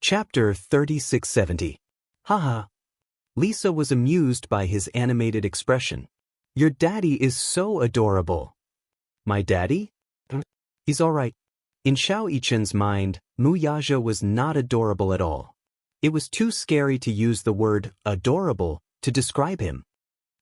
Chapter 3670. Haha. Lisa was amused by his animated expression. Your daddy is so adorable. My daddy? He's alright. In Xiao Yichen's mind, Wuxia was not adorable at all. It was too scary to use the word adorable to describe him.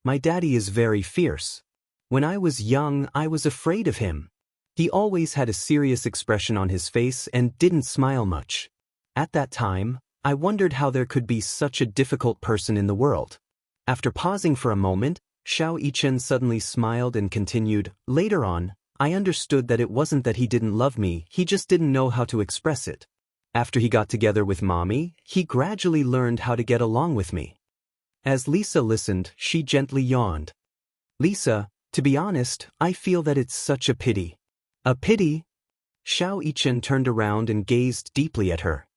My daddy is very fierce. When I was young, I was afraid of him. He always had a serious expression on his face and didn't smile much. At that time, I wondered how there could be such a difficult person in the world. After pausing for a moment, Xiao Yichen suddenly smiled and continued, later on, I understood that it wasn't that he didn't love me, he just didn't know how to express it. After he got together with Mommy, he gradually learned how to get along with me. As Lisa listened, she gently yawned. Lisa, to be honest, I feel that it's such a pity. A pity? Xiao Yichen turned around and gazed deeply at her.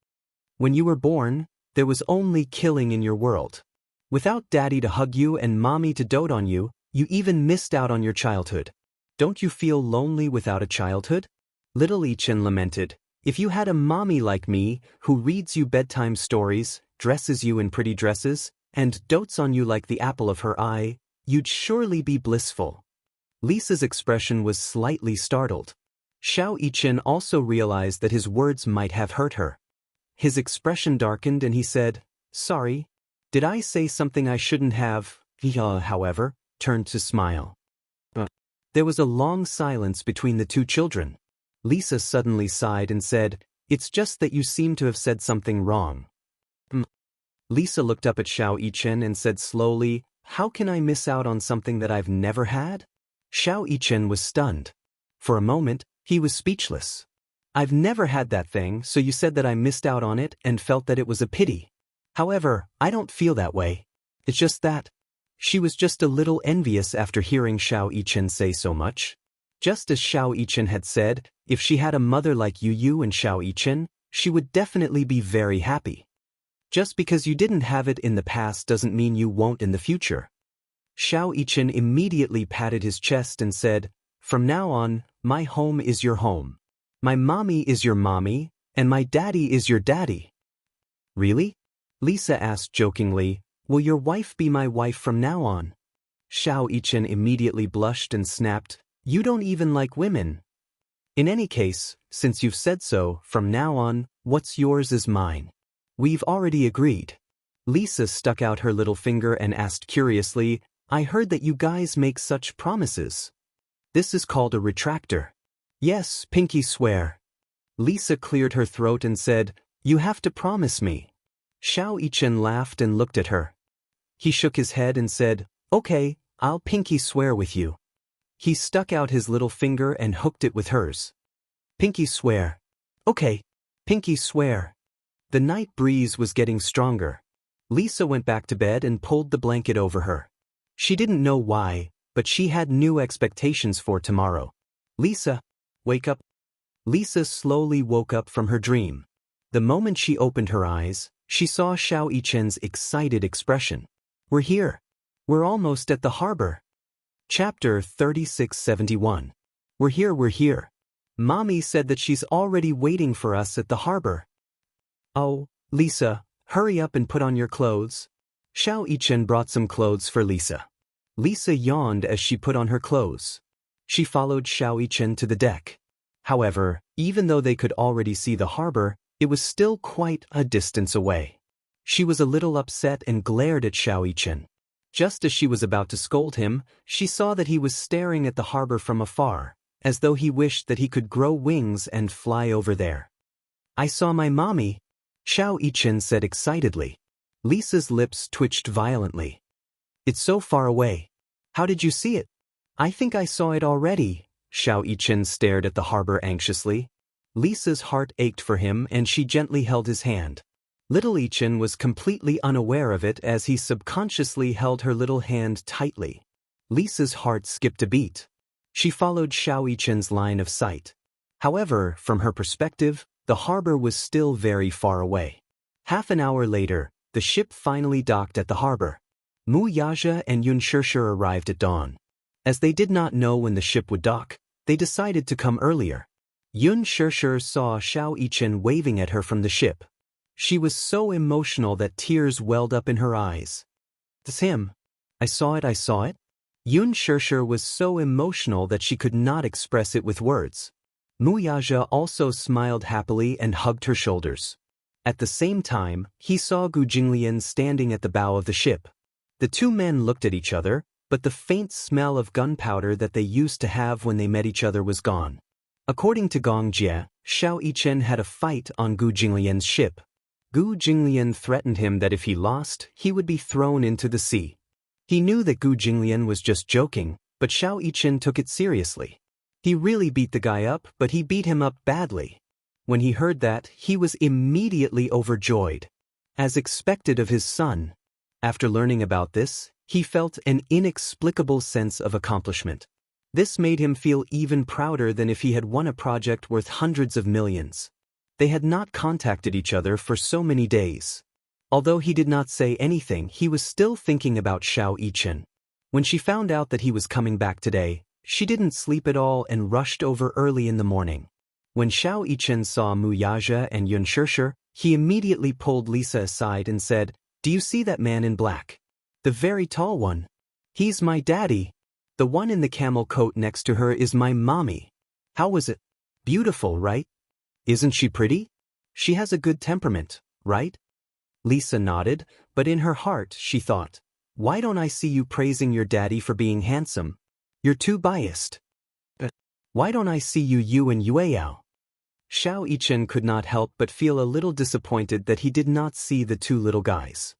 When you were born, there was only killing in your world. Without Daddy to hug you and Mommy to dote on you, you even missed out on your childhood. Don't you feel lonely without a childhood? Little Yichen lamented. If you had a mommy like me, who reads you bedtime stories, dresses you in pretty dresses, and dotes on you like the apple of her eye, you'd surely be blissful. Lisa's expression was slightly startled. Xiao Yichen also realized that his words might have hurt her. His expression darkened and he said, Sorry. Did I say something I shouldn't have? He, however, turned to smile. There was a long silence between the two children. Lisa suddenly sighed and said, It's just that you seem to have said something wrong. Lisa looked up at Xiao Yichen and said slowly, How can I miss out on something that I've never had? Xiao Yichen was stunned. For a moment, he was speechless. I've never had that thing, so you said that I missed out on it and felt that it was a pity. However, I don't feel that way. It's just that. She was just a little envious after hearing Xiao Yichen say so much. Just as Xiao Yichen had said, if she had a mother like Yu and Xiao Yichen, she would definitely be very happy. Just because you didn't have it in the past doesn't mean you won't in the future. Xiao Yichen immediately patted his chest and said, From now on, my home is your home. My mommy is your mommy, and my daddy is your daddy. Really? Lisa asked jokingly, Will your wife be my wife from now on? Xiao Yichen immediately blushed and snapped, You don't even like women. In any case, since you've said so, from now on, what's yours is mine. We've already agreed. Lisa stuck out her little finger and asked curiously, I heard that you guys make such promises. This is called a retractor. Yes, pinky swear. Lisa cleared her throat and said, You have to promise me. Xiao Yichen laughed and looked at her. He shook his head and said, Okay, I'll pinky swear with you. He stuck out his little finger and hooked it with hers. Pinky swear. Okay, pinky swear. The night breeze was getting stronger. Lisa went back to bed and pulled the blanket over her. She didn't know why, but she had new expectations for tomorrow. Lisa, wake up. Lisa slowly woke up from her dream. The moment she opened her eyes, she saw Xiao Yichen's excited expression. We're here. We're almost at the harbor. Chapter 3671. We're here. Mommy said that she's already waiting for us at the harbor. Oh, Lisa, hurry up and put on your clothes. Xiao Yichen brought some clothes for Lisa. Lisa yawned as she put on her clothes. She followed Xiao Yichen to the deck. However, even though they could already see the harbor, it was still quite a distance away. She was a little upset and glared at Xiao Yichen. Just as she was about to scold him, she saw that he was staring at the harbor from afar, as though he wished that he could grow wings and fly over there. I saw my mommy, Xiao Yichen said excitedly. Lisa's lips twitched violently. It's so far away. How did you see it? I think I saw it already. Xiao Yichen stared at the harbor anxiously. Lisa's heart ached for him and she gently held his hand. Little Yichen was completely unaware of it as he subconsciously held her little hand tightly. Lisa's heart skipped a beat. She followed Xiao Yichen's line of sight. However, from her perspective, the harbor was still very far away. Half an hour later, the ship finally docked at the harbor. Wuxia and Xianxia arrived at dawn. As they did not know when the ship would dock, they decided to come earlier. Xianxia saw Xiao Yichen waving at her from the ship. She was so emotional that tears welled up in her eyes. It's him. I saw it, I saw it. Xianxia was so emotional that she could not express it with words. Wuxia also smiled happily and hugged her shoulders. At the same time, he saw Gu Jinglian standing at the bow of the ship. The two men looked at each other, but the faint smell of gunpowder that they used to have when they met each other was gone. According to Gong Jie, Xiao Yichen had a fight on Gu Jinglian's ship. Gu Jinglian threatened him that if he lost, he would be thrown into the sea. He knew that Gu Jinglian was just joking, but Xiao Yichen took it seriously. He really beat the guy up, but he beat him up badly. When he heard that, he was immediately overjoyed. As expected of his son. After learning about this, he felt an inexplicable sense of accomplishment. This made him feel even prouder than if he had won a project worth hundreds of millions. They had not contacted each other for so many days. Although he did not say anything, he was still thinking about Xiao Yichen. When she found out that he was coming back today, she didn't sleep at all and rushed over early in the morning. When Xiao Yichen saw Wuxia and Xianxia, he immediately pulled Lisa aside and said, "Do you see that man in black? The very tall one. He's my daddy. The one in the camel coat next to her is my mommy. How was it? Beautiful, right? Isn't she pretty? She has a good temperament, right?" Lisa nodded, but in her heart she thought, "Why don't I see you praising your daddy for being handsome? You're too biased. Why don't I see you and Yueyao?" Xiao Yichen could not help but feel a little disappointed that he did not see the two little guys.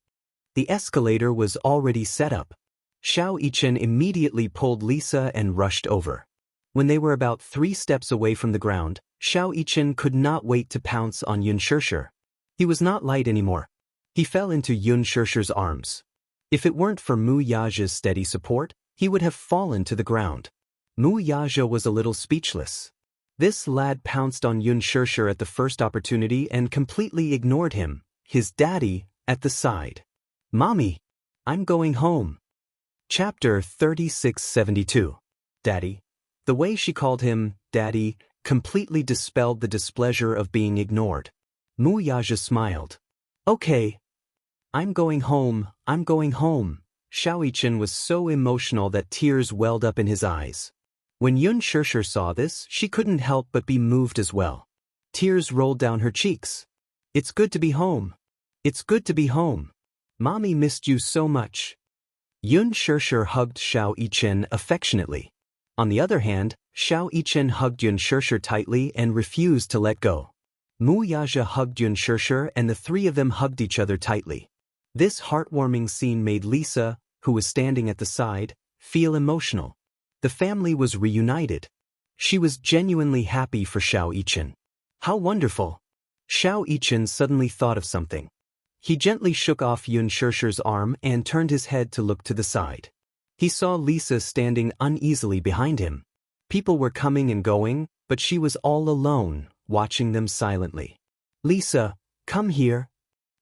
The escalator was already set up. Xiao Yichen immediately pulled Lisa and rushed over. When they were about 3 steps away from the ground, Xiao Yichen could not wait to pounce on Xianxia. He was not light anymore. He fell into Xianxia's arms. If it weren't for Wuxia's steady support, he would have fallen to the ground. Wuxia was a little speechless. This lad pounced on Xianxia at the first opportunity and completely ignored him, his daddy, at the side. "Mommy, I'm going home." Chapter 3672. Daddy. The way she called him, Daddy, completely dispelled the displeasure of being ignored. Wuxia smiled. "Okay. I'm going home, I'm going home." Xiao Yichen was so emotional that tears welled up in his eyes. When Xianxia saw this, she couldn't help but be moved as well. Tears rolled down her cheeks. "It's good to be home. It's good to be home. Mommy missed you so much." Xianxia hugged Xiao Yichen affectionately. On the other hand, Xiao Yichen hugged Xianxia tightly and refused to let go. Wuxia hugged Xianxia and the three of them hugged each other tightly. This heartwarming scene made Lisa, who was standing at the side, feel emotional. The family was reunited. She was genuinely happy for Xiao Yichen. How wonderful! Xiao Yichen suddenly thought of something. He gently shook off Xianxia's arm and turned his head to look to the side. He saw Lisa standing uneasily behind him. People were coming and going, but she was all alone, watching them silently. "Lisa, come here."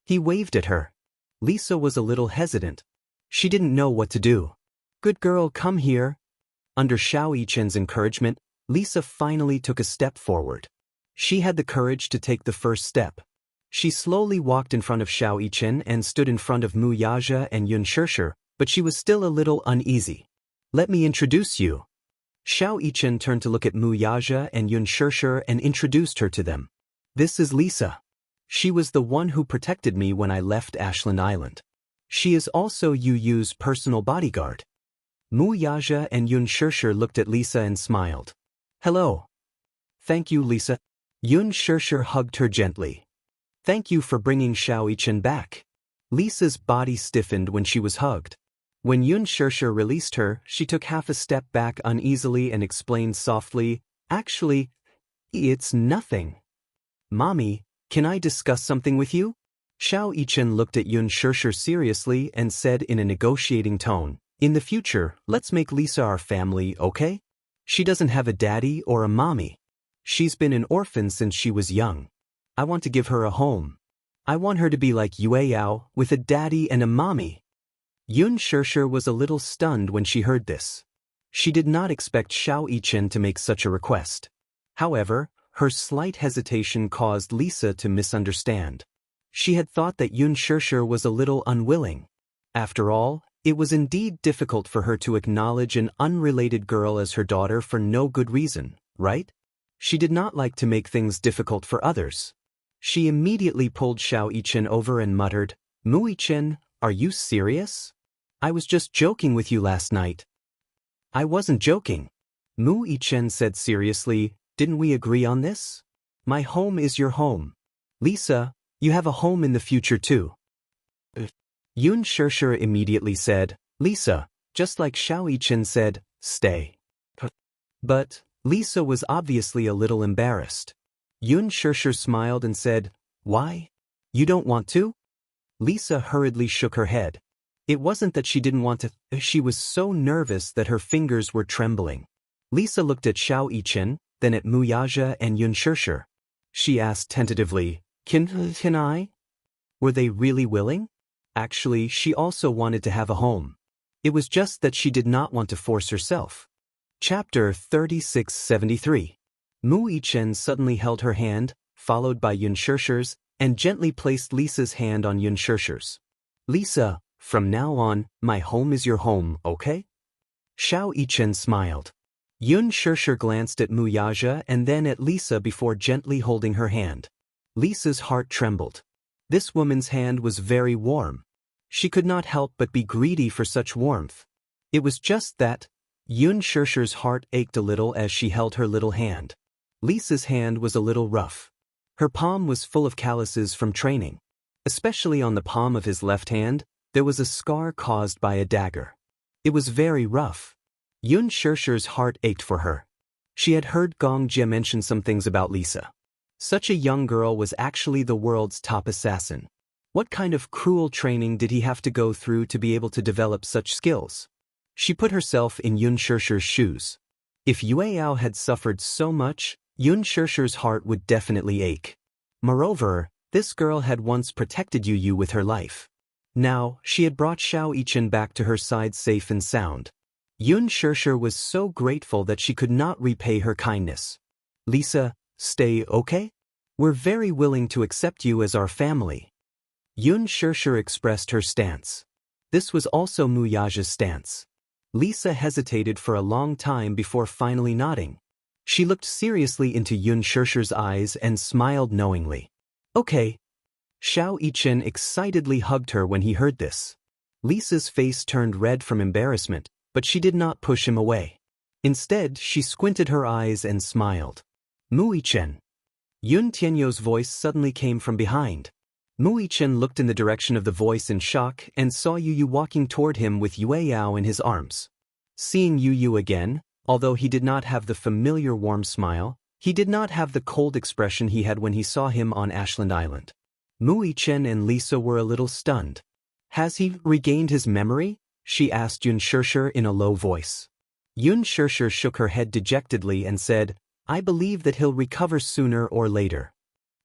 He waved at her. Lisa was a little hesitant. She didn't know what to do. "Good girl, come here." Under Xiao Yichen's encouragement, Lisa finally took a step forward. She had the courage to take the first step. She slowly walked in front of Xiao Yichen and stood in front of Wuxia and Xianxia, but she was still a little uneasy. "Let me introduce you." Xiao Yichen turned to look at Wuxia and Xianxia and introduced her to them. "This is Lisa. She was the one who protected me when I left Ashland Island. She is also Yu Yu's personal bodyguard." Wuxia and Xianxia looked at Lisa and smiled. "Hello." "Thank you, Lisa." Xianxia hugged her gently. "Thank you for bringing Xiao Yichen back." Lisa's body stiffened when she was hugged. When Xianxia released her, she took half a step back uneasily and explained softly, "Actually, it's nothing." "Mommy, can I discuss something with you?" Xiao Yichen looked at Xianxia seriously and said in a negotiating tone, "In the future, let's make Lisa our family, okay? She doesn't have a daddy or a mommy. She's been an orphan since she was young. I want to give her a home. I want her to be like Yueyao, with a daddy and a mommy." Xianxia was a little stunned when she heard this. She did not expect Xiao Yichen to make such a request. However, her slight hesitation caused Lisa to misunderstand. She had thought that Yun Shirshir was a little unwilling. After all, it was indeed difficult for her to acknowledge an unrelated girl as her daughter for no good reason, right? She did not like to make things difficult for others. She immediately pulled Xiao Yichen over and muttered, "Mu Yichen, are you serious? I was just joking with you last night." "I wasn't joking." Mu Yichen said seriously, "Didn't we agree on this? My home is your home. Lisa, you have a home in the future too." Yun Shirshir immediately said, "Lisa," just like Xiao Yichen said, "Stay." But Lisa was obviously a little embarrassed. Yun Shirshir smiled and said, "Why? You don't want to?" Lisa hurriedly shook her head. It wasn't that she didn't want to, she was so nervous that her fingers were trembling. Lisa looked at Xiao Yichen, then at Mu Yaja and Yun Shirshir. She asked tentatively, Can I? Were they really willing? Actually, she also wanted to have a home. It was just that she did not want to force herself. Chapter 3673. Mu Yichen suddenly held her hand, followed by Yun Shirshir's, and gently placed Lisa's hand on Yun Shirshir's. "Lisa, from now on, my home is your home, okay?" Xiao Yichen smiled. Yun Shirshir glanced at Mu Yaja and then at Lisa before gently holding her hand. Lisa's heart trembled. This woman's hand was very warm. She could not help but be greedy for such warmth. It was just that Yun Shirshir's heart ached a little as she held her little hand. Lisa's hand was a little rough. Her palm was full of calluses from training. Especially on the palm of his left hand, there was a scar caused by a dagger. It was very rough. Yun Shirshir's heart ached for her. She had heard Gong Jie mention some things about Lisa. Such a young girl was actually the world's top assassin. What kind of cruel training did he have to go through to be able to develop such skills? She put herself in Yun Shirshir's shoes. If Yueyao had suffered so much, Yun Shirshir's heart would definitely ache. Moreover, this girl had once protected Yu with her life. Now, she had brought Xiao Yichen back to her side safe and sound. Yun Shirshir was so grateful that she could not repay her kindness. "Lisa, stay, okay? We're very willing to accept you as our family." Yun Shirshir expressed her stance. This was also Mu Yaja's stance. Lisa hesitated for a long time before finally nodding. She looked seriously into Yun Shirshir's eyes and smiled knowingly. "Okay." Xiao Yichen excitedly hugged her when he heard this. Lisa's face turned red from embarrassment, but she did not push him away. Instead, she squinted her eyes and smiled. "Mu Yichen." Yun Tianyou's voice suddenly came from behind. Mu Yichen looked in the direction of the voice in shock and saw Yu walking toward him with Yueyao in his arms. Seeing Yu again, although he did not have the familiar warm smile, he did not have the cold expression he had when he saw him on Ashland Island. Mu Yichen and Lisa were a little stunned. "Has he regained his memory?" she asked Yun Shirshir in a low voice. Yun Shirshir shook her head dejectedly and said, "I believe that he'll recover sooner or later."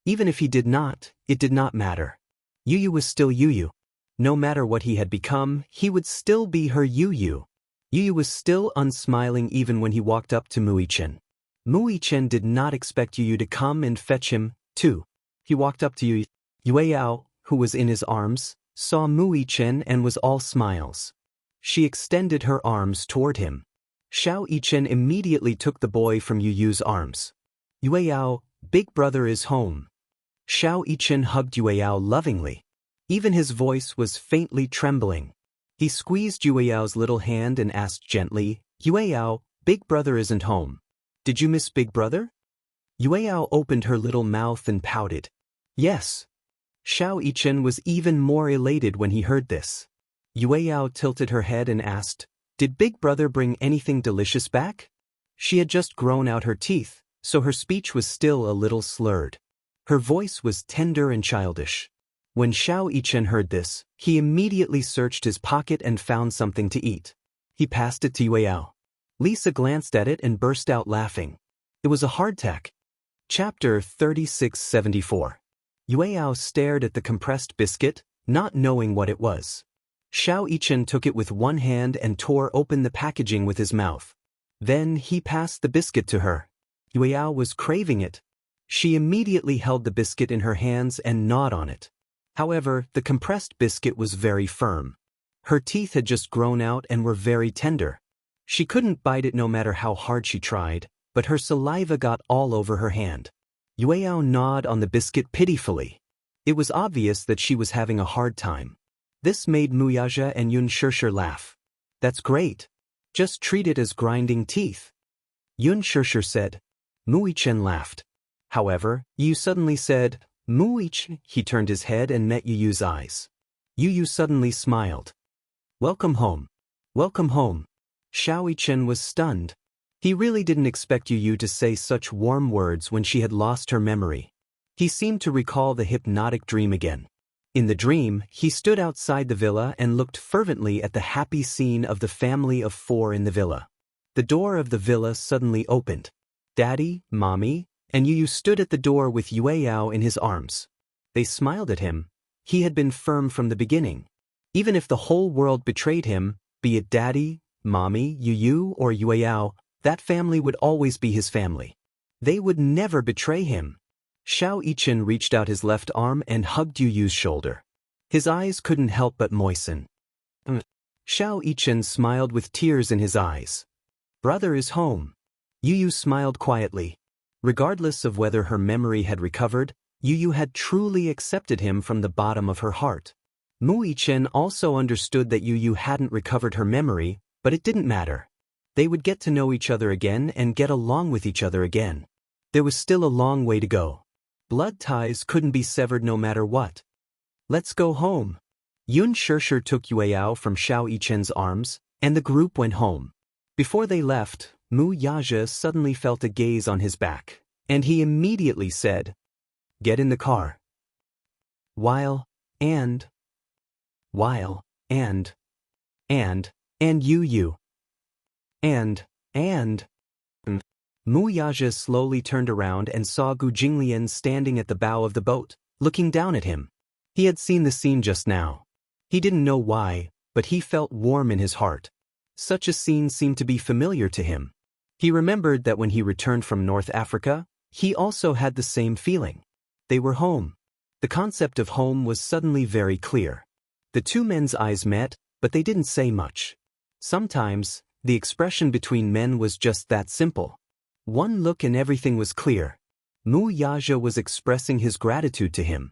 Even if he did not, it did not matter. Yu was still Yu. No matter what he had become, he would still be her Yu. Yu was still unsmiling even when he walked up to Mu Yichen. Mu Yichen did not expect Yu to come and fetch him, too. He walked up to Yu. Yueyao, who was in his arms, saw Mu Yichen and was all smiles. She extended her arms toward him. Xiao Yichen immediately took the boy from Yu's arms. "Yueyao, big brother is home." Xiao Yichen hugged Yueyao lovingly. Even his voice was faintly trembling. He squeezed Yueyao's little hand and asked gently, "Yueyao, big brother isn't home. Did you miss big brother?" Yueyao opened her little mouth and pouted. "Yes." Xiao Yichen was even more elated when he heard this. Yueyao tilted her head and asked, "Did big brother bring anything delicious back?" She had just grown out her teeth, so her speech was still a little slurred. Her voice was tender and childish. When Xiao Yichen heard this, he immediately searched his pocket and found something to eat. He passed it to Yueyao. Lisa glanced at it and burst out laughing. It was a hardtack. Chapter 3674. Yueyao stared at the compressed biscuit, not knowing what it was. Xiao Yichen took it with one hand and tore open the packaging with his mouth. Then he passed the biscuit to her. Yueyao was craving it. She immediately held the biscuit in her hands and gnawed on it. However, the compressed biscuit was very firm. Her teeth had just grown out and were very tender. She couldn't bite it no matter how hard she tried, but her saliva got all over her hand. Yueyao gnawed on the biscuit pitifully. It was obvious that she was having a hard time. This made Muyaja and Yun Shirshir laugh. That's great. Just treat it as grinding teeth. Yun Shirshir said. Muichen laughed. However, Yu suddenly said, Muich. He turned his head and met Yuyu's eyes. Yuyu suddenly smiled. Welcome home. Welcome home. Xiaoichen was stunned. He really didn't expect Yuyu to say such warm words when she had lost her memory. He seemed to recall the hypnotic dream again. In the dream, he stood outside the villa and looked fervently at the happy scene of the family of 4 in the villa. The door of the villa suddenly opened. Daddy, Mommy, and Yuyu stood at the door with Yueyao in his arms. They smiled at him. He had been firm from the beginning. Even if the whole world betrayed him, be it Daddy, Mommy, Yuyu, or Yueyao, that family would always be his family. They would never betray him. Xiao Yichen reached out his left arm and hugged Yuyu's shoulder. His eyes couldn't help but moisten. Xiao Yichen smiled with tears in his eyes. Brother is home. Yuyu smiled quietly. Regardless of whether her memory had recovered, Yuyu had truly accepted him from the bottom of her heart. Muichen also understood that Yuyu hadn't recovered her memory, but it didn't matter. They would get to know each other again and get along with each other again. There was still a long way to go. Blood ties couldn't be severed no matter what. Let's go home. Yun Shirshir took Yueyao from Xiao Yichen's arms, and the group went home. Before they left, Mu Yaja suddenly felt a gaze on his back, and he immediately said, Get in the car. While, and Yuyu. Mu Yaja slowly turned around and saw Gu Jinglian standing at the bow of the boat, looking down at him. He had seen the scene just now. He didn't know why, but he felt warm in his heart. Such a scene seemed to be familiar to him. He remembered that when he returned from North Africa, he also had the same feeling. They were home. The concept of home was suddenly very clear. The 2 men's eyes met, but they didn't say much. Sometimes, the expression between men was just that simple. One look and everything was clear. Mu Yaja was expressing his gratitude to him.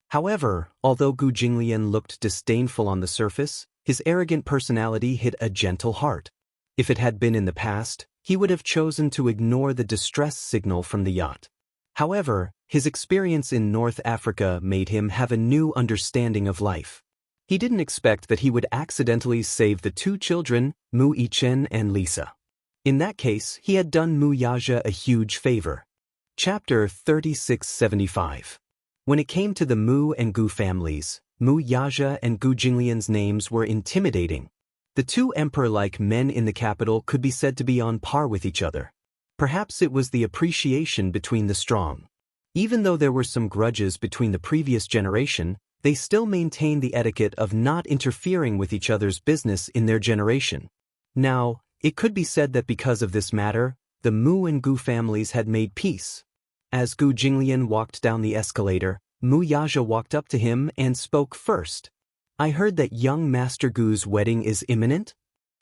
However, although Gu Jinglian looked disdainful on the surface, his arrogant personality hid a gentle heart. If it had been in the past, he would have chosen to ignore the distress signal from the yacht. However, his experience in North Africa made him have a new understanding of life. He didn't expect that he would accidentally save the 2 children, Mu Yichen and Lisa. In that case, he had done Mu Yaja a huge favor. Chapter 3675. When it came to the Mu and Gu families, Mu Yaja and Gu Jinglian's names were intimidating. The 2 emperor-like men in the capital could be said to be on par with each other. Perhaps it was the appreciation between the strong. Even though there were some grudges between the previous generation, they still maintained the etiquette of not interfering with each other's business in their generation. Now, it could be said that because of this matter, the Mu and Gu families had made peace. As Gu Jinglian walked down the escalator, Mu Yaja walked up to him and spoke first. I heard that young Master Gu's wedding is imminent?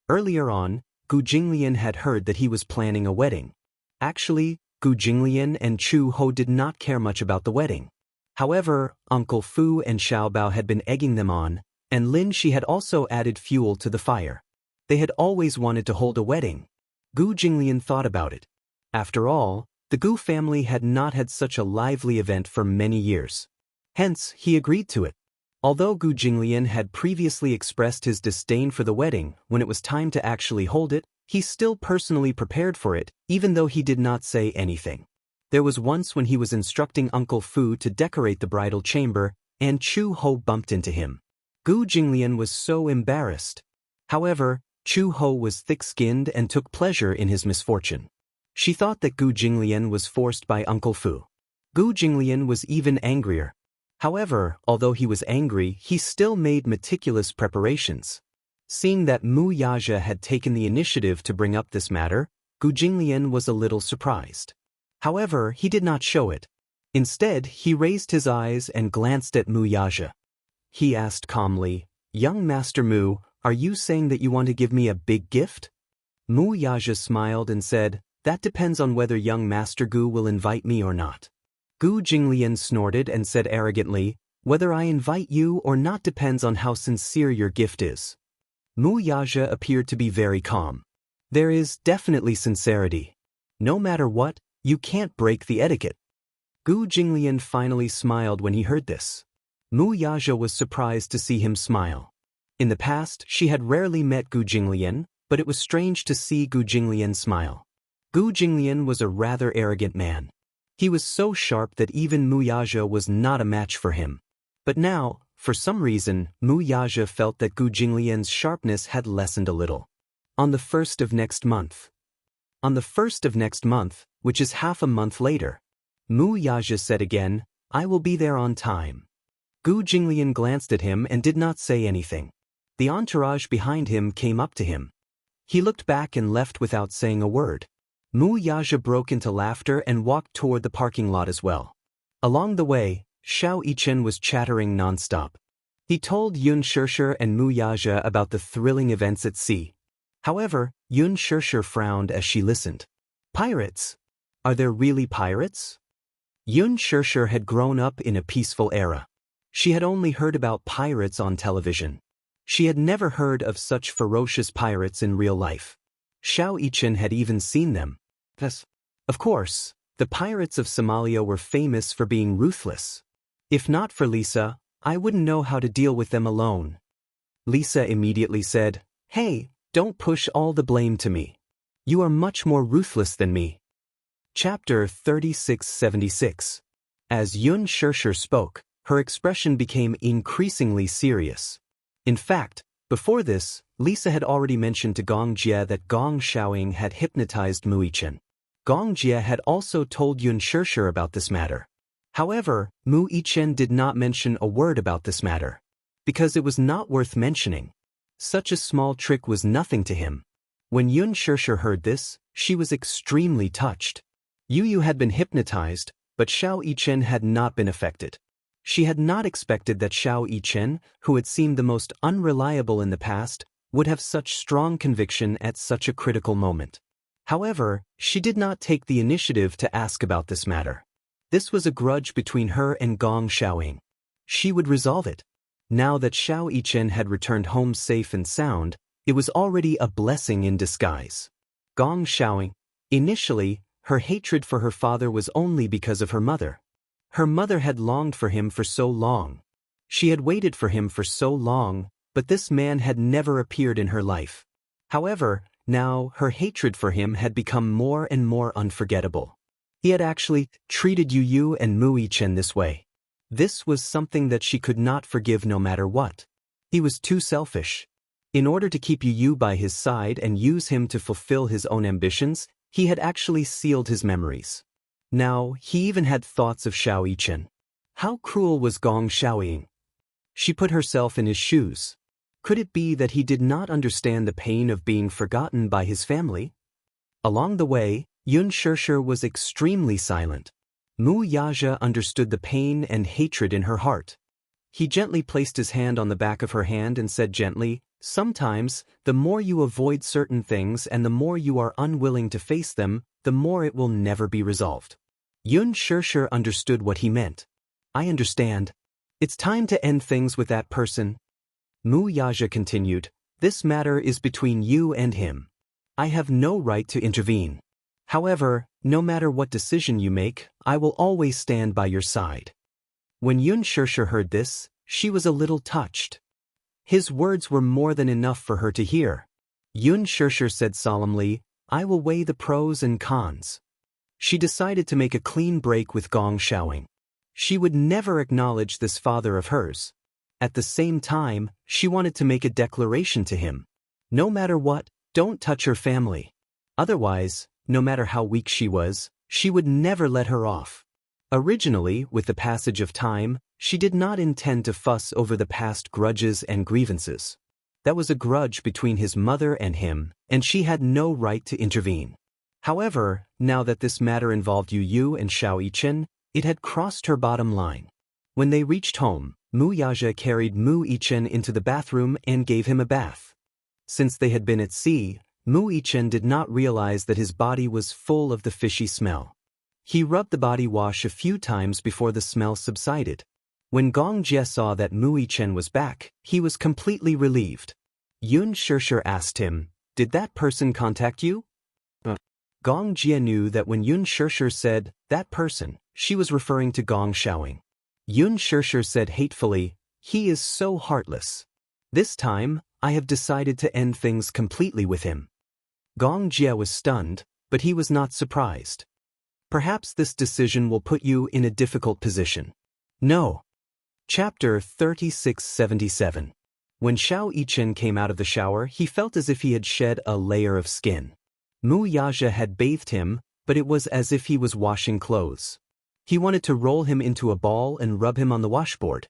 Earlier on, Gu Jinglian had heard that he was planning a wedding. Actually, Gu Jinglian and Chu Ho did not care much about the wedding. However, Uncle Fu and Xiaobao had been egging them on, and Lin Shi had also added fuel to the fire. They had always wanted to hold a wedding. Gu Jinglian thought about it. After all, the Gu family had not had such a lively event for many years. Hence, he agreed to it. Although Gu Jinglian had previously expressed his disdain for the wedding, when it was time to actually hold it, he still personally prepared for it, even though he did not say anything. There was once when he was instructing Uncle Fu to decorate the bridal chamber, and Chu Ho bumped into him. Gu Jinglian was so embarrassed. However, Chu Ho was thick-skinned and took pleasure in his misfortune. She thought that Gu Jinglian was forced by Uncle Fu. Gu Jinglian was even angrier. However, although he was angry, he still made meticulous preparations. Seeing that Mu Yaja had taken the initiative to bring up this matter, Gu Jinglian was a little surprised. However, he did not show it. Instead, he raised his eyes and glanced at Mu Yaja. he asked calmly. Young Master Mu, are you saying that you want to give me a big gift? Mu Yaja smiled and said, that depends on whether young Master Gu will invite me or not. Gu Jinglian snorted and said arrogantly, whether I invite you or not depends on how sincere your gift is. Mu Yaja appeared to be very calm. There is definitely sincerity. No matter what, you can't break the etiquette. Gu Jinglian finally smiled when he heard this. Mu Yaja was surprised to see him smile. In the past, she had rarely met Gu Jinglian, but it was strange to see Gu Jinglian smile. Gu Jinglian was a rather arrogant man. He was so sharp that even Mu Yaja was not a match for him. But now, for some reason, Mu Yaja felt that Gu Jinglian's sharpness had lessened a little. On the 1st of next month. On the 1st of next month, which is half a month later. Mu Yaja said again, I will be there on time. Gu Jinglian glanced at him and did not say anything. The entourage behind him came up to him. He looked back and left without saying a word. Mu Yaja broke into laughter and walked toward the parking lot as well. Along the way, Xiao Yichen was chattering nonstop. He told Yun Shishir and Mu Yaja about the thrilling events at sea. However, Yun Shishir frowned as she listened. Pirates? Are there really pirates? Yun Shishir had grown up in a peaceful era. She had only heard about pirates on television. She had never heard of such ferocious pirates in real life. Xiao Yichen had even seen them. Thus, of course, the pirates of Somalia were famous for being ruthless. If not for Lisa, I wouldn't know how to deal with them alone. Lisa immediately said, Hey, don't push all the blame to me. You are much more ruthless than me. Chapter 3676. As Yun Shishir spoke, her expression became increasingly serious. In fact, before this, Lisa had already mentioned to Gong Jie that Gong Xiaoying had hypnotized Mu Yichen. Gong Jie had also told Yun Shishir about this matter. However, Mu Yichen did not mention a word about this matter. Because it was not worth mentioning. Such a small trick was nothing to him. When Yun Shishir heard this, she was extremely touched. Yu had been hypnotized, but Xiao Yichen had not been affected. She had not expected that Xiao Yichen, who had seemed the most unreliable in the past, would have such strong conviction at such a critical moment. However, she did not take the initiative to ask about this matter. This was a grudge between her and Gong Xiaoying. She would resolve it. Now that Xiao Yichen had returned home safe and sound, it was already a blessing in disguise. Gong Xiaoying. Initially, her hatred for her father was only because of her mother. Her mother had longed for him for so long. She had waited for him for so long, but this man had never appeared in her life. However, now her hatred for him had become more and more unforgettable. He had actually treated Yu and Mu Yichen this way. This was something that she could not forgive no matter what. He was too selfish. In order to keep Yu by his side and use him to fulfill his own ambitions, he had actually sealed his memories. Now, he even had thoughts of Xiao Yichen. How cruel was Gong Xiaoying? She put herself in his shoes. Could it be that he did not understand the pain of being forgotten by his family? Along the way, Yun Shishir was extremely silent. Mu Yaja understood the pain and hatred in her heart. He gently placed his hand on the back of her hand and said gently, sometimes, the more you avoid certain things and the more you are unwilling to face them, the more it will never be resolved. Yun Shishir understood what he meant. I understand. It's time to end things with that person. Mu Yaja continued, this matter is between you and him. I have no right to intervene. However, no matter what decision you make, I will always stand by your side. When Yun Shishir heard this, she was a little touched. His words were more than enough for her to hear. Yun Shishir said solemnly, I will weigh the pros and cons. She decided to make a clean break with Gong Xiaoying. She would never acknowledge this father of hers. At the same time, she wanted to make a declaration to him. No matter what, don't touch her family. Otherwise, no matter how weak she would never let her off. Originally, with the passage of time, she did not intend to fuss over the past grudges and grievances. That was a grudge between his mother and him, and she had no right to intervene. However, now that this matter involved Yu and Xiao Yichen, it had crossed her bottom line. When they reached home, Mu Yaja carried Mu Yichen into the bathroom and gave him a bath. Since they had been at sea, Mu Yichen did not realize that his body was full of the fishy smell. He rubbed the body wash a few times before the smell subsided. When Gong Jie saw that Mu Yichen was back, he was completely relieved. Yun Shishir asked him, "Did that person contact you?" Gong Jie knew that when Yun Shishir said, "that person," she was referring to Gong Xiaoying. Yun Shishir said hatefully, "He is so heartless. This time, I have decided to end things completely with him." Gong Jie was stunned, but he was not surprised. Perhaps this decision will put you in a difficult position. No. Chapter 3677. When Xiao Yichen came out of the shower, he felt as if he had shed a layer of skin. Mu Yaja had bathed him, but it was as if he was washing clothes. He wanted to roll him into a ball and rub him on the washboard.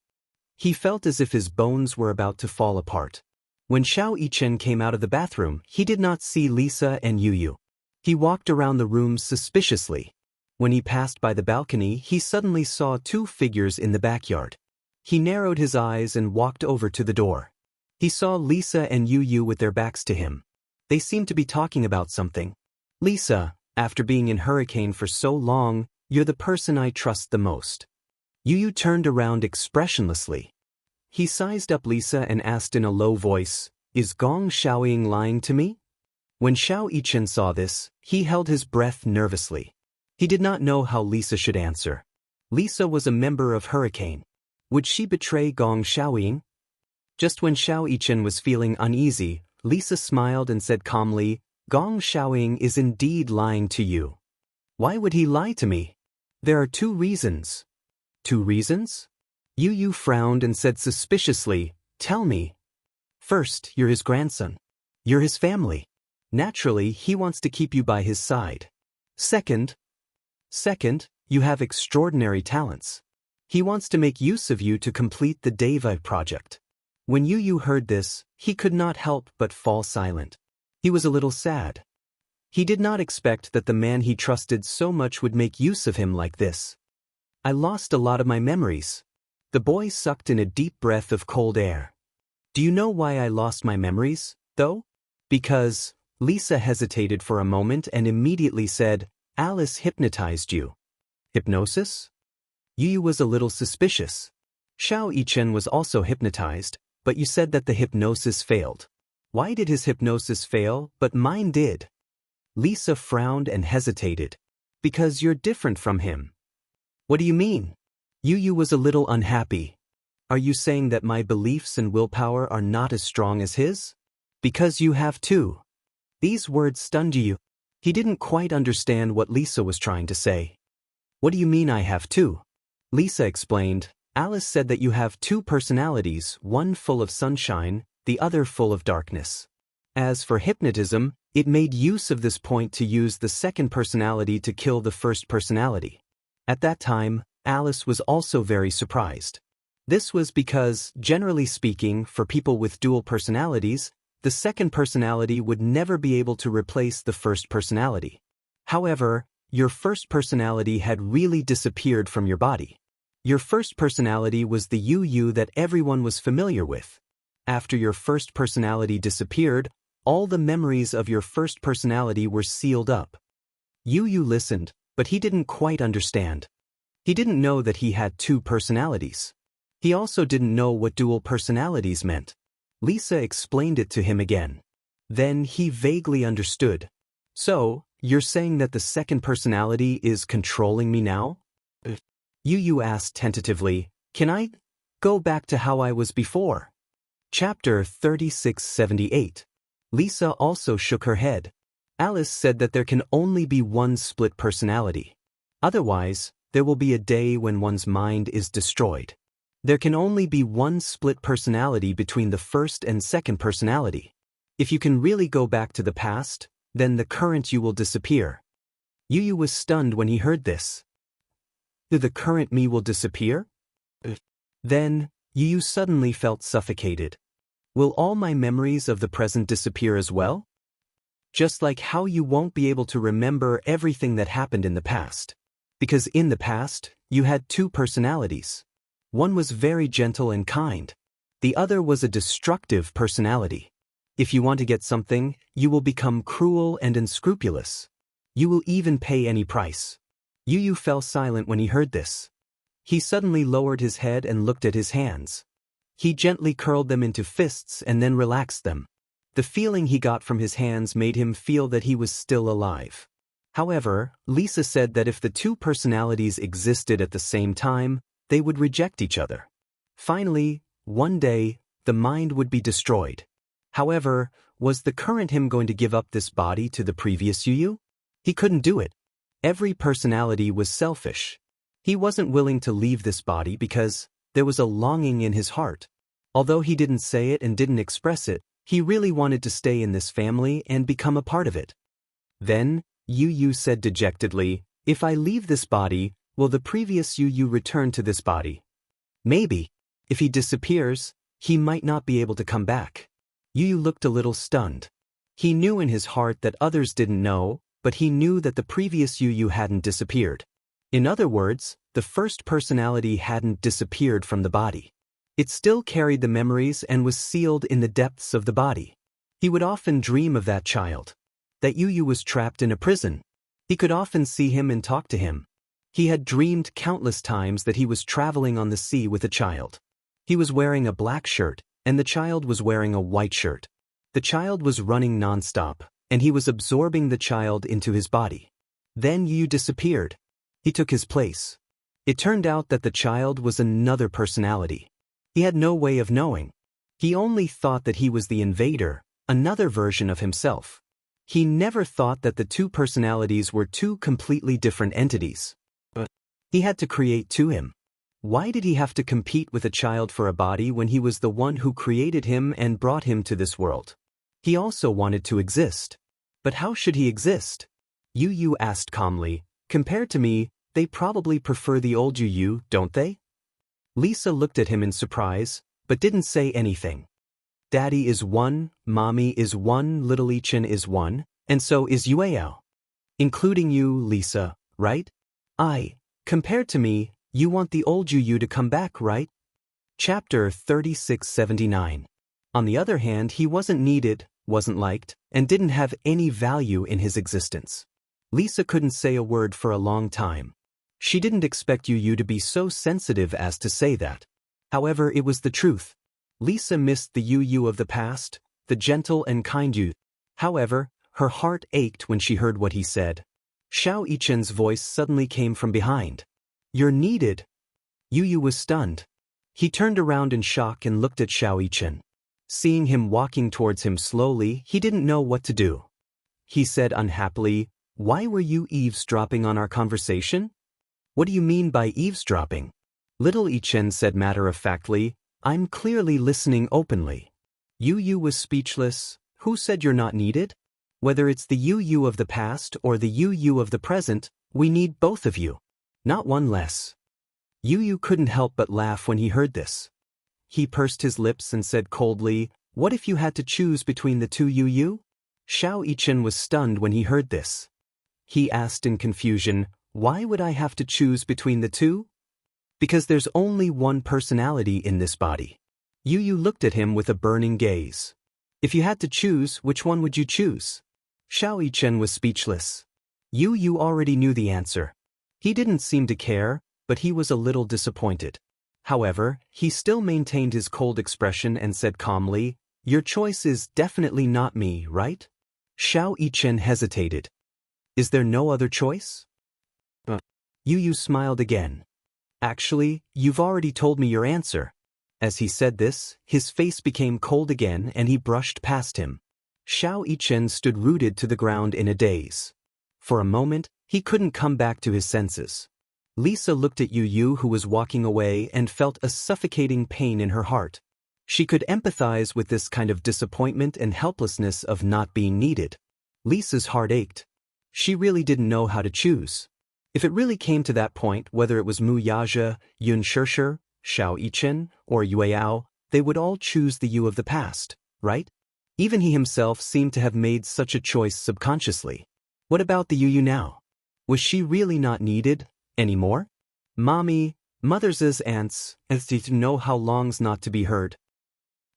He felt as if his bones were about to fall apart. When Xiao Yichen came out of the bathroom, he did not see Lisa and Yu. He walked around the room suspiciously. When he passed by the balcony, he suddenly saw two figures in the backyard. He narrowed his eyes and walked over to the door. He saw Lisa and Yu with their backs to him. They seemed to be talking about something. "Lisa, after being in Hurricane for so long, you're the person I trust the most." Yu turned around expressionlessly. He sized up Lisa and asked in a low voice, "Is Gong Xiaoying lying to me?" When Xiao Yichen saw this, he held his breath nervously. He did not know how Lisa should answer. Lisa was a member of Hurricane. Would she betray Gong Xiaoying? Just when Xiao Yichen was feeling uneasy, Lisa smiled and said calmly, "Gong Xiaoying is indeed lying to you." "Why would he lie to me?" "There are two reasons." "Two reasons?" Yu frowned and said suspiciously, "Tell me." "First, you're his grandson. You're his family. Naturally, he wants to keep you by his side. Second, you have extraordinary talents. He wants to make use of you to complete the Daoist project." When Yu heard this, he could not help but fall silent. He was a little sad. He did not expect that the man he trusted so much would make use of him like this. "I lost a lot of my memories." The boy sucked in a deep breath of cold air. "Do you know why I lost my memories, though?" "Because," Lisa hesitated for a moment and immediately said, "Alice hypnotized you." "Hypnosis?" Yu was a little suspicious. Xiao Yichen was also hypnotized, but you said that the hypnosis failed. Why did his hypnosis fail, but mine did? Lisa frowned and hesitated. "Because you're different from him." "What do you mean?" Yu was a little unhappy. "Are you saying that my beliefs and willpower are not as strong as his?" "Because you have two." These words stunned Yu. He didn't quite understand what Lisa was trying to say. "What do you mean I have two?" Lisa explained, "Alice said that you have two personalities, one full of sunshine, the other full of darkness. As for hypnotism, it made use of this point to use the second personality to kill the first personality." At that time, Alice was also very surprised. This was because, generally speaking, for people with dual personalities, the second personality would never be able to replace the first personality. However, your first personality had really disappeared from your body. Your first personality was the Yu that everyone was familiar with. After your first personality disappeared, all the memories of your first personality were sealed up. Yu listened, but he didn't quite understand. He didn't know that he had two personalities. He also didn't know what dual personalities meant. Lisa explained it to him again. Then he vaguely understood. "So, you're saying that the second personality is controlling me now?" Yu asked tentatively, "Can I go back to how I was before?" Chapter 3678. Lisa also shook her head. Alice said that there can only be one split personality. Otherwise, there will be a day when one's mind is destroyed. There can only be one split personality between the first and second personality. If you can really go back to the past, then the current you will disappear. Yu was stunned when he heard this. The current me will disappear? Then, Yu suddenly felt suffocated. Will all my memories of the present disappear as well? Just like how you won't be able to remember everything that happened in the past. Because in the past, you had two personalities. One was very gentle and kind. The other was a destructive personality. If you want to get something, you will become cruel and unscrupulous. You will even pay any price. Yu Yu fell silent when he heard this. He suddenly lowered his head and looked at his hands. He gently curled them into fists and then relaxed them. The feeling he got from his hands made him feel that he was still alive. However, Lisa said that if the two personalities existed at the same time, they would reject each other. Finally, one day, the mind would be destroyed. However, was the current him going to give up this body to the previous Yu Yu? He couldn't do it. Every personality was selfish. He wasn't willing to leave this body because there was a longing in his heart. Although he didn't say it and didn't express it, he really wanted to stay in this family and become a part of it. Then, Yu Yu said dejectedly, "If I leave this body, will the previous Yu Yu return to this body? Maybe. If he disappears, he might not be able to come back." Yu Yu looked a little stunned. He knew in his heart that others didn't know, but he knew that the previous Yu Yu hadn't disappeared. In other words, the first personality hadn't disappeared from the body. It still carried the memories and was sealed in the depths of the body. He would often dream of that child. That Yu Yu was trapped in a prison. He could often see him and talk to him. He had dreamed countless times that he was traveling on the sea with a child. He was wearing a black shirt, and the child was wearing a white shirt. The child was running nonstop, and he was absorbing the child into his body. Then Yu Yu disappeared. He took his place. It turned out that the child was another personality. He had no way of knowing. He only thought that he was the invader, another version of himself. He never thought that the two personalities were two completely different entities. But he had to create him. Why did he have to compete with a child for a body when he was the one who created him and brought him to this world? He also wanted to exist. But how should he exist? Yu Yu asked calmly. Compared to me, they probably prefer the old Yu Yu, don't they? Lisa looked at him in surprise, but didn't say anything. Daddy is one, Mommy is one, Little Ichin is one, and so is Yueyao. Including you, Lisa, right? Compared to me, you want the old Yu Yu to come back, right? Chapter 3679. On the other hand, he wasn't needed, wasn't liked, and didn't have any value in his existence. Lisa couldn't say a word for a long time. She didn't expect Yu Yu to be so sensitive as to say that. However, it was the truth. Lisa missed the Yu Yu of the past, the gentle and kind Yu. However, her heart ached when she heard what he said. Xiao Yichen's voice suddenly came from behind. "You're needed." Yu Yu was stunned. He turned around in shock and looked at Xiao Yichen. Seeing him walking towards him slowly, he didn't know what to do. He said unhappily, "Why were you eavesdropping on our conversation?" "What do you mean by eavesdropping?" Little Yichen said matter-of-factly, "I'm clearly listening openly." Yu Yu was speechless. Who said you're not needed? Whether it's the Yu Yu of the past or the Yu Yu of the present, we need both of you. Not one less. Yu Yu couldn't help but laugh when he heard this. He pursed his lips and said coldly, "What if you had to choose between the two Yu Yu?" Xiao Yichen was stunned when he heard this. He asked in confusion, "Why would I have to choose between the two?" "Because there's only one personality in this body." Yu Yu looked at him with a burning gaze. "If you had to choose, which one would you choose?" Xiao Yichen was speechless. Yu Yu already knew the answer. He didn't seem to care, but he was a little disappointed. However, he still maintained his cold expression and said calmly, "Your choice is definitely not me, right?" Xiao Yichen hesitated. "Is there no other choice?" Yu Yu smiled again. "Actually, you've already told me your answer." As he said this, his face became cold again and he brushed past him. Xiao Yichen stood rooted to the ground in a daze. For a moment, he couldn't come back to his senses. Lisa looked at Yu Yu, who was walking away, and felt a suffocating pain in her heart. She could empathize with this kind of disappointment and helplessness of not being needed. Lisa's heart ached. She really didn't know how to choose. If it really came to that point, whether it was Mu Yaja, Yun Shishir, Xiao Yichen, or Yueyao, they would all choose the Yu of the past, right? Even he himself seemed to have made such a choice subconsciously. What about the Yu Yu now? Was she really not needed anymore? Mommy, Mothers as aunts, as to know how long's not to be heard.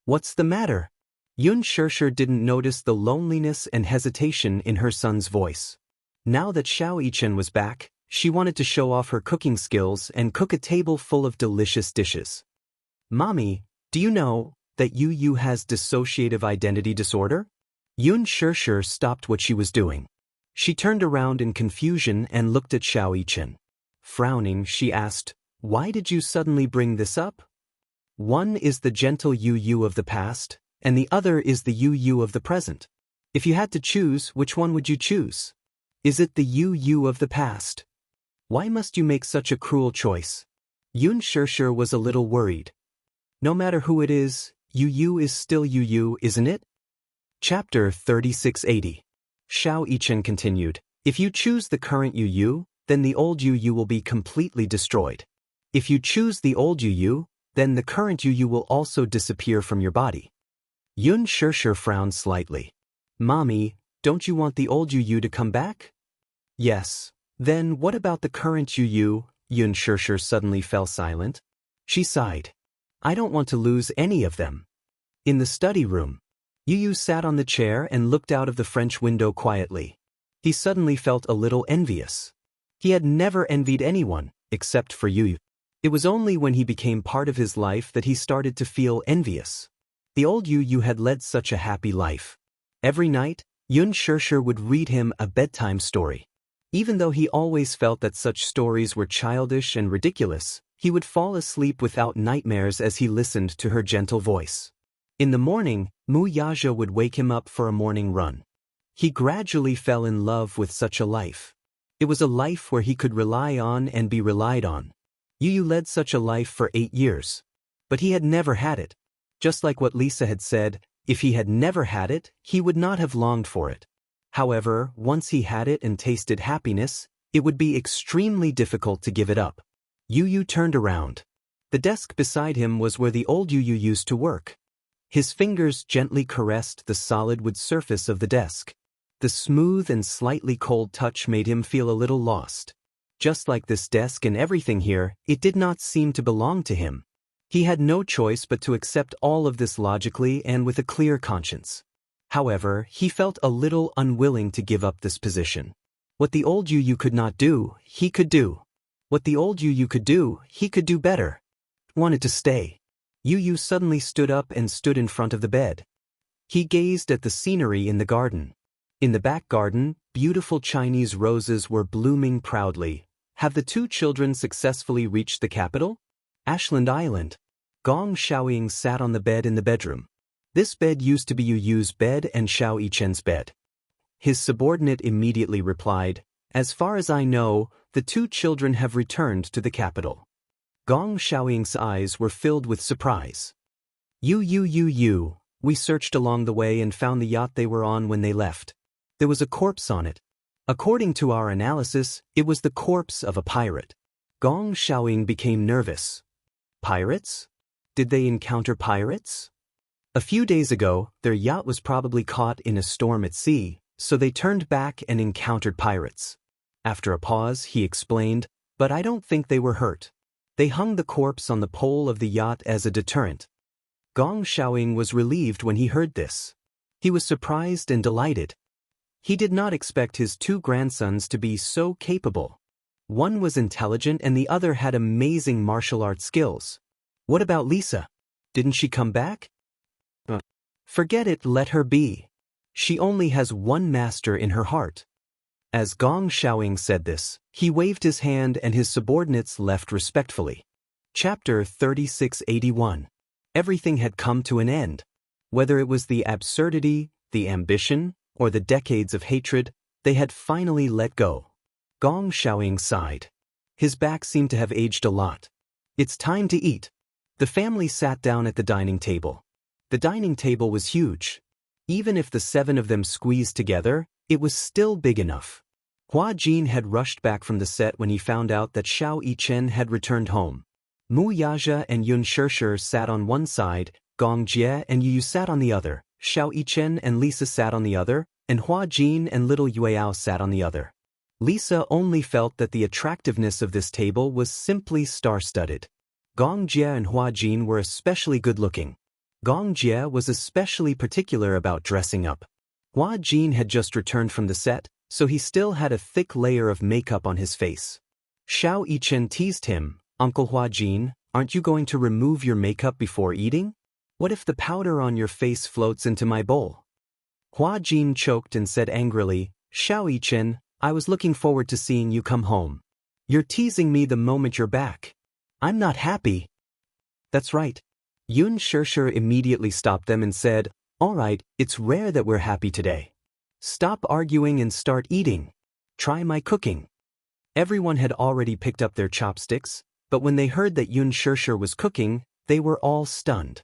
What's the matter? Xianxia didn't notice the loneliness and hesitation in her son's voice. Now that Xianxia was back, she wanted to show off her cooking skills and cook a table full of delicious dishes. Mommy, do you know that Yu has dissociative identity disorder? Xianxia stopped what she was doing. She turned around in confusion and looked at Xianxia. Frowning, she asked, "Why did you suddenly bring this up?" One is the gentle Yu of the past, and the other is the Yu of the present. If you had to choose, which one would you choose? Is it the Yu of the past? Why must you make such a cruel choice? Xianxia was a little worried. No matter who it is, Yu is still Yu, isn't it? Chapter 3680. Xianxia continued, "If you choose the current Yu, then the old Yu will be completely destroyed. If you choose the old Yu, then the current Yu will also disappear from your body." Xianxia frowned slightly. "Mommy, don't you want the old Yu to come back?" "Yes. Then what about the current Yu?" Xianxia suddenly fell silent. She sighed. "I don't want to lose any of them." In the study room, Yu sat on the chair and looked out of the French window quietly. He suddenly felt a little envious. He had never envied anyone, except for Yu. It was only when he became part of his life that he started to feel envious. The old Yu had led such a happy life. Every night, Xianxia would read him a bedtime story. Even though he always felt that such stories were childish and ridiculous, he would fall asleep without nightmares as he listened to her gentle voice. In the morning, Wuxia would wake him up for a morning run. He gradually fell in love with such a life. It was a life where he could rely on and be relied on. Yu led such a life for 8 years. But he had never had it. Just like what Lisa had said, if he had never had it, he would not have longed for it. However, once he had it and tasted happiness, it would be extremely difficult to give it up. Yu turned around. The desk beside him was where the old Yu used to work. His fingers gently caressed the solid wood surface of the desk. The smooth and slightly cold touch made him feel a little lost. Just like this desk and everything here, it did not seem to belong to him. He had no choice but to accept all of this logically and with a clear conscience. However, he felt a little unwilling to give up this position. What the old Yu could not do, he could do. What the old Yu could do, he could do better. Wanted to stay. Yu suddenly stood up and stood in front of the bed. He gazed at the scenery in the garden. In the back garden, beautiful Chinese roses were blooming proudly. Have the 2 children successfully reached the capital? Ashland Island. Gong Xiaoying sat on the bed in the bedroom. This bed used to be Yu's bed and Xianxia's bed. His subordinate immediately replied, "As far as I know, the 2 children have returned to the capital." Gong Xiaoying's eyes were filled with surprise. "You, we searched along the way and found the yacht they were on when they left. There was a corpse on it. According to our analysis, it was the corpse of a pirate." Gong Xiaoying became nervous. Pirates? Did they encounter pirates? A few days ago, their yacht was probably caught in a storm at sea, so they turned back and encountered pirates. After a pause, he explained, "But I don't think they were hurt. They hung the corpse on the pole of the yacht as a deterrent." Gong Xiaoying was relieved when he heard this. He was surprised and delighted. He did not expect his 2 grandsons to be so capable. One was intelligent and the other had amazing martial arts skills. What about Lisa? Didn't she come back? Forget it, let her be. She only has one master in her heart. As Gong Xiaoying said this, he waved his hand and his subordinates left respectfully. Chapter 3681. Everything had come to an end. Whether it was the absurdity, the ambition, or the decades of hatred, they had finally let go. Gong Xiaoying sighed. His back seemed to have aged a lot. It's time to eat. The family sat down at the dining table. The dining table was huge. Even if the 7 of them squeezed together, it was still big enough. Hua Jin had rushed back from the set when he found out that Xianxia had returned home. Wuxia and Xianxia sat on one side, Gong Jie and Yu sat on the other, Xianxia and Lisa sat on the other, and Hua Jin and little Yueao sat on the other. Lisa only felt that the attractiveness of this table was simply star-studded. Gong Jie and Hua Jin were especially good-looking. Gong Jie was especially particular about dressing up. Hua Jin had just returned from the set, so he still had a thick layer of makeup on his face. Xiao Yichen teased him, "Uncle Hua Jin, aren't you going to remove your makeup before eating? What if the powder on your face floats into my bowl?" Hua Jin choked and said angrily, "Xiao Yichen, I was looking forward to seeing you come home. You're teasing me the moment you're back. I'm not happy." "That's right." Yun Shirshir immediately stopped them and said, "All right, it's rare that we're happy today. Stop arguing and start eating. Try my cooking." Everyone had already picked up their chopsticks, but when they heard that Yun Shirshir was cooking, they were all stunned.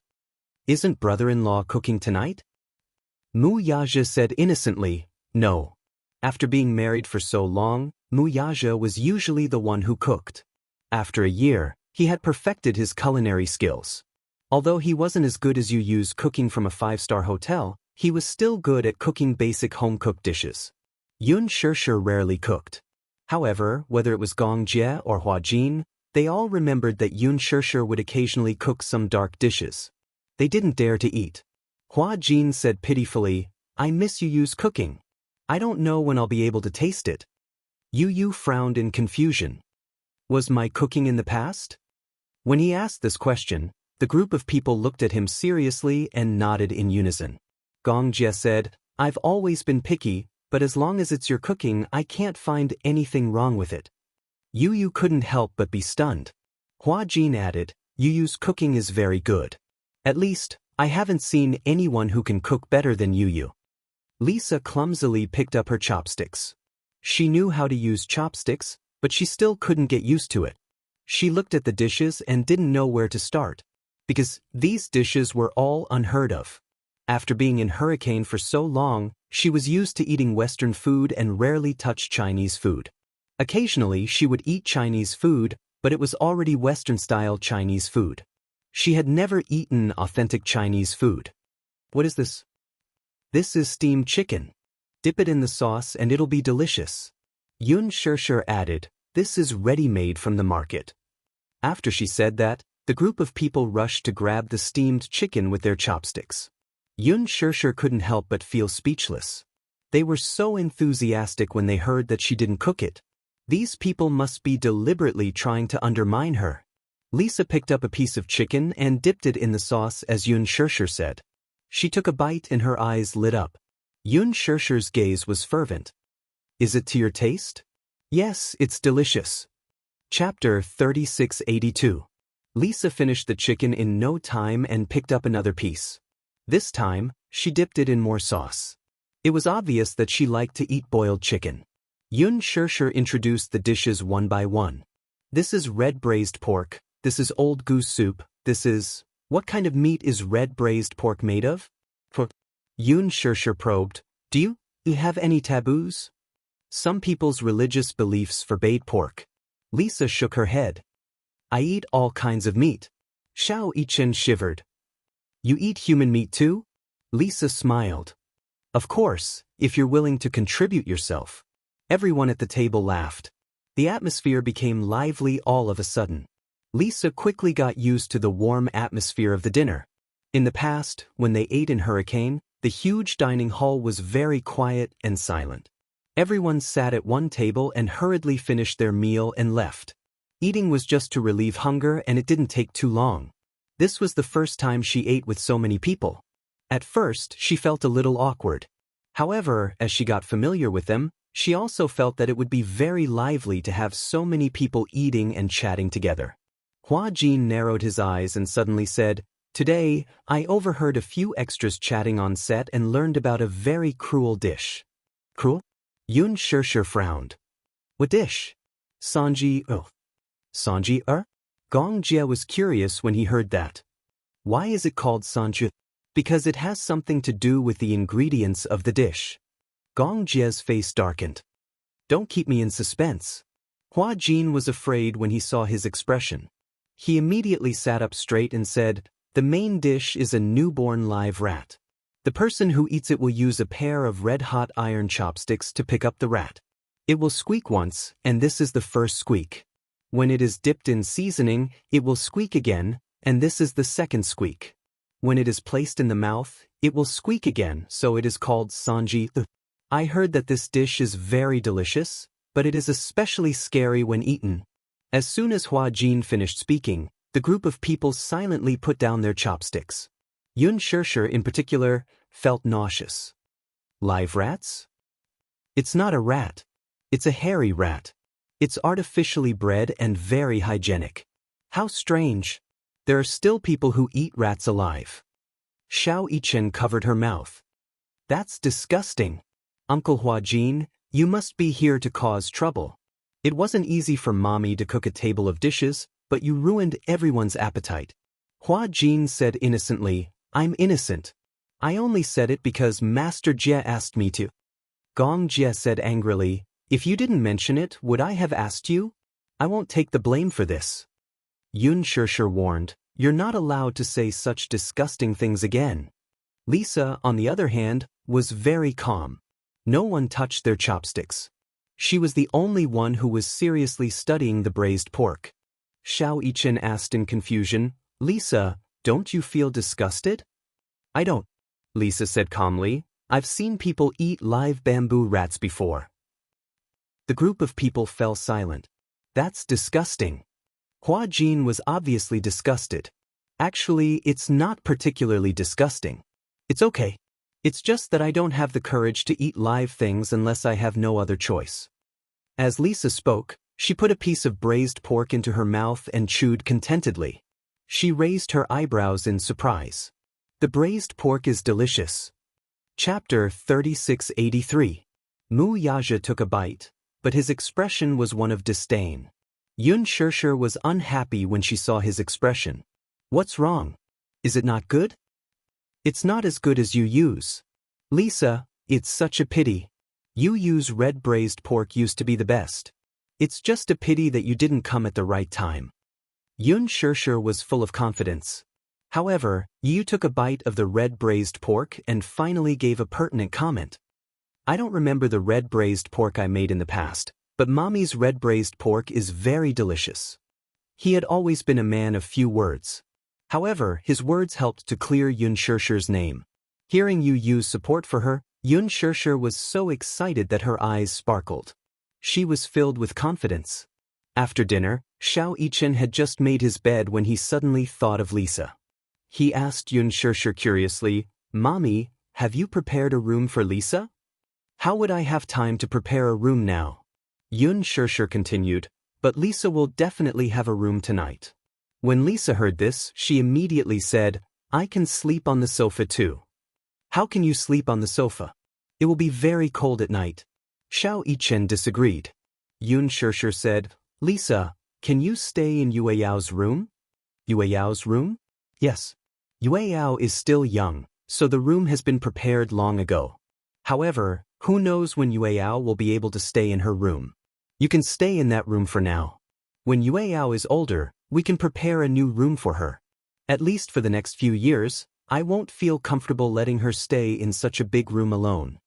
"Isn't brother-in-law cooking tonight?" Mu Yazhe said innocently, "No." After being married for so long, Mu Yazhe was usually the one who cooked. After a year, he had perfected his culinary skills. Although he wasn't as good as Yu's cooking from a 5-star hotel, he was still good at cooking basic home-cooked dishes. Yun Shirshir rarely cooked. However, whether it was Gong Jie or Hua Jin, they all remembered that Yun Shirshir would occasionally cook some dark dishes. They didn't dare to eat. Hua Jin said pitifully, "I miss Yu's cooking. I don't know when I'll be able to taste it." Yu frowned in confusion. "Was my cooking in the past?" When he asked this question, the group of people looked at him seriously and nodded in unison. Gong Jie said, "I've always been picky, but as long as it's your cooking, I can't find anything wrong with it." Yu couldn't help but be stunned. Hua Jin added, "Yu's cooking is very good. At least, I haven't seen anyone who can cook better than Yu." Lisa clumsily picked up her chopsticks. She knew how to use chopsticks, but she still couldn't get used to it. She looked at the dishes and didn't know where to start, because these dishes were all unheard of. After being in Hurricane for so long, she was used to eating Western food and rarely touched Chinese food. Occasionally, she would eat Chinese food, but it was already Western-style Chinese food. She had never eaten authentic Chinese food. "What is this?" "This is steamed chicken. Dip it in the sauce and it'll be delicious." Yun Shirshir added, "This is ready-made from the market." After she said that, the group of people rushed to grab the steamed chicken with their chopsticks. Yun Shirshir couldn't help but feel speechless. They were so enthusiastic when they heard that she didn't cook it. These people must be deliberately trying to undermine her. Lisa picked up a piece of chicken and dipped it in the sauce as Yun Shirshir said. She took a bite and her eyes lit up. Yun Shirshir's gaze was fervent. "Is it to your taste?" "Yes, it's delicious." Chapter 3682. Lisa finished the chicken in no time and picked up another piece. This time, she dipped it in more sauce. It was obvious that she liked to eat boiled chicken. Yun Shirshir introduced the dishes one by one. "This is red braised pork, this is old goose soup, this is... What kind of meat is red braised pork made of?" Yun Shirshir probed, Do you have any taboos?" "Some people's religious beliefs forbade pork." Lisa shook her head. "I eat all kinds of meat." Xiao Yichen shivered. "You eat human meat too?" Lisa smiled. "Of course, if you're willing to contribute yourself." Everyone at the table laughed. The atmosphere became lively all of a sudden. Lisa quickly got used to the warm atmosphere of the dinner. In the past, when they ate in Hurricane, the huge dining hall was very quiet and silent. Everyone sat at one table and hurriedly finished their meal and left. Eating was just to relieve hunger and it didn't take too long. This was the first time she ate with so many people. At first, she felt a little awkward. However, as she got familiar with them, she also felt that it would be very lively to have so many people eating and chatting together. Hua Jin narrowed his eyes and suddenly said, "Today, I overheard a few extras chatting on set and learned about a very cruel dish." "Cruel?" Yun Shirshir frowned. "What dish?" Sanji Gong Jie was curious when he heard that. "Why is it called Sanji?" "Because it has something to do with the ingredients of the dish." Gong Jie's face darkened. "Don't keep me in suspense." Hua Jin was afraid when he saw his expression. He immediately sat up straight and said, "The main dish is a newborn live rat. The person who eats it will use a pair of red-hot iron chopsticks to pick up the rat. It will squeak once, and this is the first squeak. When it is dipped in seasoning, it will squeak again, and this is the second squeak. When it is placed in the mouth, it will squeak again, so it is called sanji. I heard that this dish is very delicious, but it is especially scary when eaten. As soon as Hua Jin finished speaking, the group of people silently put down their chopsticks. Yun Shirshir in particular felt nauseous. Live rats? It's not a rat. It's a hairy rat. It's artificially bred and very hygienic. How strange. There are still people who eat rats alive. Xiao Yichen covered her mouth. That's disgusting. Uncle Hua Jin, you must be here to cause trouble. It wasn't easy for Mommy to cook a table of dishes, but you ruined everyone's appetite. Hua Jin said innocently, I'm innocent. I only said it because Master Jie asked me to. Gong Jie said angrily, if you didn't mention it, would I have asked you? I won't take the blame for this. Yun Shirshir warned, you're not allowed to say such disgusting things again. Lisa, on the other hand, was very calm. No one touched their chopsticks. She was the only one who was seriously studying the braised pork. Xiao Yichen asked in confusion, Lisa, don't you feel disgusted? I don't, Lisa said calmly. I've seen people eat live bamboo rats before. The group of people fell silent. That's disgusting. Hua Jin was obviously disgusted. Actually, it's not particularly disgusting. It's okay. It's just that I don't have the courage to eat live things unless I have no other choice. As Lisa spoke, she put a piece of braised pork into her mouth and chewed contentedly. She raised her eyebrows in surprise. The braised pork is delicious. Chapter 3683. Mu Yaja took a bite, but his expression was one of disdain. Yun Shirshir was unhappy when she saw his expression. What's wrong? Is it not good? It's not as good as you use. Lisa, it's such a pity. You use red braised pork used to be the best. It's just a pity that you didn't come at the right time. Yun Shirshir was full of confidence. However, Yu took a bite of the red braised pork and finally gave a pertinent comment. I don't remember the red braised pork I made in the past, but Mommy's red braised pork is very delicious. He had always been a man of few words. However, his words helped to clear Yun Shirshir's name. Hearing Yu use support for her, Yun Shirshir was so excited that her eyes sparkled. She was filled with confidence. After dinner, Xiao Yichen had just made his bed when he suddenly thought of Lisa. He asked Yun Shirshir curiously, Mommy, have you prepared a room for Lisa? How would I have time to prepare a room now? Yun Shirshir continued, but Lisa will definitely have a room tonight. When Lisa heard this, she immediately said, I can sleep on the sofa too. How can you sleep on the sofa? It will be very cold at night. Xiao Yichen disagreed. Yun Shirshir said, Lisa, can you stay in Yueyao's room? Yueyao's room? Yes. Yueyao is still young, so the room has been prepared long ago. However, who knows when Yueyao will be able to stay in her room? You can stay in that room for now. When Yueyao is older, we can prepare a new room for her. At least for the next few years, I won't feel comfortable letting her stay in such a big room alone.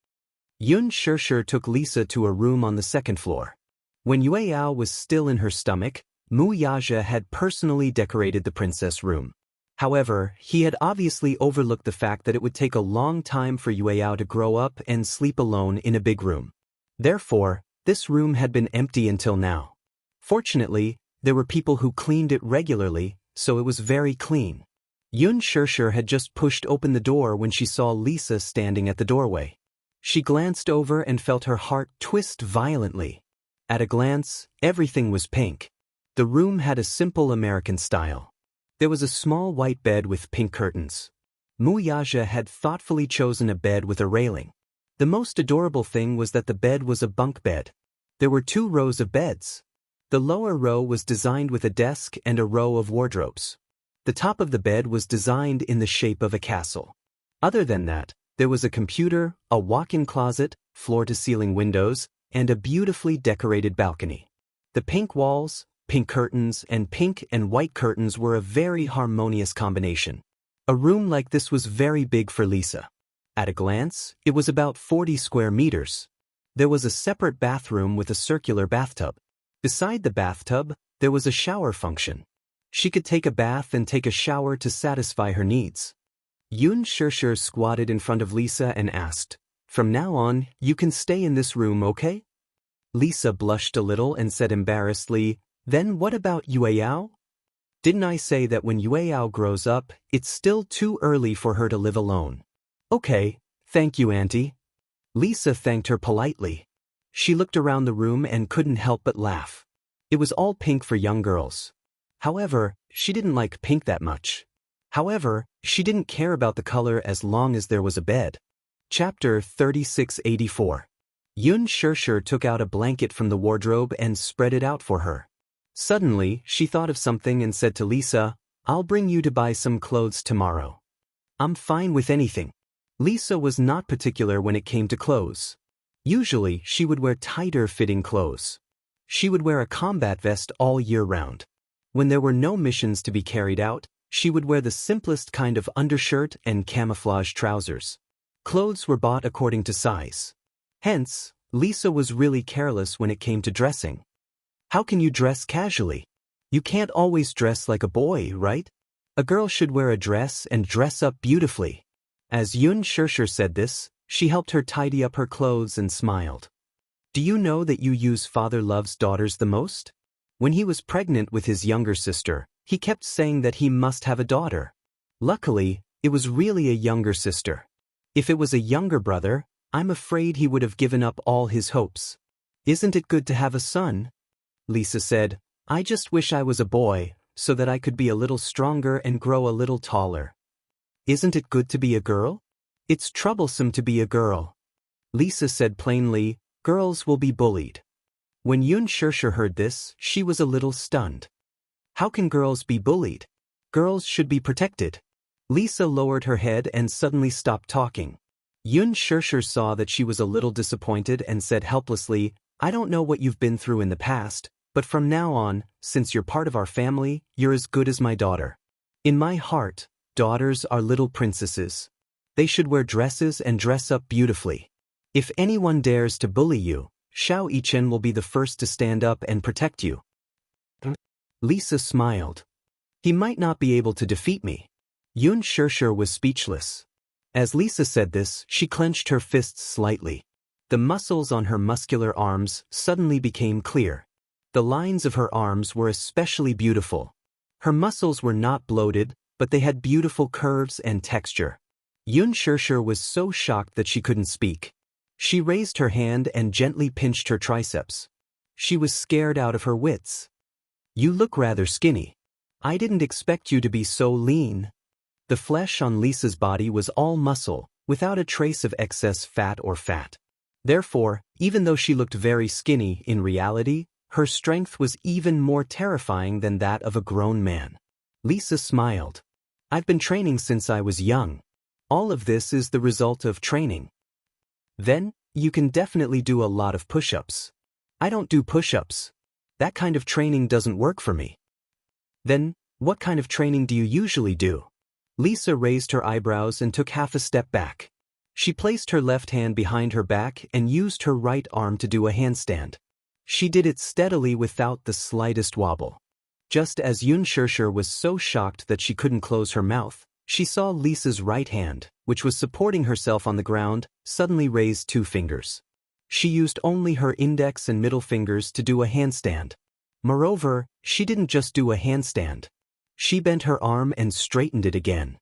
Yun Shirshir took Lisa to a room on the second floor. When Yueyao was still in her stomach, Mu Yaja had personally decorated the princess room. However, he had obviously overlooked the fact that it would take a long time for Yueyao to grow up and sleep alone in a big room. Therefore, this room had been empty until now. Fortunately, there were people who cleaned it regularly, so it was very clean. Yun Shirshir had just pushed open the door when she saw Lisa standing at the doorway. She glanced over and felt her heart twist violently. At a glance, everything was pink. The room had a simple American style. There was a small white bed with pink curtains. Mu Yaja had thoughtfully chosen a bed with a railing. The most adorable thing was that the bed was a bunk bed. There were 2 rows of beds. The lower row was designed with a desk and a row of wardrobes. The top of the bed was designed in the shape of a castle. Other than that, there was a computer, a walk-in closet, floor-to-ceiling windows, and a beautifully decorated balcony. The pink walls, pink curtains, and pink and white curtains were a very harmonious combination. A room like this was very big for Lisa. At a glance, it was about 40 square meters. There was a separate bathroom with a circular bathtub. Beside the bathtub, there was a shower function. She could take a bath and take a shower to satisfy her needs. Xianxia squatted in front of Lisa and asked, "From now on, you can stay in this room, okay?" Lisa blushed a little and said embarrassedly, "Then what about Yueyao? Didn't I say that when Yueyao grows up, it's still too early for her to live alone?" "Okay, thank you, Auntie." Lisa thanked her politely. She looked around the room and couldn't help but laugh. It was all pink for young girls. However, she didn't like pink that much. However, she didn't care about the color as long as there was a bed. Chapter 3684. Xianxia took out a blanket from the wardrobe and spread it out for her. Suddenly, she thought of something and said to Lisa, "I'll bring you to buy some clothes tomorrow." "I'm fine with anything." Lisa was not particular when it came to clothes. Usually, she would wear tighter-fitting clothes. She would wear a combat vest all year round. When there were no missions to be carried out, she would wear the simplest kind of undershirt and camouflage trousers. Clothes were bought according to size. Hence, Lisa was really careless when it came to dressing. How can you dress casually? You can't always dress like a boy, right? A girl should wear a dress and dress up beautifully. As Xianxia said this, she helped her tidy up her clothes and smiled. "Do you know that you use father loves daughters the most?" When he was pregnant with his younger sister, he kept saying that he must have a daughter. Luckily, it was really a younger sister. If it was a younger brother, I'm afraid he would have given up all his hopes. "Isn't it good to have a son?" Lisa said, "I just wish I was a boy, so that I could be a little stronger and grow a little taller." "Isn't it good to be a girl?" "It's troublesome to be a girl." Lisa said plainly, "Girls will be bullied." When Xianxia heard this, she was a little stunned. "How can girls be bullied? Girls should be protected." Lisa lowered her head and suddenly stopped talking. Xianxia saw that she was a little disappointed and said helplessly, "I don't know what you've been through in the past, but from now on, since you're part of our family, you're as good as my daughter. In my heart, daughters are little princesses. They should wear dresses and dress up beautifully. If anyone dares to bully you, Xiao Yichen will be the first to stand up and protect you." Lisa smiled. "He might not be able to defeat me." Xianxia was speechless. As Lisa said this, she clenched her fists slightly. The muscles on her muscular arms suddenly became clear. The lines of her arms were especially beautiful. Her muscles were not bloated, but they had beautiful curves and texture. Xianxia was so shocked that she couldn't speak. She raised her hand and gently pinched her triceps. She was scared out of her wits. "You look rather skinny. I didn't expect you to be so lean." The flesh on Lisa's body was all muscle, without a trace of excess fat or fat. Therefore, even though she looked very skinny, in reality, her strength was even more terrifying than that of a grown man. Lisa smiled. "I've been training since I was young. All of this is the result of training." "Then, you can definitely do a lot of push-ups." "I don't do push-ups. That kind of training doesn't work for me." "Then, what kind of training do you usually do?" Lisa raised her eyebrows and took half a step back. She placed her left hand behind her back and used her right arm to do a handstand. She did it steadily without the slightest wobble. Just as Xianxia was so shocked that she couldn't close her mouth, she saw Lisa's right hand, which was supporting herself on the ground, suddenly raise 2 fingers. She used only her index and middle fingers to do a handstand. Moreover, she didn't just do a handstand. She bent her arm and straightened it again.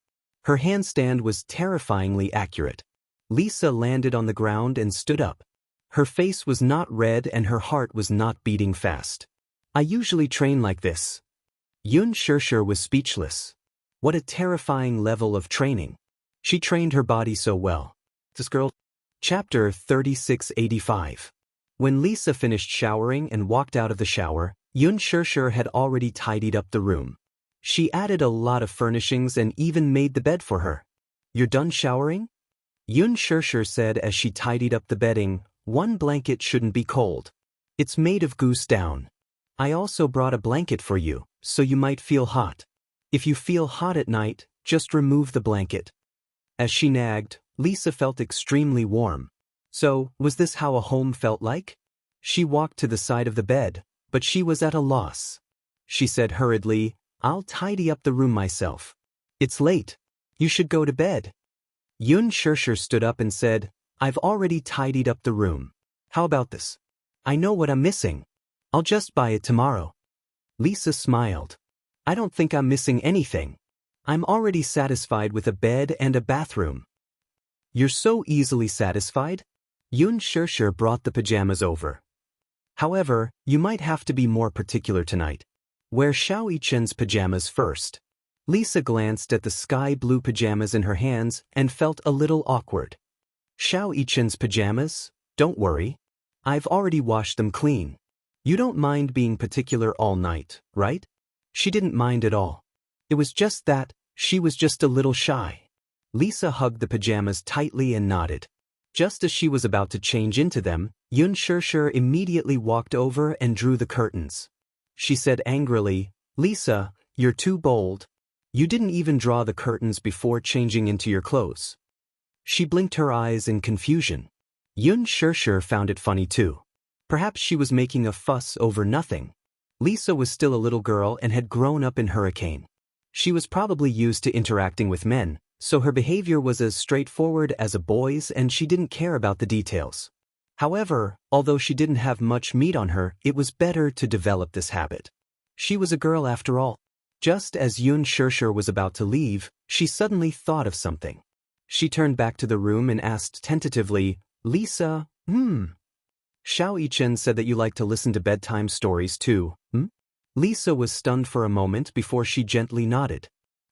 Her handstand was terrifyingly accurate. Lisa landed on the ground and stood up. Her face was not red and her heart was not beating fast. "I usually train like this." Xianxia was speechless. What a terrifying level of training. She trained her body so well. This girl. Chapter 3685. When Lisa finished showering and walked out of the shower, Xianxia had already tidied up the room. She added a lot of furnishings and even made the bed for her. "You're done showering?" Xianxia said as she tidied up the bedding. "One blanket shouldn't be cold. It's made of goose down. I also brought a blanket for you, so you might feel hot. If you feel hot at night, just remove the blanket." As she nagged, Lisa felt extremely warm. So, was this how a home felt like? She walked to the side of the bed, but she was at a loss. She said hurriedly, I'll tidy up the room myself. It's late. You should go to bed. Xianxia stood up and said, I've already tidied up the room. How about this? I know what I'm missing. I'll just buy it tomorrow. Lisa smiled. I don't think I'm missing anything. I'm already satisfied with a bed and a bathroom. You're so easily satisfied? Xianxia brought the pajamas over. However, you might have to be more particular tonight. Wear Xiaoyicheng's pajamas first. Lisa glanced at the sky blue pajamas in her hands and felt a little awkward. Xiaoyicheng's pajamas? Don't worry. I've already washed them clean. You don't mind being particular all night, right? She didn't mind at all. It was just that, she was just a little shy. Lisa hugged the pajamas tightly and nodded. Just as she was about to change into them, Xianxia immediately walked over and drew the curtains. She said angrily, Lisa, you're too bold. You didn't even draw the curtains before changing into your clothes. She blinked her eyes in confusion. Xianxia found it funny too. Perhaps she was making a fuss over nothing. Lisa was still a little girl and had grown up in Hurricane. She was probably used to interacting with men, so her behavior was as straightforward as a boy's and she didn't care about the details. However, although she didn't have much meat on her, it was better to develop this habit. She was a girl after all. Just as Xianxia was about to leave, she suddenly thought of something. She turned back to the room and asked tentatively, Lisa, Xiaoyicheng said that you like to listen to bedtime stories too, Lisa was stunned for a moment before she gently nodded.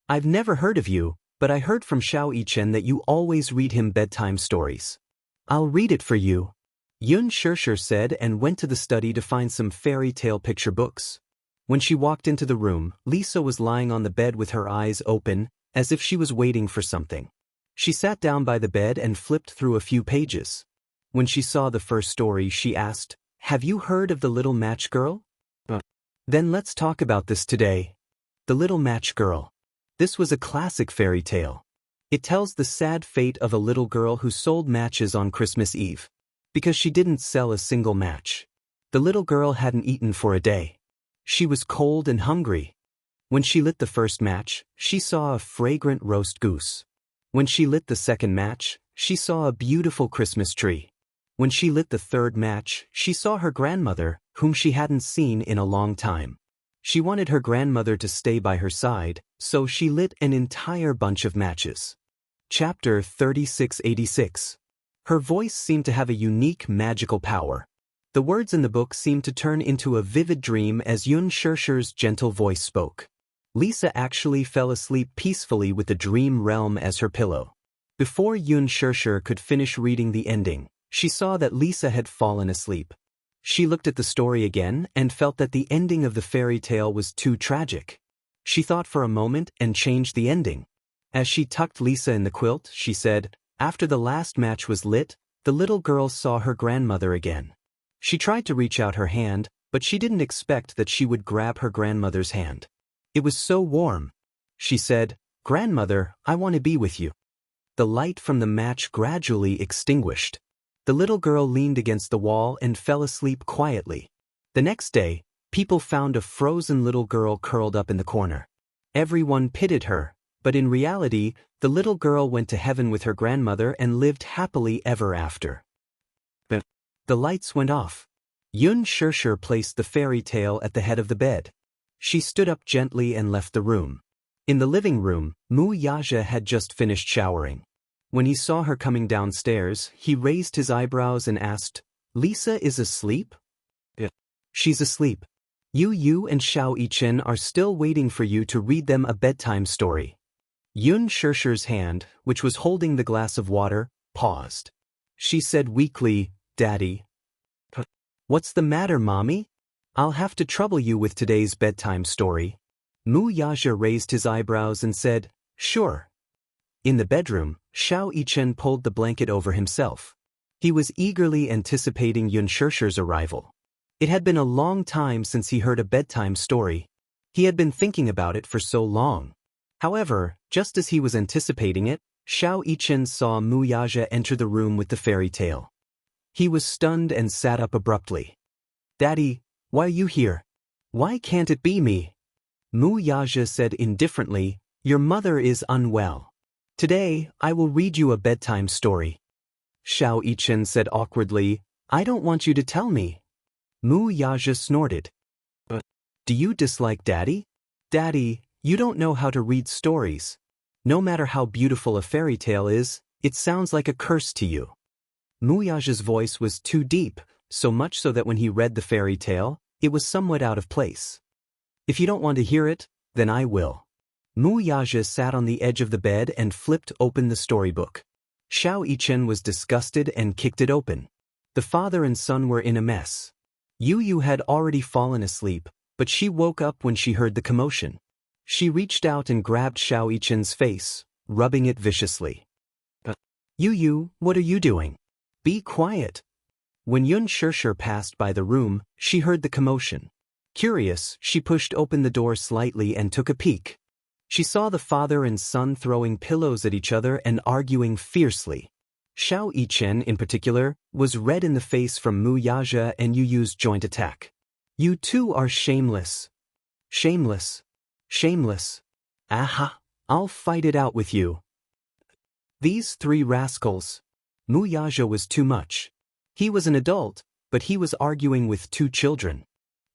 I've never heard of you, but I heard from Xiaoyicheng that you always read him bedtime stories. I'll read it for you. Xianxia said and went to the study to find some fairy tale picture books. When she walked into the room, Lisa was lying on the bed with her eyes open, as if she was waiting for something. She sat down by the bed and flipped through a few pages. When she saw the first story, she asked, Have you heard of the Little Match Girl? Then let's talk about this today. The Little Match Girl. This was a classic fairy tale. It tells the sad fate of a little girl who sold matches on Christmas Eve. Because she didn't sell a single match. The little girl hadn't eaten for a day. She was cold and hungry. When she lit the first match, she saw a fragrant roast goose. When she lit the second match, she saw a beautiful Christmas tree. When she lit the third match, she saw her grandmother, whom she hadn't seen in a long time. She wanted her grandmother to stay by her side, so she lit an entire bunch of matches. Chapter 3686. Her voice seemed to have a unique magical power. The words in the book seemed to turn into a vivid dream as Xianxia's gentle voice spoke. Lisa actually fell asleep peacefully with the dream realm as her pillow. Before Xianxia could finish reading the ending, she saw that Lisa had fallen asleep. She looked at the story again and felt that the ending of the fairy tale was too tragic. She thought for a moment and changed the ending. As she tucked Lisa in the quilt, she said, After the last match was lit, the little girl saw her grandmother again. She tried to reach out her hand, but she didn't expect that she would grab her grandmother's hand. It was so warm. She said, Grandmother, I want to be with you. The light from the match gradually extinguished. The little girl leaned against the wall and fell asleep quietly. The next day, people found a frozen little girl curled up in the corner. Everyone pitied her, but in reality, the little girl went to heaven with her grandmother and lived happily ever after. The lights went off. Xianxia placed the fairy tale at the head of the bed. She stood up gently and left the room. In the living room, Mu Yaja had just finished showering. When he saw her coming downstairs, he raised his eyebrows and asked, Lisa is asleep? She's asleep. You and Xiaoyicheng are still waiting for you to read them a bedtime story. Xianxia's hand, which was holding the glass of water, paused. She said weakly, Daddy. What's the matter, Mommy? I'll have to trouble you with today's bedtime story. Mu Yaja raised his eyebrows and said, Sure. In the bedroom, Xiaoyicheng pulled the blanket over himself. He was eagerly anticipating Xianxia's arrival. It had been a long time since he heard a bedtime story. He had been thinking about it for so long. However, just as he was anticipating it, Xiaoyicheng saw Mu Yaja enter the room with the fairy tale. He was stunned and sat up abruptly. Daddy, why are you here? Why can't it be me? Wuxia said indifferently, your mother is unwell. Today, I will read you a bedtime story. Xianxia said awkwardly, I don't want you to tell me. Wuxia snorted. Do you dislike Daddy? Daddy, you don't know how to read stories. No matter how beautiful a fairy tale is, it sounds like a curse to you. Wuxia's voice was too deep, so much so that when he read the fairy tale, it was somewhat out of place. If you don't want to hear it, then I will. Wuxia sat on the edge of the bed and flipped open the storybook. Xianxia was disgusted and kicked it open. The father and son were in a mess. Yu had already fallen asleep, but she woke up when she heard the commotion. She reached out and grabbed Xianxia's face, rubbing it viciously. Yu, what are you doing? Be quiet. When Xianxia passed by the room, she heard the commotion. Curious, she pushed open the door slightly and took a peek. She saw the father and son throwing pillows at each other and arguing fiercely. Xianxia, in particular, was red in the face from Wuxia and Yu's joint attack. You two are shameless. Shameless. Shameless. Aha, I'll fight it out with you. These three rascals. Wuxia was too much. He was an adult, but he was arguing with two children.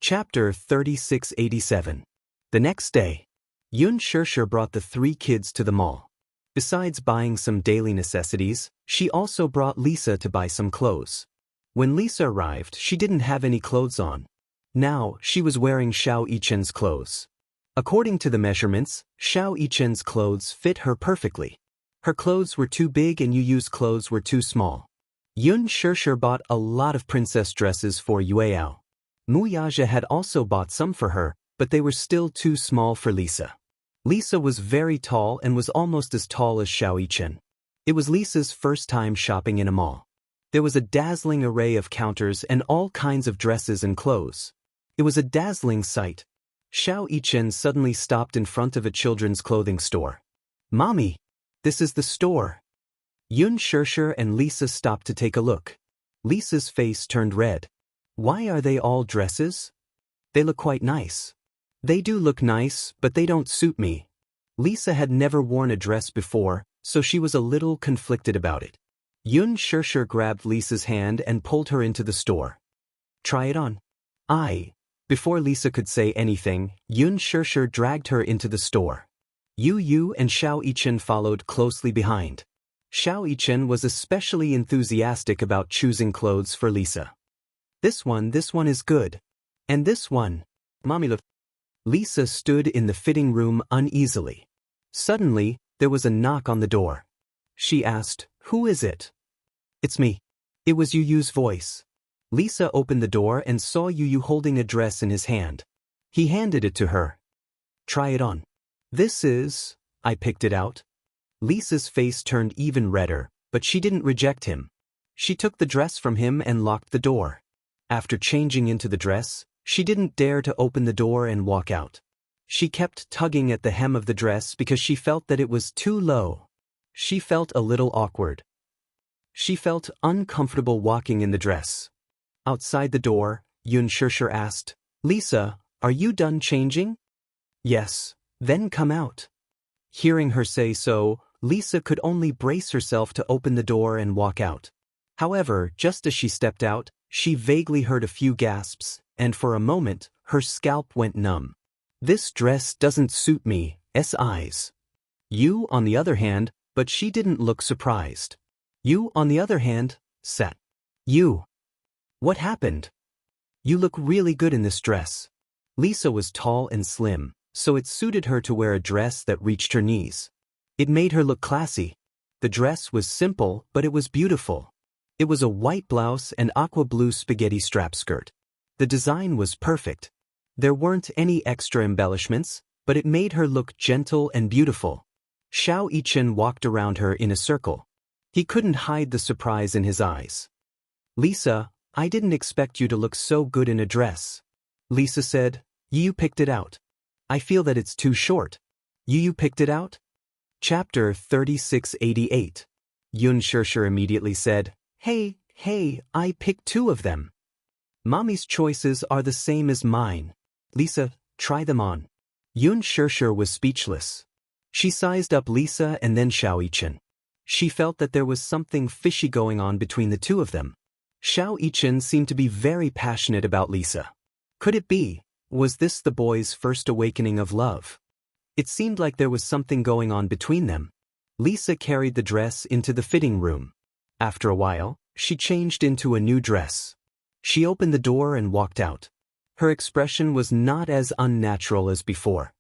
Chapter 3687. The next day, Xianxia brought the three kids to the mall. Besides buying some daily necessities, she also brought Lisa to buy some clothes. When Lisa arrived, she didn't have any clothes on. Now, she was wearing Xianxia's clothes. According to the measurements, Xianxia's clothes fit her perfectly. Her clothes were too big and Yu's clothes were too small. Xianxia bought a lot of princess dresses for Yueyao. Wuxia had also bought some for her, but they were still too small for Lisa. Lisa was very tall and was almost as tall as Xianxia. It was Lisa's first time shopping in a mall. There was a dazzling array of counters and all kinds of dresses and clothes. It was a dazzling sight. Xianxia suddenly stopped in front of a children's clothing store. Mommy, this is the store. Xianxia and Lisa stopped to take a look. Lisa's face turned red. Why are they all dresses? They look quite nice. They do look nice, but they don't suit me. Lisa had never worn a dress before, so she was a little conflicted about it. Xianxia grabbed Lisa's hand and pulled her into the store. Try it on. Before Lisa could say anything, Xianxia dragged her into the store. Yu and Xianxia followed closely behind. Xianxia was especially enthusiastic about choosing clothes for Lisa. This one is good. And this one. Mommy looked. Lisa stood in the fitting room uneasily. Suddenly, there was a knock on the door. She asked, Who is it? It's me. It was Yu's voice. Lisa opened the door and saw Yu holding a dress in his hand. He handed it to her. Try it on. I picked it out. Lisa's face turned even redder, but she didn't reject him. She took the dress from him and locked the door. After changing into the dress, she didn't dare to open the door and walk out. She kept tugging at the hem of the dress because she felt that it was too low. She felt a little awkward. She felt uncomfortable walking in the dress. Outside the door, Xianxia asked, Lisa, are you done changing? Yes, then come out. Hearing her say so, Lisa could only brace herself to open the door and walk out. However, just as she stepped out, she vaguely heard a few gasps, and for a moment, her scalp went numb. This dress doesn't suit me, eyes. Yu, on the other hand, but she didn't look surprised. Yu, on the other hand, sat. Yu. What happened? You look really good in this dress. Lisa was tall and slim, so it suited her to wear a dress that reached her knees. It made her look classy. The dress was simple, but it was beautiful. It was a white blouse and aqua blue spaghetti strap skirt. The design was perfect. There weren't any extra embellishments, but it made her look gentle and beautiful. Xianxia walked around her in a circle. He couldn't hide the surprise in his eyes. Lisa, I didn't expect you to look so good in a dress. Lisa said, You picked it out. I feel that it's too short. You picked it out? Chapter 3688. Xianxia immediately said, Hey, Hey, I picked 2 of them. Mommy's choices are the same as mine. Lisa, try them on. Yun Shirshir was speechless. She sized up Lisa and then Xiao Yichen. She felt that there was something fishy going on between the 2 of them. Xiao Yichen seemed to be very passionate about Lisa. Could it be? Was this the boy's first awakening of love? It seemed like there was something going on between them. Lisa carried the dress into the fitting room. After a while, she changed into a new dress. She opened the door and walked out. Her expression was not as unnatural as before.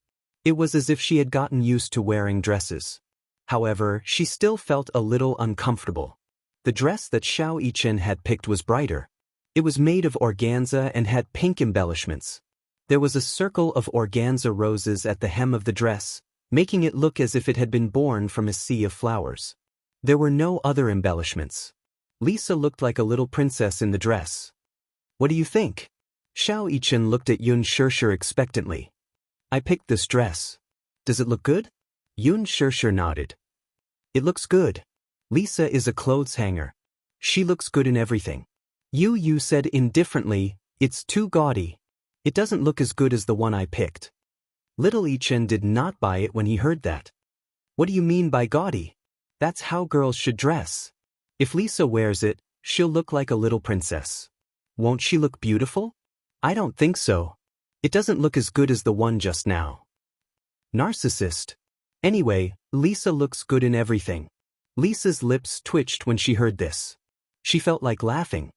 It was as if she had gotten used to wearing dresses. However, she still felt a little uncomfortable. The dress that Xiao Yichen had picked was brighter. It was made of organza and had pink embellishments. There was a circle of organza roses at the hem of the dress, making it look as if it had been born from a sea of flowers. There were no other embellishments. Lisa looked like a little princess in the dress. What do you think? Xiao Yichen looked at Yun Shirshir expectantly. I picked this dress. Does it look good? Yun Shirshir nodded. It looks good. Lisa is a clothes hanger. She looks good in everything. Yu said indifferently, it's too gaudy. It doesn't look as good as the one I picked. Little Yichen did not buy it when he heard that. What do you mean by gaudy? That's how girls should dress. If Lisa wears it, she'll look like a little princess. Won't she look beautiful? I don't think so. It doesn't look as good as the one just now. Narcissist. Anyway, Lisa looks good in everything. Lisa's lips twitched when she heard this. She felt like laughing.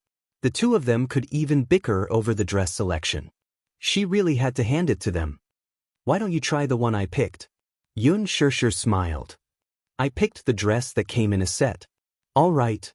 The 2 of them could even bicker over the dress selection. She really had to hand it to them. Why don't you try the one I picked? Yun Shirshir smiled. I picked the dress that came in a set. All right.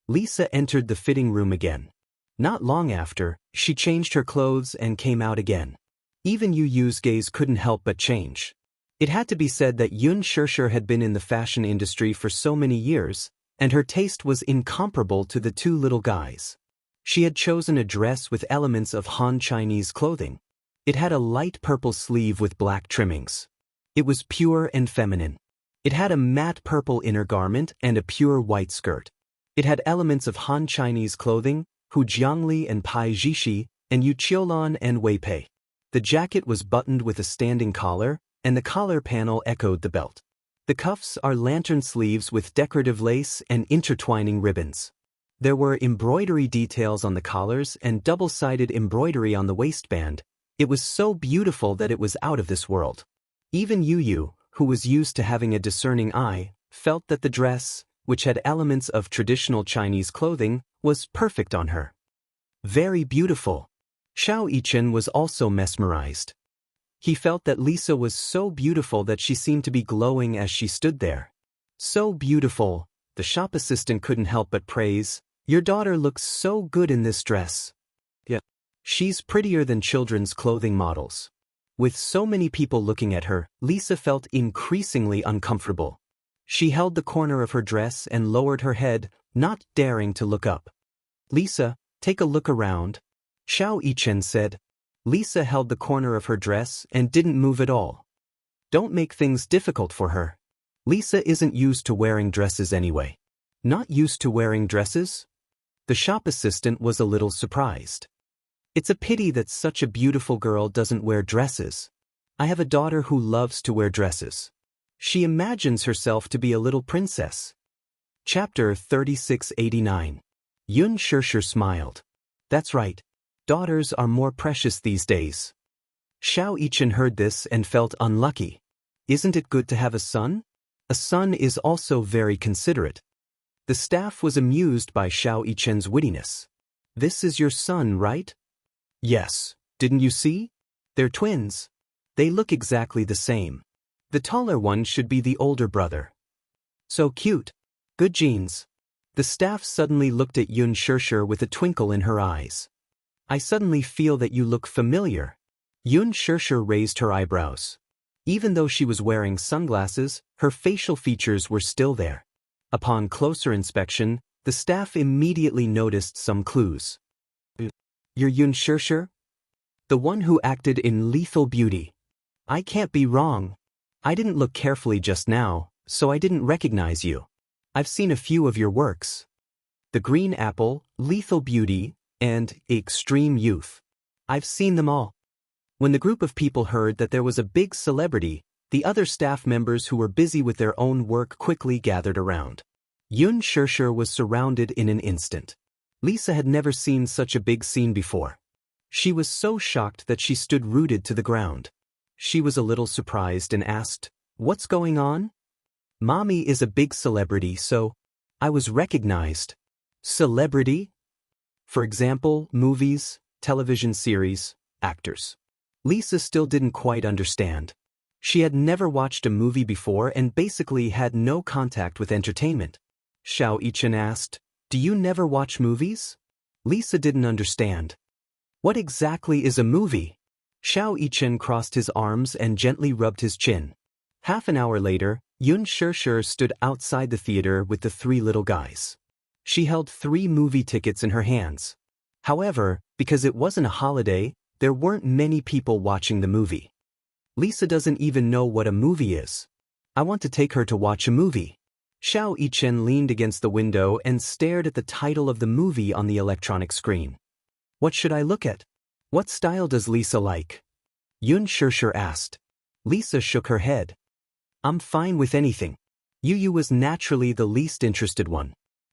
Lisa entered the fitting room again. Not long after, she changed her clothes and came out again. Even Yu's gaze couldn't help but change. It had to be said that Yun Shirshir had been in the fashion industry for so many years, and her taste was incomparable to the 2 little guys. She had chosen a dress with elements of Han Chinese clothing. It had a light purple sleeve with black trimmings. It was pure and feminine. It had a matte purple inner garment and a pure white skirt. It had elements of Han Chinese clothing, Hu Jiangli and Pai Jishi, and Yu Qiulan and Wei Pei. The jacket was buttoned with a standing collar, and the collar panel echoed the belt. The cuffs are lantern sleeves with decorative lace and intertwining ribbons. There were embroidery details on the collars and double-sided embroidery on the waistband. It was so beautiful that it was out of this world. Even Yu, who was used to having a discerning eye, felt that the dress, which had elements of traditional Chinese clothing, was perfect on her. Very beautiful. Xiao Yichen was also mesmerized. He felt that Lisa was so beautiful that she seemed to be glowing as she stood there. So beautiful, the shop assistant couldn't help but praise, your daughter looks so good in this dress. Yeah. She's prettier than children's clothing models. With so many people looking at her, Lisa felt increasingly uncomfortable. She held the corner of her dress and lowered her head, not daring to look up. Lisa, take a look around. Xiao Yichen said. Lisa held the corner of her dress and didn't move at all. Don't make things difficult for her. Lisa isn't used to wearing dresses anyway. Not used to wearing dresses? The shop assistant was a little surprised. It's a pity that such a beautiful girl doesn't wear dresses. I have a daughter who loves to wear dresses. She imagines herself to be a little princess. Chapter 3689. Yun Shirshir smiled. That's right. Daughters are more precious these days. Xiao Yichen heard this and felt unlucky. Isn't it good to have a son? A son is also very considerate. The staff was amused by Xiao Yichen's wittiness. This is your son, right? Yes. Didn't you see? They're twins. They look exactly the same. The taller one should be the older brother. So cute. Good genes. The staff suddenly looked at Yun Shirshir with a twinkle in her eyes. I suddenly feel that you look familiar. Yun Shirshir raised her eyebrows. Even though she was wearing sunglasses, her facial features were still there. Upon closer inspection, the staff immediately noticed some clues. You're Yun Shirshir? The one who acted in Lethal Beauty. I can't be wrong. I didn't look carefully just now, so I didn't recognize you. I've seen a few of your works. The Green Apple, Lethal Beauty, and Extreme Youth. I've seen them all. When the group of people heard that there was a big celebrity, the other staff members who were busy with their own work quickly gathered around. Yun Shirshir was surrounded in an instant. Lisa had never seen such a big scene before. She was so shocked that she stood rooted to the ground. She was a little surprised and asked, "What's going on?" "Mommy is a big celebrity, so I was recognized." "Celebrity?" "For example, movies, television series, actors." Lisa still didn't quite understand. She had never watched a movie before and basically had no contact with entertainment. Xiao Yichen asked, "Do you never watch movies?" Lisa didn't understand. "What exactly is a movie?" Xiao Yichen crossed his arms and gently rubbed his chin. Half an hour later, Yun Shirshir stood outside the theater with the three little guys. She held 3 movie tickets in her hands. However, because it wasn't a holiday, there weren't many people watching the movie. Lisa doesn't even know what a movie is. "I want to take her to watch a movie." Xiao Yichen leaned against the window and stared at the title of the movie on the electronic screen. "What should I look at? What style does Lisa like?" Yun Shirshir asked. Lisa shook her head. "I'm fine with anything." Yu was naturally the least interested one.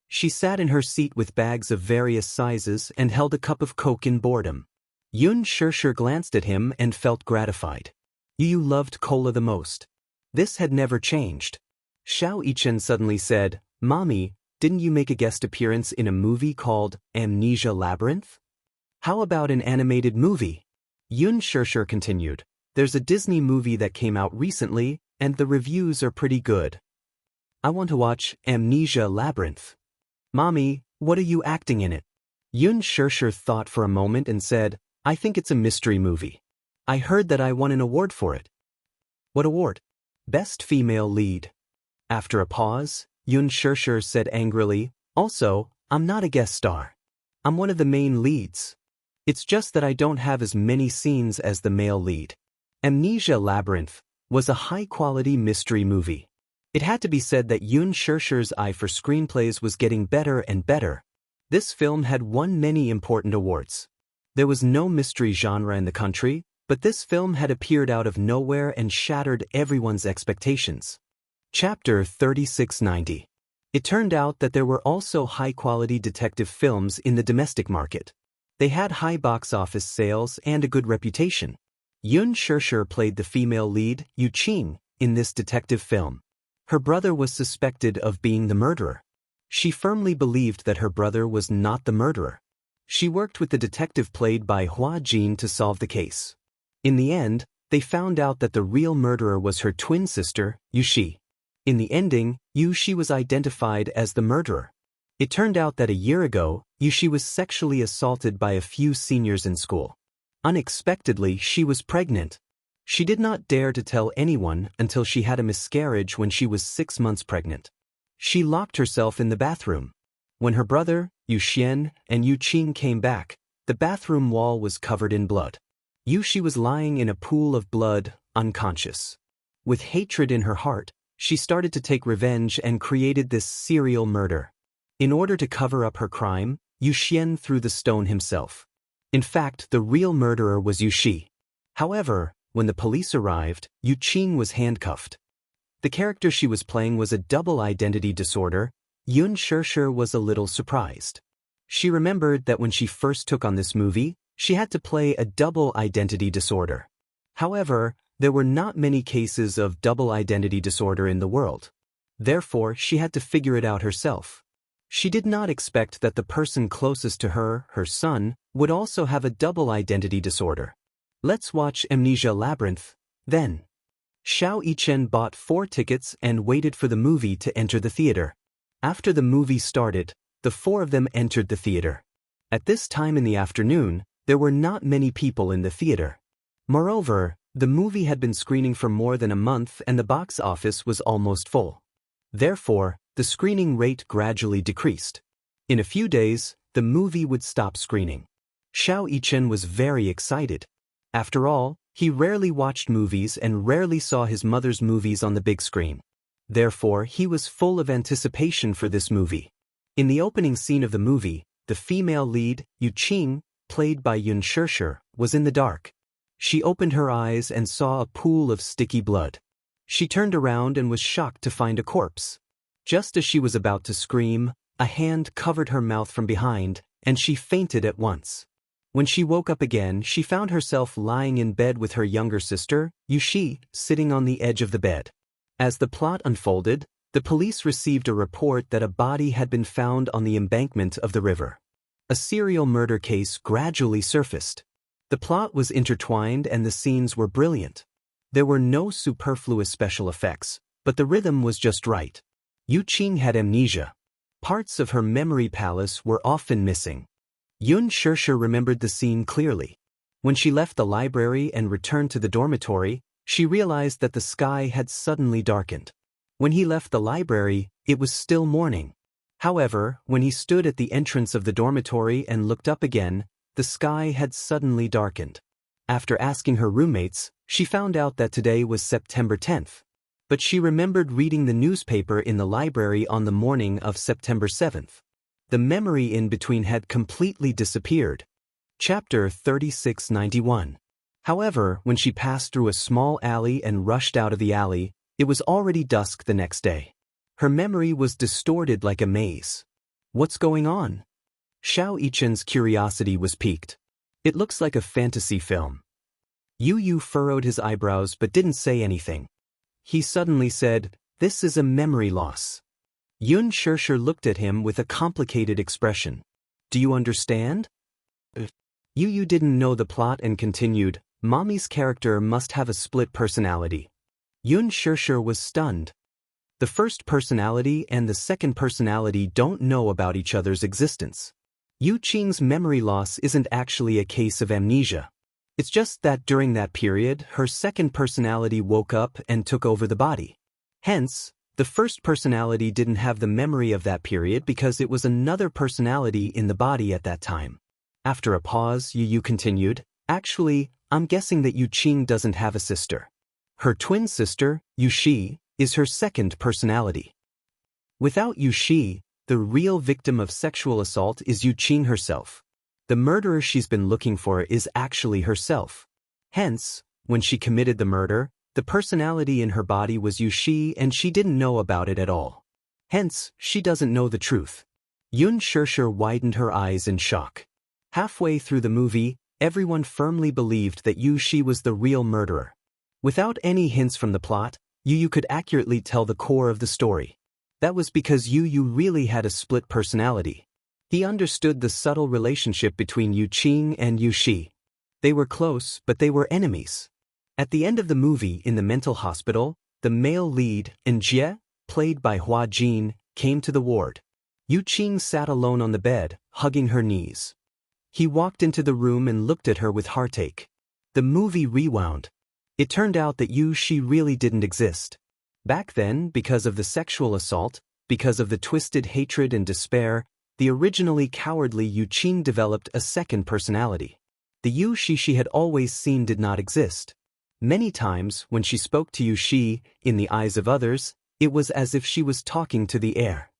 She sat in her seat with bags of various sizes and held a cup of Coke in boredom. Yun Shirshir glanced at him and felt gratified. Yu loved cola the most. This had never changed. Xiao Yichen suddenly said, "Mommy, didn't you make a guest appearance in a movie called Amnesia Labyrinth? How about an animated movie?" Yun Shirshir continued, "There's a Disney movie that came out recently, and the reviews are pretty good. I want to watch Amnesia Labyrinth." "Mommy, what are you acting in it?" Yun Shirshir thought for a moment and said, "I think it's a mystery movie. I heard that I won an award for it." "What award?" "Best Female Lead." After a pause, Yun Shirshir said angrily, "Also, I'm not a guest star. I'm one of the main leads. It's just that I don't have as many scenes as the male lead." Amnesia Labyrinth was a high-quality mystery movie. It had to be said that Yun Shirshir's eye for screenplays was getting better and better. This film had won many important awards. There was no mystery genre in the country, but this film had appeared out of nowhere and shattered everyone's expectations. Chapter 3690. It turned out that there were also high-quality detective films in the domestic market. They had high box office sales and a good reputation. Yun Shirshir played the female lead, Yu Qing, in this detective film. Her brother was suspected of being the murderer. She firmly believed that her brother was not the murderer. She worked with the detective played by Hua Jin to solve the case. In the end, they found out that the real murderer was her twin sister, Yu Shi. In the ending, Yu Shi was identified as the murderer. It turned out that a year ago, Yu Shi was sexually assaulted by a few seniors in school. Unexpectedly, she was pregnant. She did not dare to tell anyone until she had a miscarriage when she was 6 months pregnant. She locked herself in the bathroom. When her brother, Yu Xian, and Yu Qing came back, the bathroom wall was covered in blood. Yu Shi was lying in a pool of blood, unconscious. With hatred in her heart, she started to take revenge and created this serial murder. In order to cover up her crime, Yu Xian threw the stone himself. In fact, the real murderer was Yu Shi. However, when the police arrived, Yu Qing was handcuffed. The character she was playing was a double identity disorder. Yun Shirshir was a little surprised. She remembered that when she first took on this movie, she had to play a double identity disorder. However, there were not many cases of double identity disorder in the world. Therefore, she had to figure it out herself. She did not expect that the person closest to her, her son, would also have a double identity disorder. "Let's watch Amnesia Labyrinth, then." Xiao Yichen bought 4 tickets and waited for the movie to enter the theater. After the movie started, the 4 of them entered the theater. At this time in the afternoon, there were not many people in the theater. Moreover, the movie had been screening for more than a month and the box office was almost full. Therefore, the screening rate gradually decreased. In a few days, the movie would stop screening. Xiao Yichen was very excited. After all, he rarely watched movies and rarely saw his mother's movies on the big screen. Therefore, he was full of anticipation for this movie. In the opening scene of the movie, the female lead, Yu Qing, played by Yun Shirshir, was in the dark. She opened her eyes and saw a pool of sticky blood. She turned around and was shocked to find a corpse. Just as she was about to scream, a hand covered her mouth from behind, and she fainted at once. When she woke up again, she found herself lying in bed with her younger sister, Yu Shi, sitting on the edge of the bed. As the plot unfolded, the police received a report that a body had been found on the embankment of the river. A serial murder case gradually surfaced. The plot was intertwined and the scenes were brilliant. There were no superfluous special effects, but the rhythm was just right. Yu Qing had amnesia. Parts of her memory palace were often missing. Yun Shirshir remembered the scene clearly. When she left the library and returned to the dormitory, she realized that the sky had suddenly darkened. When he left the library, it was still morning. However, when he stood at the entrance of the dormitory and looked up again, the sky had suddenly darkened. After asking her roommates, she found out that today was September 10th. But she remembered reading the newspaper in the library on the morning of September 7th. The memory in between had completely disappeared. Chapter 3691. However, when she passed through a small alley and rushed out of the alley, it was already dusk the next day. Her memory was distorted like a maze. What's going on? Xiao Yichen's curiosity was piqued. It looks like a fantasy film. Yu furrowed his eyebrows but didn't say anything. He suddenly said, "This is a memory loss." Yun Shirshir looked at him with a complicated expression. "Do you understand?" Yu didn't know the plot and continued, "Mommy's character must have a split personality." Yun Shirshir was stunned. The first personality and the second personality don't know about each other's existence. Yu Qing's memory loss isn't actually a case of amnesia. It's just that during that period, her second personality woke up and took over the body. Hence, the first personality didn't have the memory of that period because it was another personality in the body at that time. After a pause, Yu continued, "Actually, I'm guessing that Yu Qing doesn't have a sister. Her twin sister, Yu Shi, is her second personality. Without Yu Shi, the real victim of sexual assault is Yu Qing herself. The murderer she's been looking for is actually herself. Hence, when she committed the murder, the personality in her body was Yu Shi and she didn't know about it at all. Hence, she doesn't know the truth." Yun Shirshir widened her eyes in shock. Halfway through the movie, everyone firmly believed that Yu Shi was the real murderer. Without any hints from the plot, Yu could accurately tell the core of the story. That was because Yu really had a split personality. He understood the subtle relationship between Yu Qing and Yu Shi. They were close, but they were enemies. At the end of the movie in the mental hospital, the male lead, Xianxia, played by Hua Jin, came to the ward. Yu Qing sat alone on the bed, hugging her knees. He walked into the room and looked at her with heartache. The movie rewound. It turned out that Yu Shi really didn't exist. Back then, because of the sexual assault, because of the twisted hatred and despair, the originally cowardly Yu Qing developed a second personality. The Yu Shi she had always seen did not exist. Many times, when she spoke to Yu Shi, in the eyes of others, it was as if she was talking to the air.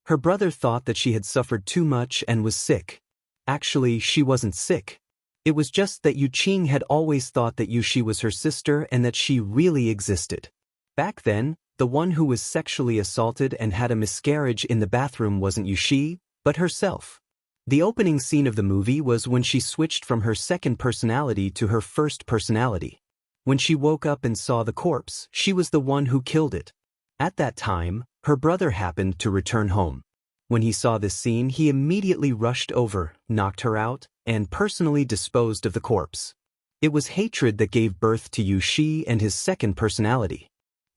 Her brother thought that she had suffered too much and was sick. Actually, she wasn't sick. It was just that Yu Qing had always thought that Yu Shi was her sister and that she really existed. Back then, the one who was sexually assaulted and had a miscarriage in the bathroom wasn't Yu Shi, but herself. The opening scene of the movie was when she switched from her second personality to her first personality. When she woke up and saw the corpse, she was the one who killed it. At that time, her brother happened to return home. When he saw this scene, he immediately rushed over, knocked her out, and personally disposed of the corpse. It was hatred that gave birth to Yu Shi and his second personality.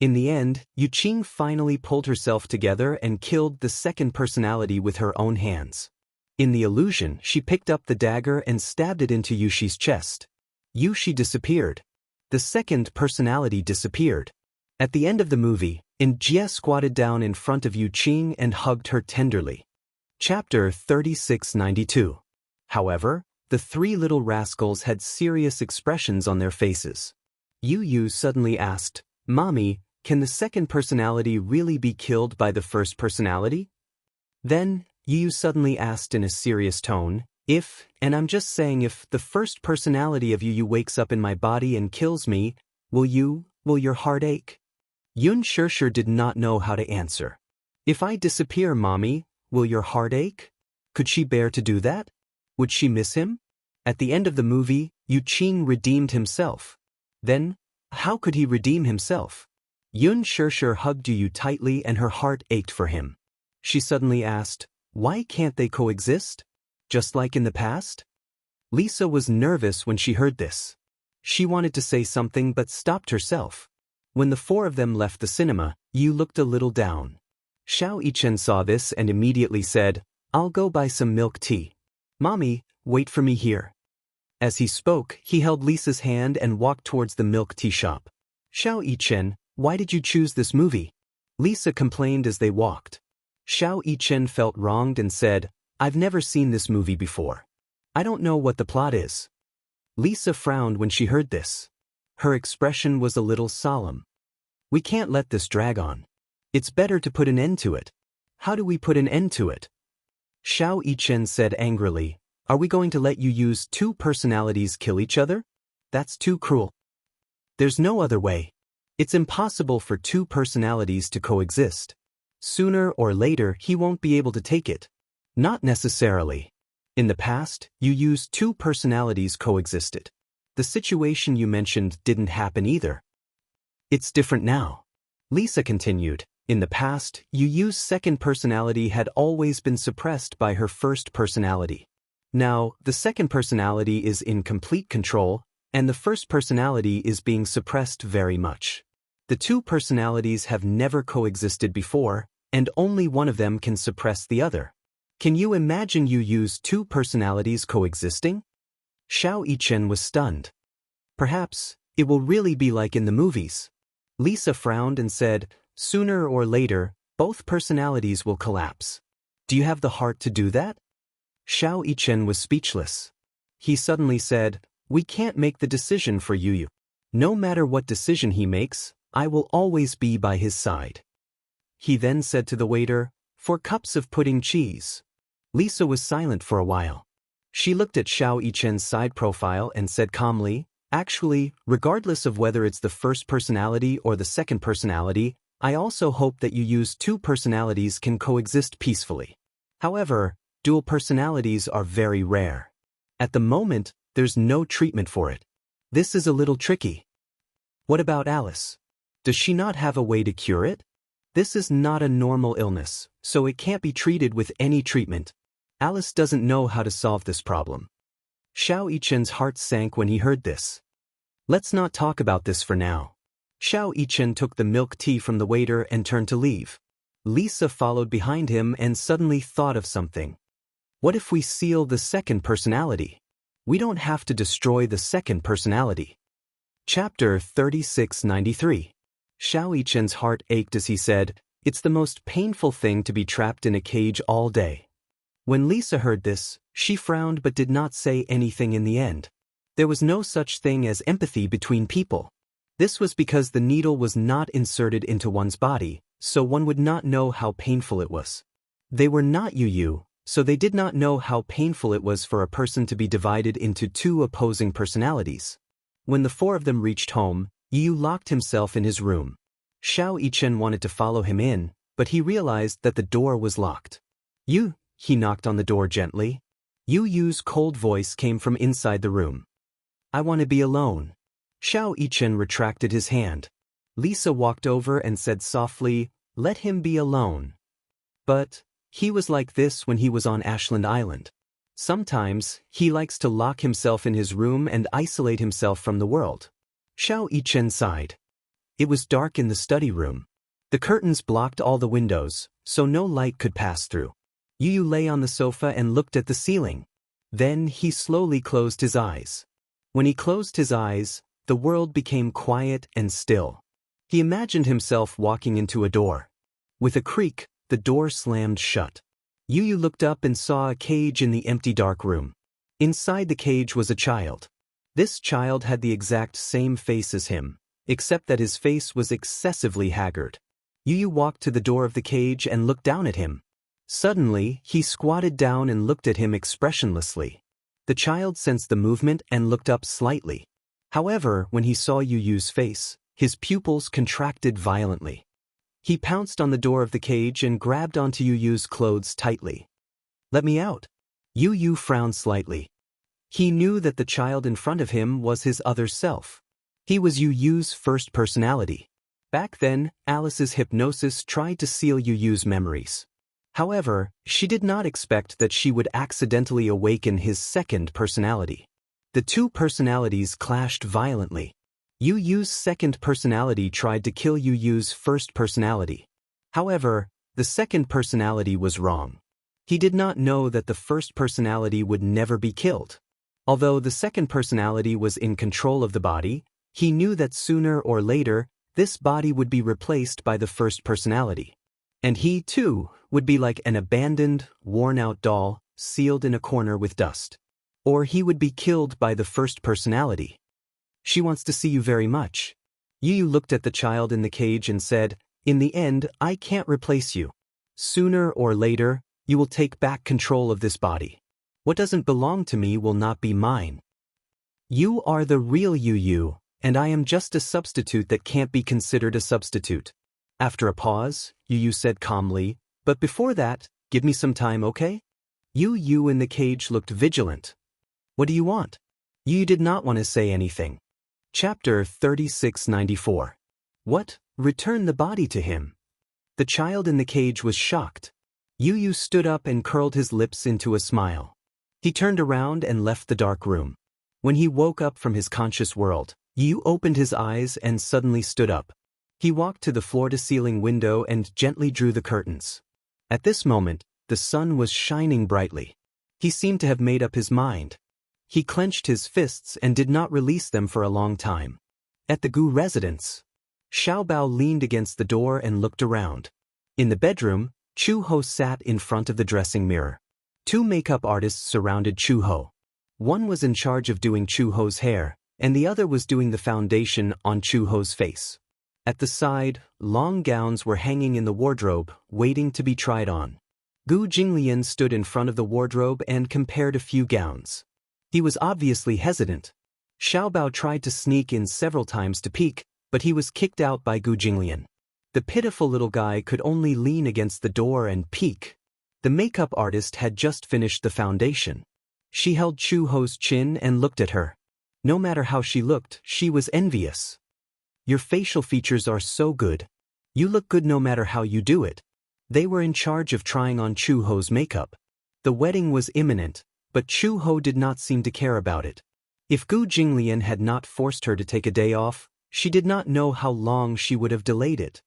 In the end, Yu Qing finally pulled herself together and killed the second personality with her own hands. In the illusion, she picked up the dagger and stabbed it into Yu Shi's chest. Yu Shi disappeared. The second personality disappeared. At the end of the movie, Xianxia squatted down in front of Yu Qing and hugged her tenderly. Chapter 3692. However, the three little rascals had serious expressions on their faces. Yu suddenly asked, "Mommy, can the second personality really be killed by the first personality?" Then, Yu suddenly asked in a serious tone, if, and I'm just saying if, the first personality of Yu wakes up in my body and kills me, will your heart ache? Xianxia did not know how to answer. If I disappear, Mommy, will your heart ache? Could she bear to do that? Would she miss him? At the end of the movie, Yu Qing redeemed himself. Then, how could he redeem himself? Xianxia hugged Yu tightly and her heart ached for him. She suddenly asked, why can't they coexist? Just like in the past? Lisa was nervous when she heard this. She wanted to say something but stopped herself. When the four of them left the cinema, Yu looked a little down. Xianxia saw this and immediately said, I'll go buy some milk tea. Mommy, wait for me here. As he spoke, he held Lisa's hand and walked towards the milk tea shop. Xianxia, why did you choose this movie? Lisa complained as they walked. Xianxia felt wronged and said, I've never seen this movie before. I don't know what the plot is. Lisa frowned when she heard this. Her expression was a little solemn. We can't let this drag on. It's better to put an end to it. How do we put an end to it? Xianxia said angrily, are we going to let you use two personalities kill each other? That's too cruel. There's no other way. It's impossible for two personalities to coexist. Sooner or later, he won't be able to take it. Not necessarily. In the past, you used two personalities coexisted. The situation you mentioned didn't happen either. It's different now. Lisa continued, in the past, Yu's second personality had always been suppressed by her first personality. Now, the second personality is in complete control, and the first personality is being suppressed very much. The two personalities have never coexisted before, and only one of them can suppress the other. Can you imagine you use two personalities coexisting? Xianxia was stunned. Perhaps, it will really be like in the movies. Lisa frowned and said, sooner or later, both personalities will collapse. Do you have the heart to do that? Xianxia was speechless. He suddenly said, we can't make the decision for Yu. No matter what decision he makes, I will always be by his side. He then said to the waiter, 4 cups of pudding cheese. Lisa was silent for a while. She looked at Xianxia's side profile and said calmly, actually, regardless of whether it's the first personality or the second personality, I also hope that you use two personalities can coexist peacefully. However, dual personalities are very rare. At the moment, there's no treatment for it. This is a little tricky. What about Alice? Does she not have a way to cure it? This is not a normal illness, so it can't be treated with any treatment. Alice doesn't know how to solve this problem. Xianxia's heart sank when he heard this. Let's not talk about this for now. Xianxia took the milk tea from the waiter and turned to leave. Lisa followed behind him and suddenly thought of something. What if we seal the second personality? We don't have to destroy the second personality. Chapter 3693. Xianxia's heart ached as he said, it's the most painful thing to be trapped in a cage all day. When Lisa heard this, she frowned but did not say anything in the end. There was no such thing as empathy between people. This was because the needle was not inserted into one's body, so one would not know how painful it was. They were not Yu, so they did not know how painful it was for a person to be divided into two opposing personalities. When the four of them reached home, Yu locked himself in his room. Xianxia wanted to follow him in, but he realized that the door was locked. Yu, he knocked on the door gently. Yu's cold voice came from inside the room. I want to be alone. Xianxia retracted his hand. Lisa walked over and said softly, let him be alone. But he was like this when he was on Ashland Island. Sometimes, he likes to lock himself in his room and isolate himself from the world. Xianxia sighed. It was dark in the study room. The curtains blocked all the windows, so no light could pass through. Yu lay on the sofa and looked at the ceiling. Then he slowly closed his eyes. When he closed his eyes, the world became quiet and still. He imagined himself walking into a door. With a creak, the door slammed shut. Yu looked up and saw a cage in the empty dark room. Inside the cage was a child. This child had the exact same face as him, except that his face was excessively haggard. Yu walked to the door of the cage and looked down at him. Suddenly, he squatted down and looked at him expressionlessly. The child sensed the movement and looked up slightly. However, when he saw Yu Yu's face, his pupils contracted violently. He pounced on the door of the cage and grabbed onto Yu Yu's clothes tightly. "Let me out." Yu Yu frowned slightly. He knew that the child in front of him was his other self. He was Yu Yu's first personality. Back then, Alice's hypnosis tried to seal Yu Yu's memories. However, she did not expect that she would accidentally awaken his second personality. The two personalities clashed violently. Yu Yu's second personality tried to kill Yu Yu's first personality. However, the second personality was wrong. He did not know that the first personality would never be killed. Although the second personality was in control of the body, he knew that sooner or later, this body would be replaced by the first personality. And he, too, would be like an abandoned, worn-out doll, sealed in a corner with dust. Or he would be killed by the first personality. "She wants to see you very much." Yu Yu looked at the child in the cage and said, "In the end, I can't replace you. Sooner or later, you will take back control of this body. What doesn't belong to me will not be mine. You are the real Yu Yu, and I am just a substitute that can't be considered a substitute." After a pause, Yu Yu said calmly, "But before that, give me some time, okay?" Yu Yu in the cage looked vigilant. "What do you want?" Yu Yu did not want to say anything. Chapter 3694. What? Return the body to him. The child in the cage was shocked. Yu Yu stood up and curled his lips into a smile. He turned around and left the dark room. When he woke up from his conscious world, Yu Yu opened his eyes and suddenly stood up. He walked to the floor-to-ceiling window and gently drew the curtains. At this moment, the sun was shining brightly. He seemed to have made up his mind. He clenched his fists and did not release them for a long time. At the Gu residence, Xiaobao leaned against the door and looked around. In the bedroom, Chu Ho sat in front of the dressing mirror. Two makeup artists surrounded Chu Ho. One was in charge of doing Chu Ho's hair, and the other was doing the foundation on Chu Ho's face. At the side, long gowns were hanging in the wardrobe, waiting to be tried on. Gu Jinglian stood in front of the wardrobe and compared a few gowns. He was obviously hesitant. Xiaobao tried to sneak in several times to peek, but he was kicked out by Gu Jinglian. The pitiful little guy could only lean against the door and peek. The makeup artist had just finished the foundation. She held Chu Ho's chin and looked at her. No matter how she looked, she was envious. "Your facial features are so good. You look good no matter how you do it." They were in charge of trying on Chu Ho's makeup. The wedding was imminent, but Chu Ho did not seem to care about it. If Gu Jinglian had not forced her to take a day off, she did not know how long she would have delayed it.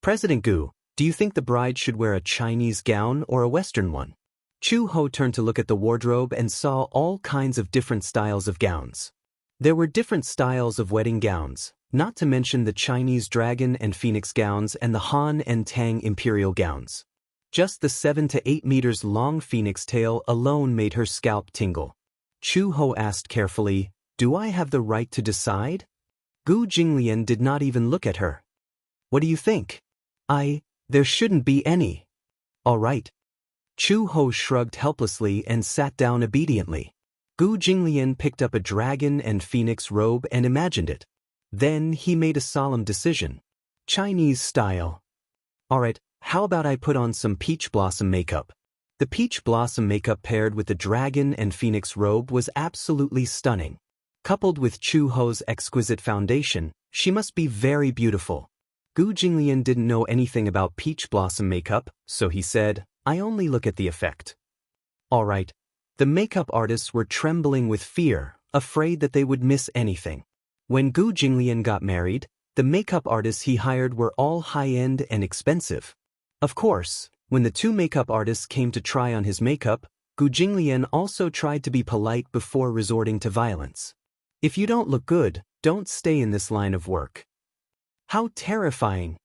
"President Gu, do you think the bride should wear a Chinese gown or a Western one?" Chu Ho turned to look at the wardrobe and saw all kinds of different styles of gowns. There were different styles of wedding gowns, not to mention the Chinese dragon and phoenix gowns and the Han and Tang imperial gowns. Just the 7 to 8 meters long phoenix tail alone made her scalp tingle. Chu Ho asked carefully, "Do I have the right to decide?" Gu Jinglian did not even look at her. "What do you think?" There shouldn't be any." "All right." Chu Ho shrugged helplessly and sat down obediently. Gu Jinglian picked up a dragon and phoenix robe and imagined it. Then he made a solemn decision. "Chinese style. All right, how about I put on some peach blossom makeup?" The peach blossom makeup paired with the dragon and phoenix robe was absolutely stunning. Coupled with Chu Ho's exquisite foundation, she must be very beautiful. Gu Jinglian didn't know anything about peach blossom makeup, so he said, "I only look at the effect." All right. The makeup artists were trembling with fear, afraid that they would miss anything. When Gu Jinglian got married, the makeup artists he hired were all high-end and expensive. Of course, when the two makeup artists came to try on his makeup, Gu Jinglian also tried to be polite before resorting to violence. "If you don't look good, don't stay in this line of work." How terrifying!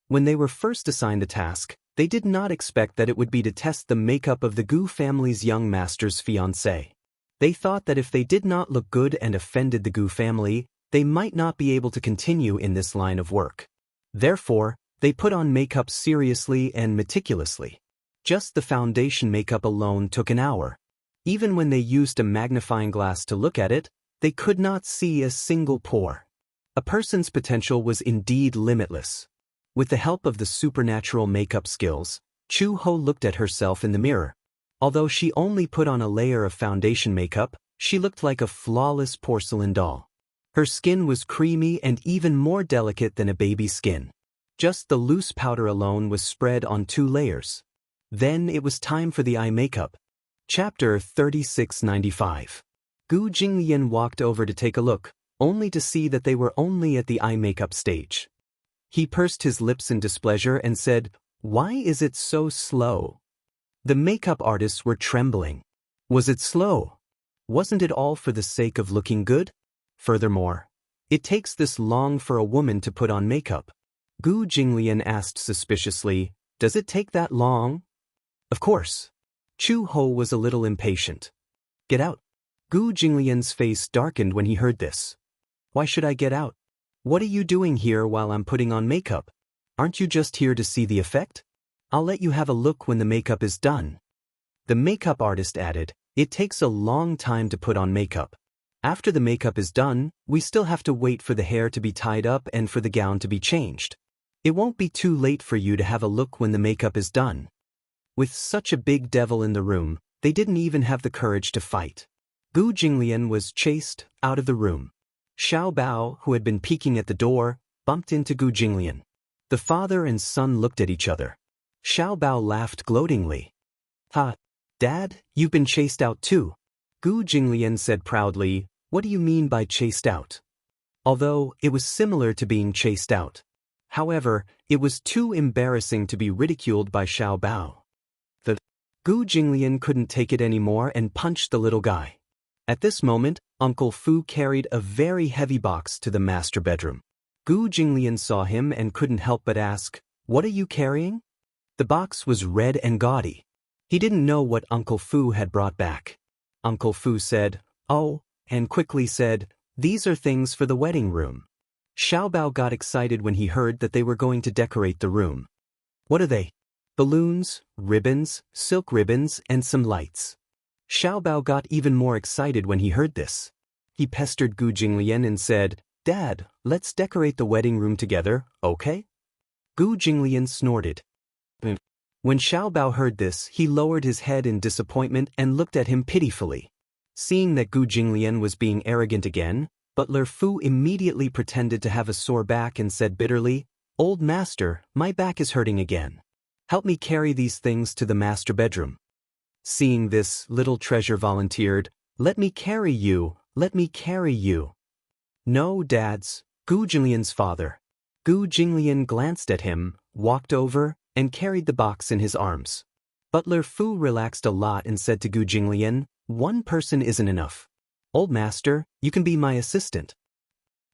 When they were first assigned the task, they did not expect that it would be to test the makeup of the Gu family's young master's fiancée. They thought that if they did not look good and offended the Gu family, they might not be able to continue in this line of work. Therefore, they put on makeup seriously and meticulously. Just the foundation makeup alone took an hour. Even when they used a magnifying glass to look at it, they could not see a single pore. A person's potential was indeed limitless. With the help of the supernatural makeup skills, Chu-Ho looked at herself in the mirror. Although she only put on a layer of foundation makeup, she looked like a flawless porcelain doll. Her skin was creamy and even more delicate than a baby's skin. Just the loose powder alone was spread on 2 layers. Then it was time for the eye makeup. Chapter 3695. Gu Jinglian walked over to take a look, only to see that they were only at the eye makeup stage. He pursed his lips in displeasure and said, "Why is it so slow?" The makeup artists were trembling. Was it slow? Wasn't it all for the sake of looking good? Furthermore, it takes this long for a woman to put on makeup. Gu Jinglian asked suspiciously, "Does it take that long?" Of course. Chu-Ho was a little impatient. "Get out." Gu Jinglian's face darkened when he heard this. "Why should I get out? What are you doing here while I'm putting on makeup? Aren't you just here to see the effect? I'll let you have a look when the makeup is done." The makeup artist added, "It takes a long time to put on makeup. After the makeup is done, we still have to wait for the hair to be tied up and for the gown to be changed. It won't be too late for you to have a look when the makeup is done." With such a big devil in the room, they didn't even have the courage to fight. Gu Jinglian was chased out of the room. Xiao Bao, who had been peeking at the door, bumped into Gu Jinglian. The father and son looked at each other. Xiao Bao laughed gloatingly. "Ha, Dad, you've been chased out too." Gu Jinglian said proudly, "What do you mean by chased out?" Although it was similar to being chased out. However, it was too embarrassing to be ridiculed by Xiao Bao. Gu Jinglian couldn't take it anymore and punched the little guy. At this moment, Uncle Fu carried a very heavy box to the master bedroom. Gu Jinglian saw him and couldn't help but ask, "What are you carrying?" The box was red and gaudy. He didn't know what Uncle Fu had brought back. Uncle Fu said, "Oh," and quickly said, "These are things for the wedding room." Xiao Bao got excited when he heard that they were going to decorate the room. "What are they?" "Balloons, ribbons, silk ribbons, and some lights." Xiao Bao got even more excited when he heard this. He pestered Gu Jinglian and said, "Dad, let's decorate the wedding room together, okay?" Gu Jinglian snorted. When Xiao Bao heard this, he lowered his head in disappointment and looked at him pitifully. Seeing that Gu Jinglian was being arrogant again, Butler Fu immediately pretended to have a sore back and said bitterly, "Old master, my back is hurting again. Help me carry these things to the master bedroom." Seeing this, little treasure volunteered, "Let me carry you, let me carry you." "No, Dads," Gu Jinglian's father. Gu Jinglian glanced at him, walked over, and carried the box in his arms. Butler Fu relaxed a lot and said to Gu Jinglian, "One person isn't enough. Old master, you can be my assistant."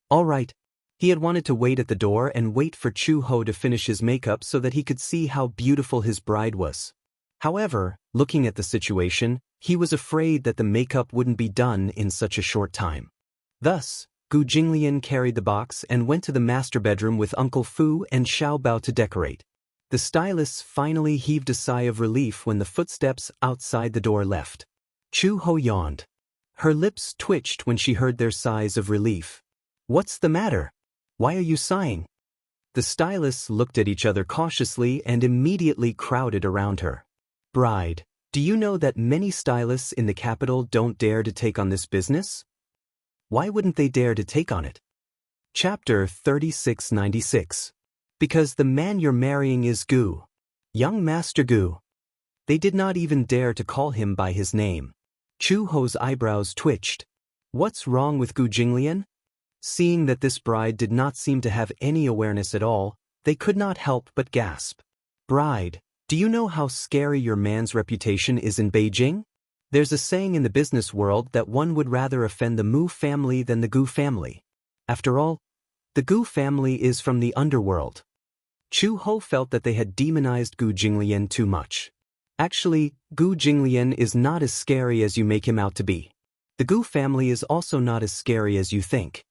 All right. He had wanted to wait at the door and wait for Chu-Ho to finish his makeup so that he could see how beautiful his bride was. However, looking at the situation, he was afraid that the makeup wouldn't be done in such a short time. Thus, Gu Jinglian carried the box and went to the master bedroom with Uncle Fu and Xiao Bao to decorate. The stylists finally heaved a sigh of relief when the footsteps outside the door left. Chu-Ho yawned. Her lips twitched when she heard their sighs of relief. "What's the matter? Why are you sighing?" The stylists looked at each other cautiously and immediately crowded around her. "Bride, do you know that many stylists in the capital don't dare to take on this business? Why wouldn't they dare to take on it?" Chapter 3696. Because the man you're marrying is Gu. Young Master Gu. They did not even dare to call him by his name. Chu-Ho's eyebrows twitched. What's wrong with Gu Jinglian? Seeing that this bride did not seem to have any awareness at all, they could not help but gasp. "Bride, do you know how scary your man's reputation is in Beijing? There's a saying in the business world that one would rather offend the Mu family than the Gu family. After all, the Gu family is from the underworld." Chu-Ho felt that they had demonized Gu Jinglian too much. Actually, Gu Jinglian is not as scary as you make him out to be. The Gu family is also not as scary as you think.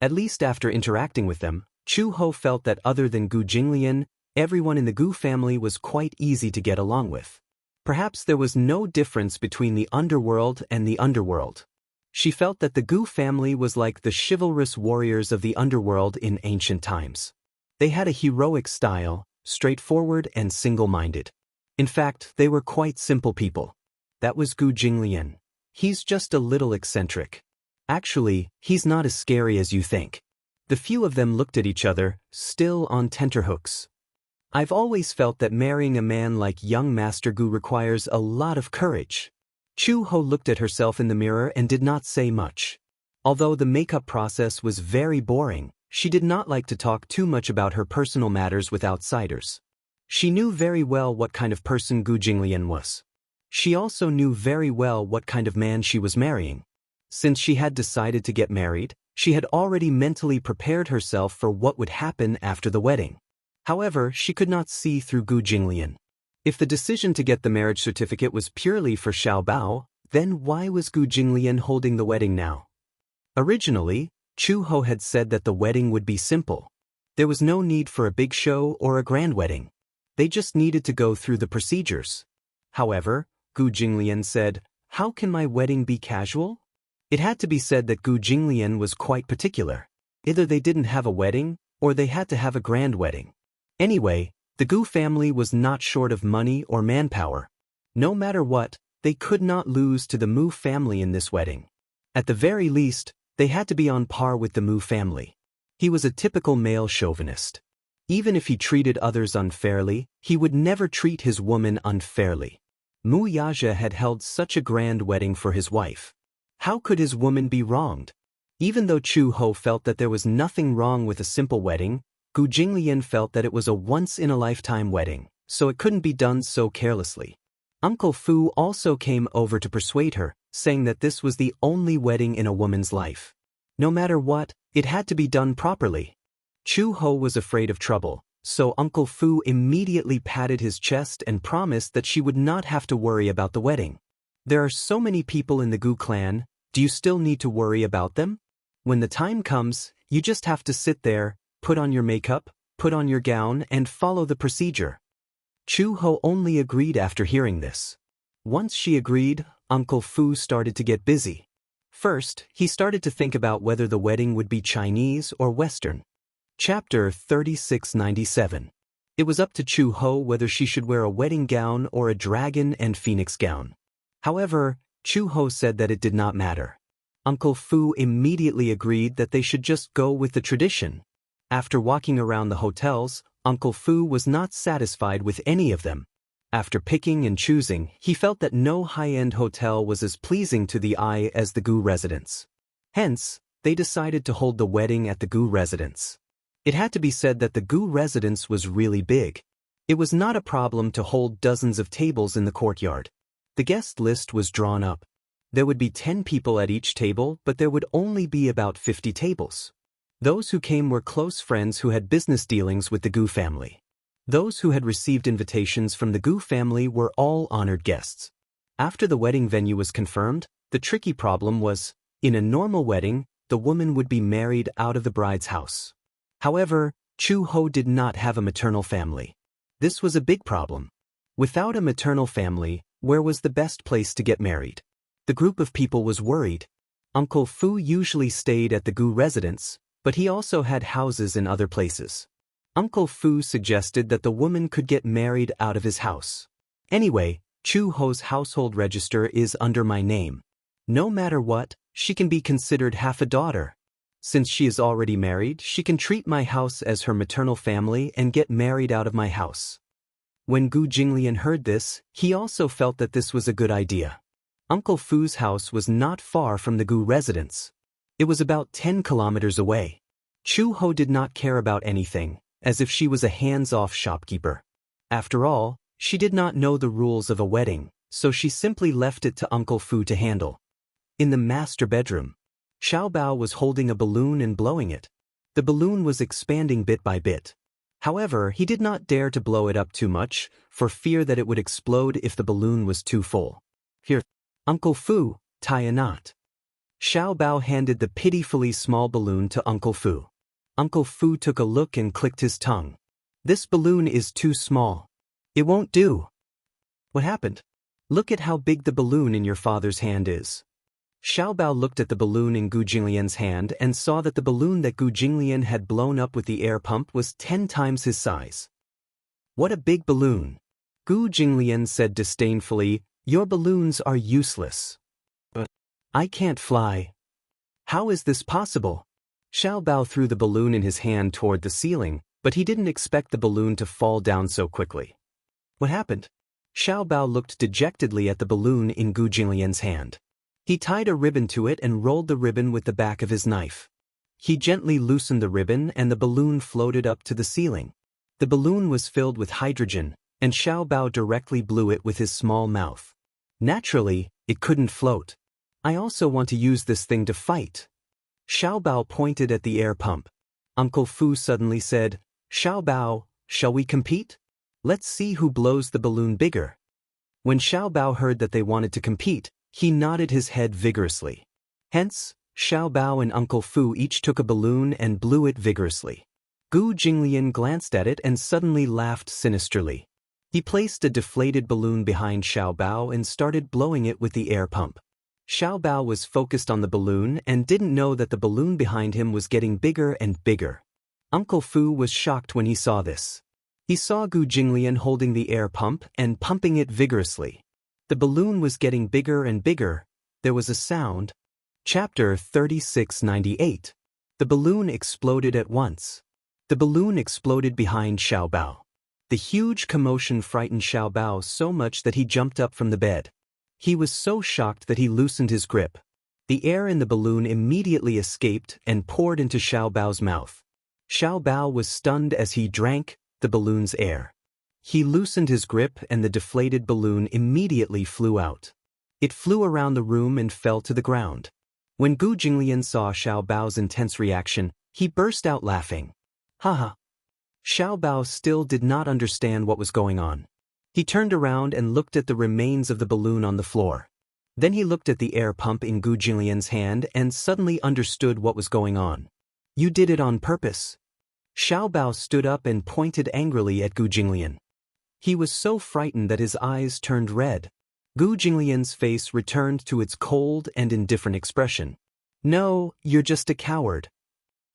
At least after interacting with them, Chu-Ho felt that other than Gu Jinglian, Everyone in the Gu family was quite easy to get along with. Perhaps there was no difference between the underworld and the underworld. She felt that the Gu family was like the chivalrous warriors of the underworld in ancient times. They had a heroic style, straightforward and single-minded. In fact, they were quite simple people. That was Gu Jinglian. He's just a little eccentric. Actually, he's not as scary as you think. The few of them looked at each other, still on tenterhooks. I've always felt that marrying a man like young Master Gu requires a lot of courage. Chu Ho looked at herself in the mirror and did not say much. Although the makeup process was very boring, she did not like to talk too much about her personal matters with outsiders. She knew very well what kind of person Gu Jinglian was. She also knew very well what kind of man she was marrying. Since she had decided to get married, she had already mentally prepared herself for what would happen after the wedding. However, she could not see through Gu Jinglian. If the decision to get the marriage certificate was purely for Xiao Bao, then why was Gu Jinglian holding the wedding now? Originally, Chu Ho had said that the wedding would be simple. There was no need for a big show or a grand wedding. They just needed to go through the procedures. However, Gu Jinglian said, "How can my wedding be casual?" It had to be said that Gu Jinglian was quite particular. Either they didn't have a wedding, or they had to have a grand wedding. Anyway, the Gu family was not short of money or manpower. No matter what, they could not lose to the Mu family in this wedding. At the very least, they had to be on par with the Mu family. He was a typical male chauvinist. Even if he treated others unfairly, he would never treat his woman unfairly. Mu Yaja had held such a grand wedding for his wife. How could his woman be wronged? Even though Chu Ho felt that there was nothing wrong with a simple wedding, Gu Jinglian felt that it was a once-in-a-lifetime wedding, so it couldn't be done so carelessly. Uncle Fu also came over to persuade her, saying that this was the only wedding in a woman's life. No matter what, it had to be done properly. Chu Ho was afraid of trouble, so Uncle Fu immediately patted his chest and promised that she would not have to worry about the wedding. There are so many people in the Gu clan, do you still need to worry about them? When the time comes, you just have to sit there, put on your makeup, put on your gown, and follow the procedure. Chu Ho only agreed after hearing this. Once she agreed, Uncle Fu started to get busy. First, he started to think about whether the wedding would be Chinese or Western. Chapter 3697. It was up to Chu Ho whether she should wear a wedding gown or a dragon and phoenix gown. However, Chu Ho said that it did not matter. Uncle Fu immediately agreed that they should just go with the tradition. After walking around the hotels, Uncle Fu was not satisfied with any of them. After picking and choosing, he felt that no high-end hotel was as pleasing to the eye as the Gu residence. Hence, they decided to hold the wedding at the Gu residence. It had to be said that the Gu residence was really big. It was not a problem to hold dozens of tables in the courtyard. The guest list was drawn up. There would be 10 people at each table, but there would only be about 50 tables. Those who came were close friends who had business dealings with the Gu family. Those who had received invitations from the Gu family were all honored guests. After the wedding venue was confirmed, the tricky problem was, in a normal wedding, the woman would be married out of the bride's house. However, Chu Ho did not have a maternal family. This was a big problem. Without a maternal family, where was the best place to get married? The group of people was worried. Uncle Fu usually stayed at the Gu residence, but he also had houses in other places. Uncle Fu suggested that the woman could get married out of his house. Anyway, Chu Ho's household register is under my name. No matter what, she can be considered half a daughter. Since she is already married, she can treat my house as her maternal family and get married out of my house. When Gu Jinglian heard this, he also felt that this was a good idea. Uncle Fu's house was not far from the Gu residence. It was about 10 kilometers away. Chu Ho did not care about anything, as if she was a hands-off shopkeeper. After all, she did not know the rules of a wedding, so she simply left it to Uncle Fu to handle. In the master bedroom, Xiao Bao was holding a balloon and blowing it. The balloon was expanding bit by bit. However, he did not dare to blow it up too much, for fear that it would explode if the balloon was too full. Here, Uncle Fu, tie a knot. Xiao Bao handed the pitifully small balloon to Uncle Fu. Uncle Fu took a look and clicked his tongue. This balloon is too small. It won't do. What happened? Look at how big the balloon in your father's hand is. Xiaobao looked at the balloon in Gu Jinglian's hand and saw that the balloon that Gu Jinglian had blown up with the air pump was 10 times his size. What a big balloon! Gu Jinglian said disdainfully, your balloons are useless. But I can't fly. How is this possible? Xiaobao threw the balloon in his hand toward the ceiling, but he didn't expect the balloon to fall down so quickly. What happened? Xiaobao looked dejectedly at the balloon in Gu Jinglian's hand. He tied a ribbon to it and rolled the ribbon with the back of his knife. He gently loosened the ribbon and the balloon floated up to the ceiling. The balloon was filled with hydrogen, and Xiaobao directly blew it with his small mouth. Naturally, it couldn't float. I also want to use this thing to fight. Xiaobao pointed at the air pump. Uncle Fu suddenly said, Xiaobao, shall we compete? Let's see who blows the balloon bigger. When Xiaobao heard that they wanted to compete, he nodded his head vigorously. Hence, Xiaobao and Uncle Fu each took a balloon and blew it vigorously. Gu Jinglian glanced at it and suddenly laughed sinisterly. He placed a deflated balloon behind Xiaobao and started blowing it with the air pump. Xiaobao was focused on the balloon and didn't know that the balloon behind him was getting bigger and bigger. Uncle Fu was shocked when he saw this. He saw Gu Jinglian holding the air pump and pumping it vigorously. The balloon was getting bigger and bigger. There was a sound. Chapter 3698. The balloon exploded at once. The balloon exploded behind Xiaobao. The huge commotion frightened Xiaobao so much that he jumped up from the bed. He was so shocked that he loosened his grip. The air in the balloon immediately escaped and poured into Xiaobao's mouth. Xiaobao was stunned as he drank the balloon's air. He loosened his grip and the deflated balloon immediately flew out. It flew around the room and fell to the ground. When Gu Jinglian saw Xiaobao's intense reaction, he burst out laughing. Haha. Xiaobao still did not understand what was going on. He turned around and looked at the remains of the balloon on the floor. Then he looked at the air pump in Gu Jinglian's hand and suddenly understood what was going on. You did it on purpose. Xiaobao stood up and pointed angrily at Gu Jinglian. He was so frightened that his eyes turned red. Gu Jinglian's face returned to its cold and indifferent expression. No, you're just a coward.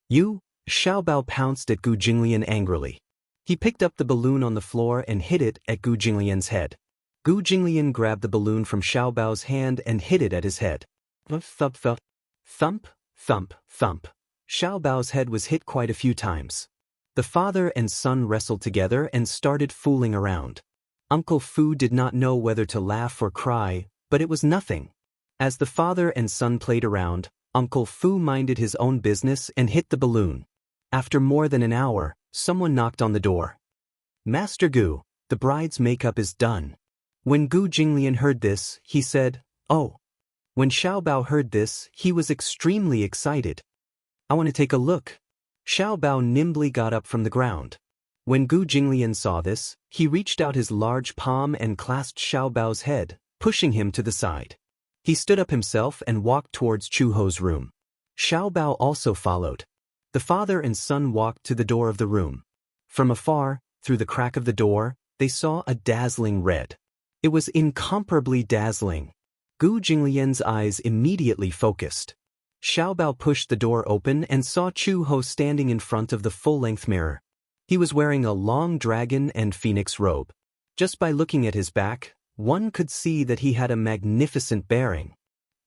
You? Xiaobao pounced at Gu Jinglian angrily. He picked up the balloon on the floor and hit it at Gu Jinglian's head. Gu Jinglian grabbed the balloon from Xiaobao's hand and hit it at his head. Thump, thump, thump, thump, thump. Xiaobao's head was hit quite a few times. The father and son wrestled together and started fooling around. Uncle Fu did not know whether to laugh or cry, but it was nothing. As the father and son played around, Uncle Fu minded his own business and hit the balloon. After more than an hour, someone knocked on the door. Master Gu, the bride's makeup is done. When Gu Jinglian heard this, he said, Oh. When Xiaobao heard this, he was extremely excited. I want to take a look. Xiaobao nimbly got up from the ground. When Gu Jinglian saw this, he reached out his large palm and clasped Xiaobao's head, pushing him to the side. He stood up himself and walked towards Chu Ho's room. Xiaobao also followed. The father and son walked to the door of the room. From afar, through the crack of the door, they saw a dazzling red. It was incomparably dazzling. Gu Jinglian's eyes immediately focused. Xiaobao pushed the door open and saw Chu Ho standing in front of the full-length mirror. He was wearing a long dragon and phoenix robe. Just by looking at his back, one could see that he had a magnificent bearing.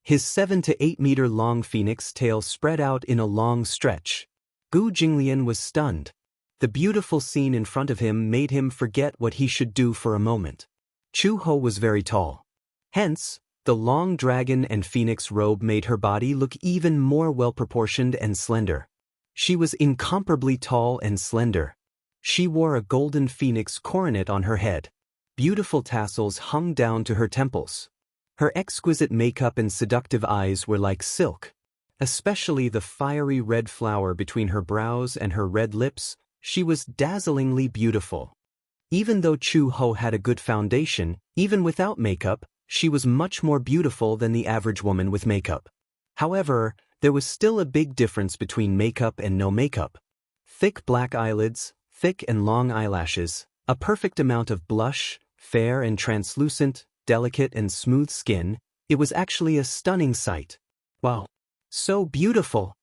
His 7 to 8 meter long phoenix tail spread out in a long stretch. Gu Jinglian was stunned. The beautiful scene in front of him made him forget what he should do for a moment. Chu Ho was very tall. Hence, the long dragon and phoenix robe made her body look even more well-proportioned and slender. She was incomparably tall and slender. She wore a golden phoenix coronet on her head. Beautiful tassels hung down to her temples. Her exquisite makeup and seductive eyes were like silk. Especially the fiery red flower between her brows and her red lips, she was dazzlingly beautiful. Even though Chu Ho had a good foundation, even without makeup, she was much more beautiful than the average woman with makeup. However, there was still a big difference between makeup and no makeup. Thick black eyelids, thick and long eyelashes, a perfect amount of blush, fair and translucent, delicate and smooth skin. It was actually a stunning sight. Wow. So beautiful.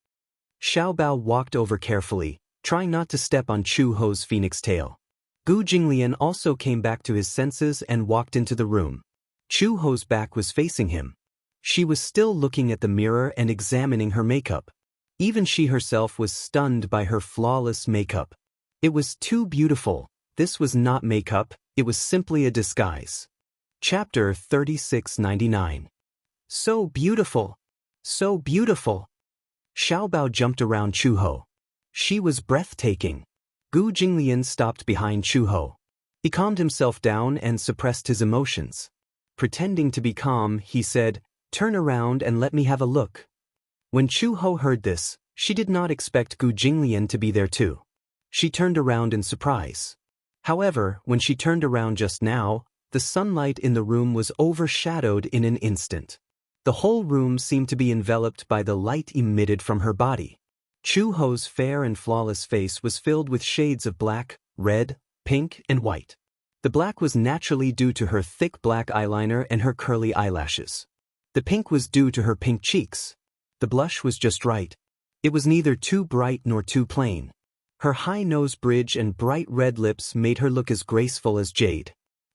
Xiaobao walked over carefully, trying not to step on Chu Ho's phoenix tail. Gu Jinglian also came back to his senses and walked into the room. Chu Ho's back was facing him. She was still looking at the mirror and examining her makeup. Even she herself was stunned by her flawless makeup. It was too beautiful. This was not makeup, it was simply a disguise. Chapter 3699. So beautiful. So beautiful. Xiaobao jumped around Chu Ho. She was breathtaking. Gu Jinglian stopped behind Chu Ho. He calmed himself down and suppressed his emotions. Pretending to be calm, he said, "Turn around and let me have a look." When Chu Ho heard this, she did not expect Gu Jinglian to be there too. She turned around in surprise. However, when she turned around just now, the sunlight in the room was overshadowed in an instant. The whole room seemed to be enveloped by the light emitted from her body. Chu Ho's fair and flawless face was filled with shades of black, red, pink, and white. The black was naturally due to her thick black eyeliner and her curly eyelashes. The pink was due to her pink cheeks. The blush was just right. It was neither too bright nor too plain. Her high nose bridge and bright red lips made her look as graceful as jade.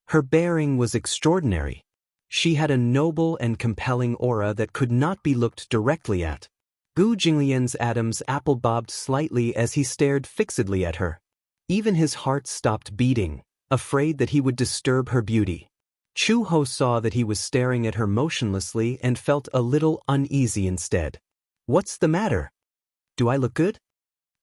Her bearing was extraordinary. She had a noble and compelling aura that could not be looked directly at. Gu Jinglian's Adam's apple bobbed slightly as he stared fixedly at her. Even his heart stopped beating, afraid that he would disturb her beauty. Chu Ho saw that he was staring at her motionlessly and felt a little uneasy instead. "What's the matter? Do I look good?"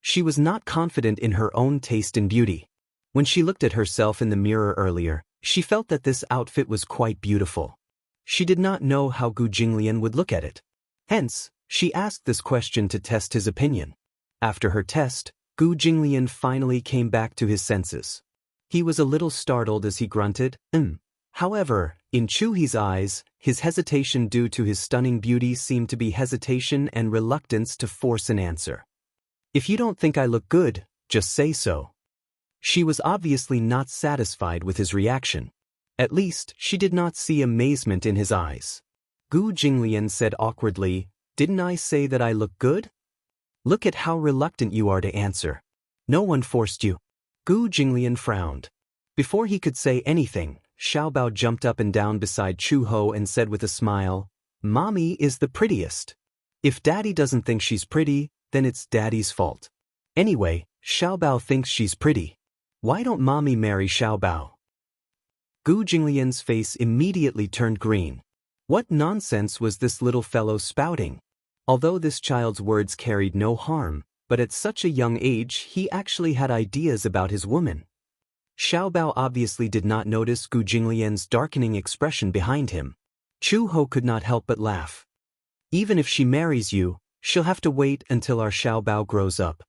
She was not confident in her own taste in beauty. When she looked at herself in the mirror earlier, she felt that this outfit was quite beautiful. She did not know how Gu Jinglian would look at it. Hence, she asked this question to test his opinion. After her test, Gu Jinglian finally came back to his senses. He was a little startled as he grunted, However, in Chu-hee's eyes, his hesitation due to his stunning beauty seemed to be hesitation and reluctance to force an answer. "If you don't think I look good, just say so." She was obviously not satisfied with his reaction. At least, she did not see amazement in his eyes. Gu Jinglian said awkwardly, "Didn't I say that I look good? Look at how reluctant you are to answer. No one forced you." Gu Jinglian frowned. Before he could say anything, Xiaobao jumped up and down beside Chu Ho and said with a smile, "Mommy is the prettiest. If Daddy doesn't think she's pretty, then it's Daddy's fault. Anyway, Xiaobao thinks she's pretty. Why don't Mommy marry Xiaobao?" Gu Jinglian's face immediately turned green. What nonsense was this little fellow spouting? Although this child's words carried no harm, but at such a young age he actually had ideas about his woman. Xiaobao obviously did not notice Gu Jinglian's darkening expression behind him. Chu Ho could not help but laugh. "Even if she marries you, she'll have to wait until our Xiaobao grows up."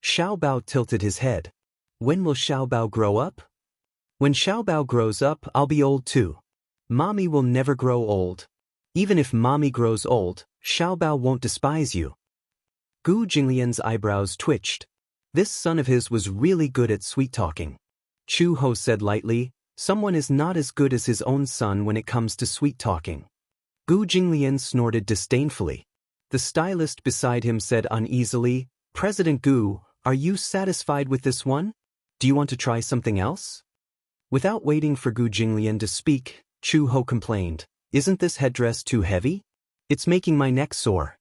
Xiaobao tilted his head. "When will Xiaobao grow up?" "When Xiaobao grows up, I'll be old too. Mommy will never grow old. Even if Mommy grows old, Xiaobao won't despise you." Gu Jinglian's eyebrows twitched. This son of his was really good at sweet-talking. Chu Ho said lightly, "Someone is not as good as his own son when it comes to sweet-talking." Gu Jinglian snorted disdainfully. The stylist beside him said uneasily, "President Gu, are you satisfied with this one? Do you want to try something else?" Without waiting for Gu Jinglian to speak, Chu Ho complained, "Isn't this headdress too heavy? It's making my neck sore."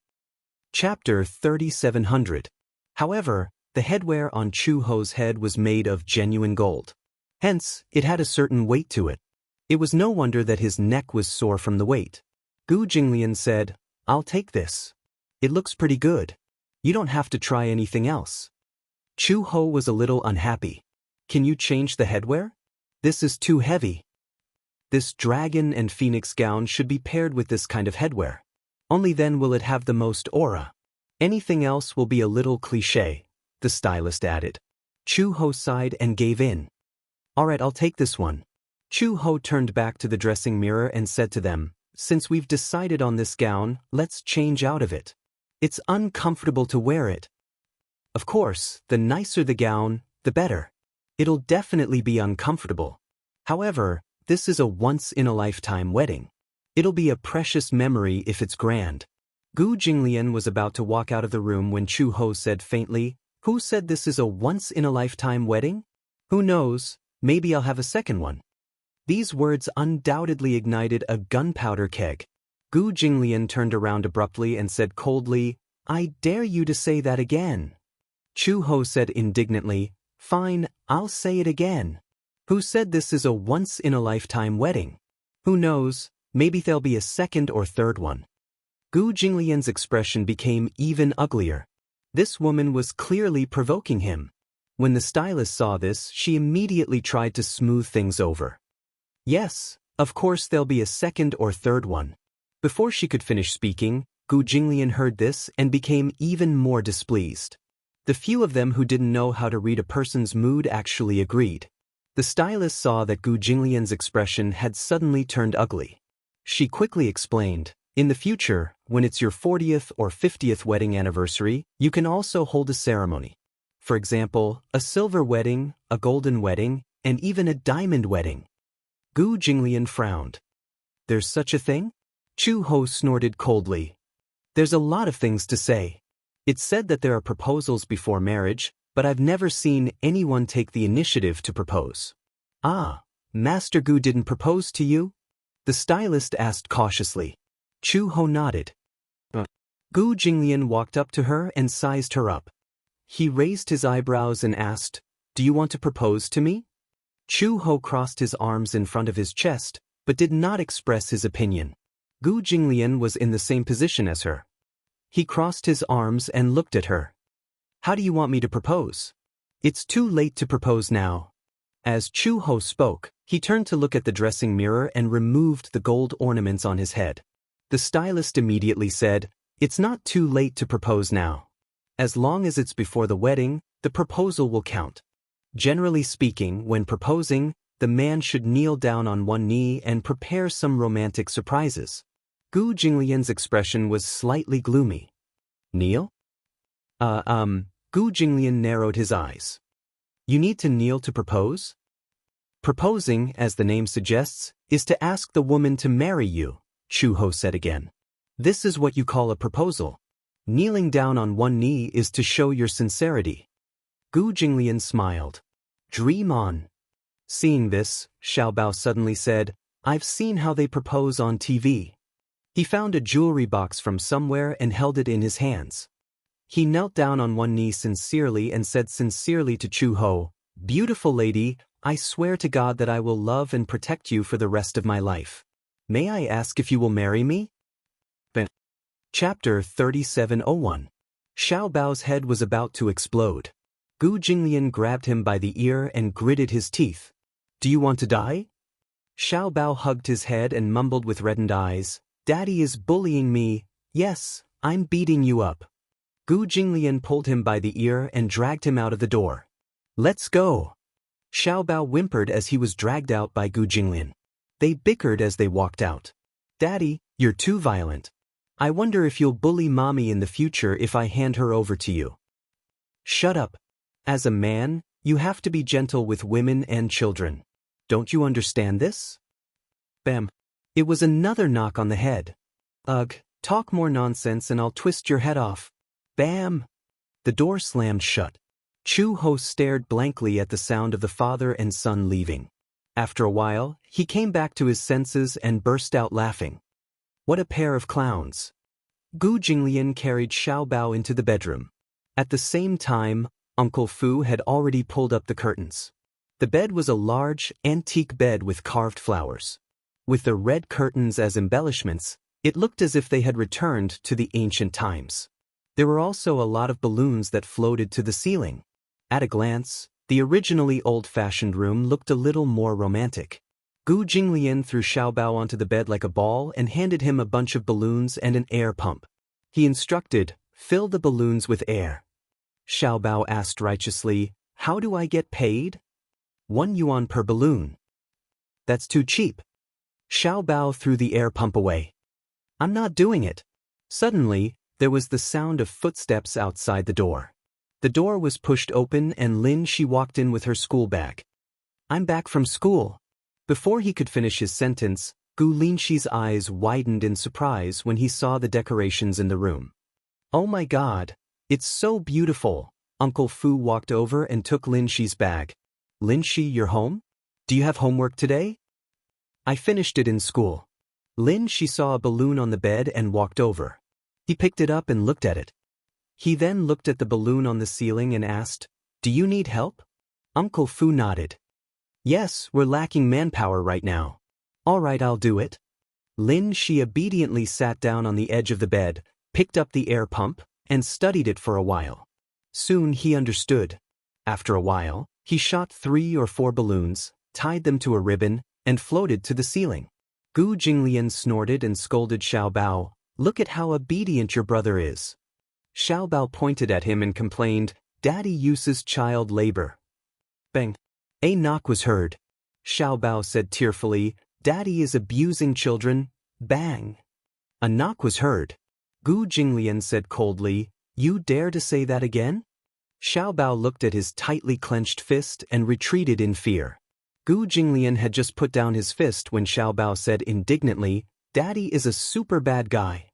Chapter 3700. However, the headwear on Chu Ho's head was made of genuine gold. Hence, it had a certain weight to it. It was no wonder that his neck was sore from the weight. Gu Jinglian said, "I'll take this. It looks pretty good. You don't have to try anything else." Chu Ho was a little unhappy. "Can you change the headwear? This is too heavy. This dragon and phoenix gown should be paired with this kind of headwear. Only then will it have the most aura. Anything else will be a little cliché," the stylist added. Chu Ho sighed and gave in. "All right, I'll take this one." Chu Ho turned back to the dressing mirror and said to them, "Since we've decided on this gown, let's change out of it. It's uncomfortable to wear it. Of course, the nicer the gown, the better." It'll definitely be uncomfortable. However, this is a once-in-a-lifetime wedding. It'll be a precious memory if it's grand. Gu Jinglian was about to walk out of the room when Chu Ho said faintly, "Who said this is a once-in-a-lifetime wedding? Who knows, maybe I'll have a second one." These words undoubtedly ignited a gunpowder keg. Gu Jinglian turned around abruptly and said coldly, "I dare you to say that again." Chu Ho said indignantly, "Fine, I'll say it again. Who said this is a once-in-a-lifetime wedding? Who knows, maybe there'll be a second or third one." Gu Jinglian's expression became even uglier. This woman was clearly provoking him. When the stylist saw this, she immediately tried to smooth things over. "Yes, of course there'll be a second or third one." Before she could finish speaking, Gu Jinglian heard this and became even more displeased. The few of them who didn't know how to read a person's mood actually agreed. The stylist saw that Gu Jinglian's expression had suddenly turned ugly. She quickly explained, "In the future, when it's your 40th or 50th wedding anniversary, you can also hold a ceremony. For example, a silver wedding, a golden wedding, and even a diamond wedding." Gu Jinglian frowned. "There's such a thing?" Chu Ho snorted coldly. "There's a lot of things to say. It's said that there are proposals before marriage, but I've never seen anyone take the initiative to propose." "Ah, Master Gu didn't propose to you?" the stylist asked cautiously. Chu Ho nodded. Gu Jinglian walked up to her and sized her up. He raised his eyebrows and asked, "Do you want to propose to me?" Chu Ho crossed his arms in front of his chest, but did not express his opinion. Gu Jinglian was in the same position as her. He crossed his arms and looked at her. "How do you want me to propose?" "It's too late to propose now." As Chu Ho spoke, he turned to look at the dressing mirror and removed the gold ornaments on his head. The stylist immediately said, "It's not too late to propose now. As long as it's before the wedding, the proposal will count. Generally speaking, when proposing, the man should kneel down on one knee and prepare some romantic surprises." Gu Jinglian's expression was slightly gloomy. "Kneel?" Gu Jinglian narrowed his eyes. "You need to kneel to propose?" "Proposing, as the name suggests, is to ask the woman to marry you," Chu Ho said again. "This is what you call a proposal. Kneeling down on one knee is to show your sincerity." Gu Jinglian smiled. "Dream on." Seeing this, Xiaobao suddenly said, "I've seen how they propose on TV." He found a jewelry box from somewhere and held it in his hands. He knelt down on one knee sincerely and said sincerely to Chu Ho, "Beautiful lady, I swear to God that I will love and protect you for the rest of my life. May I ask if you will marry me?" Chapter 3701. Xiaobao's head was about to explode. Gu Jinglian grabbed him by the ear and gritted his teeth. "Do you want to die?" Xiaobao hugged his head and mumbled with reddened eyes, "Daddy is bullying me. Yes, I'm beating you up." Gu Jinglian pulled him by the ear and dragged him out of the door. "Let's go." Xiaobao whimpered as he was dragged out by Gu Jinglian. They bickered as they walked out. "Daddy, you're too violent. I wonder if you'll bully Mommy in the future if I hand her over to you." "Shut up. As a man, you have to be gentle with women and children. Don't you understand this?" Bam. It was another knock on the head. "Ugh, talk more nonsense and I'll twist your head off." Bam! The door slammed shut. Chu Ho stared blankly at the sound of the father and son leaving. After a while, he came back to his senses and burst out laughing. What a pair of clowns. Gu Jinglian carried Xiaobao into the bedroom. At the same time, Uncle Fu had already pulled up the curtains. The bed was a large, antique bed with carved flowers. With the red curtains as embellishments, it looked as if they had returned to the ancient times. There were also a lot of balloons that floated to the ceiling. At a glance, the originally old-fashioned room looked a little more romantic. Gu Jinglian threw Xiaobao onto the bed like a ball and handed him a bunch of balloons and an air pump. He instructed, "Fill the balloons with air." Xiaobao asked righteously, "How do I get paid?" 1 yuan per balloon. "That's too cheap." Xiaobao threw the air pump away. "I'm not doing it." Suddenly, there was the sound of footsteps outside the door. The door was pushed open and Lin Shi walked in with her school bag. I'm back from school. Before he could finish his sentence, Gu Linshi's eyes widened in surprise when he saw the decorations in the room. Oh my god, it's so beautiful. Uncle Fu walked over and took Lin Shi's bag. Lin Shi, you're home? Do you have homework today? I finished it in school. Lin Shi saw a balloon on the bed and walked over. He picked it up and looked at it. He then looked at the balloon on the ceiling and asked, Do you need help? Uncle Fu nodded. Yes, we're lacking manpower right now. All right, I'll do it. Lin Shi obediently sat down on the edge of the bed, picked up the air pump, and studied it for a while. Soon he understood. After a while, he shot 3 or 4 balloons, tied them to a ribbon, and floated to the ceiling. Gu Jinglian snorted and scolded Xiao Bao, Look at how obedient your brother is. Xiao Bao pointed at him and complained, Daddy uses child labor. Bang. A knock was heard. Xiao Bao said tearfully, Daddy is abusing children. Bang. A knock was heard. Gu Jinglian said coldly, You dare to say that again? Xiao Bao looked at his tightly clenched fist and retreated in fear. Gu Jinglian had just put down his fist when Xiao Bao said indignantly, Daddy is a super bad guy.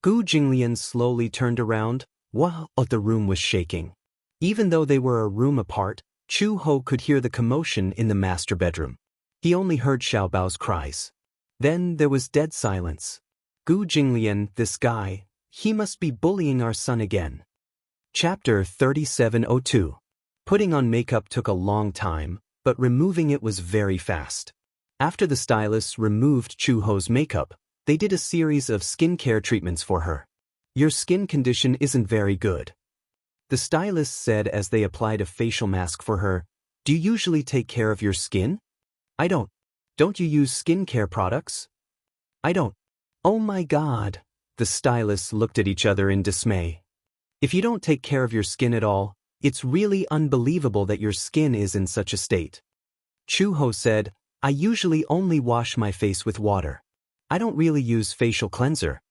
Gu Jinglian slowly turned around, while the room was shaking. Even though they were a room apart, Chu Ho could hear the commotion in the master bedroom. He only heard Xiao Bao's cries. Then there was dead silence. Gu Jinglian, this guy, he must be bullying our son again. Chapter 3702. Putting on makeup took a long time, but removing it was very fast. After the stylists removed Chu Ho's makeup, they did a series of skincare treatments for her. Your skin condition isn't very good. The stylist said as they applied a facial mask for her, Do you usually take care of your skin? I don't. Don't you use skincare products? I don't. Oh my god. The stylists looked at each other in dismay. If you don't take care of your skin at all, it's really unbelievable that your skin is in such a state. Chu Ho said, I usually only wash my face with water. I don't really use facial cleanser.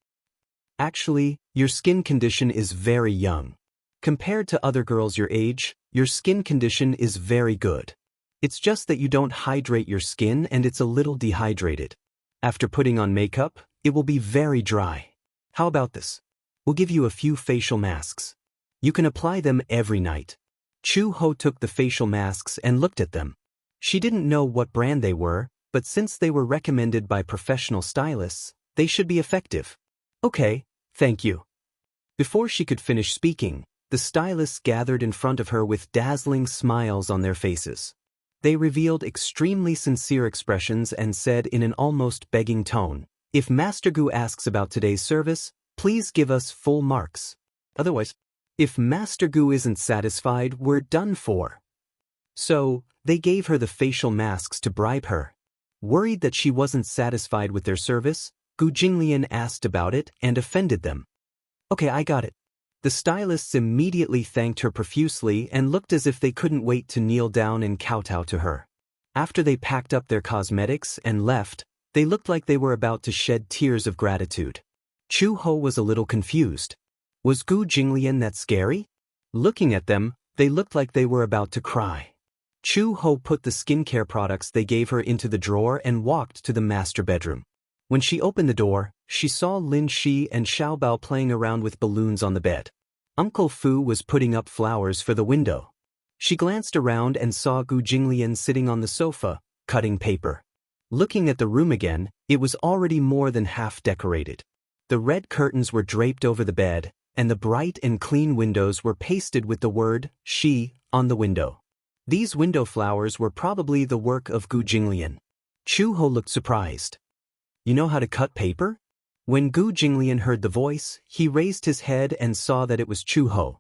Actually, your skin condition is very young. Compared to other girls your age, your skin condition is very good. It's just that you don't hydrate your skin and it's a little dehydrated. After putting on makeup, it will be very dry. How about this? We'll give you a few facial masks. You can apply them every night. Chu Ho took the facial masks and looked at them. She didn't know what brand they were, but since they were recommended by professional stylists, they should be effective. Okay, thank you. Before she could finish speaking, the stylists gathered in front of her with dazzling smiles on their faces. They revealed extremely sincere expressions and said in an almost begging tone, If Master Gu asks about today's service, please give us full marks. Otherwise, if Master Gu isn't satisfied, we're done for. So, they gave her the facial masks to bribe her. Worried that she wasn't satisfied with their service, Gu Jinglian asked about it and offended them. Okay, I got it. The stylists immediately thanked her profusely and looked as if they couldn't wait to kneel down and kowtow to her. After they packed up their cosmetics and left, they looked like they were about to shed tears of gratitude. Chu Ho was a little confused. Was Gu Jinglian that scary? Looking at them, they looked like they were about to cry. Chu Ho put the skincare products they gave her into the drawer and walked to the master bedroom. When she opened the door, she saw Lin Shi and Xiao Bao playing around with balloons on the bed. Uncle Fu was putting up flowers for the window. She glanced around and saw Gu Jinglian sitting on the sofa, cutting paper. Looking at the room again, it was already more than half decorated. The red curtains were draped over the bed, and the bright and clean windows were pasted with the word, Shi, on the window. These window flowers were probably the work of Gu Jinglian. Chu Ho looked surprised. You know how to cut paper? When Gu Jinglian heard the voice, he raised his head and saw that it was Chu Ho.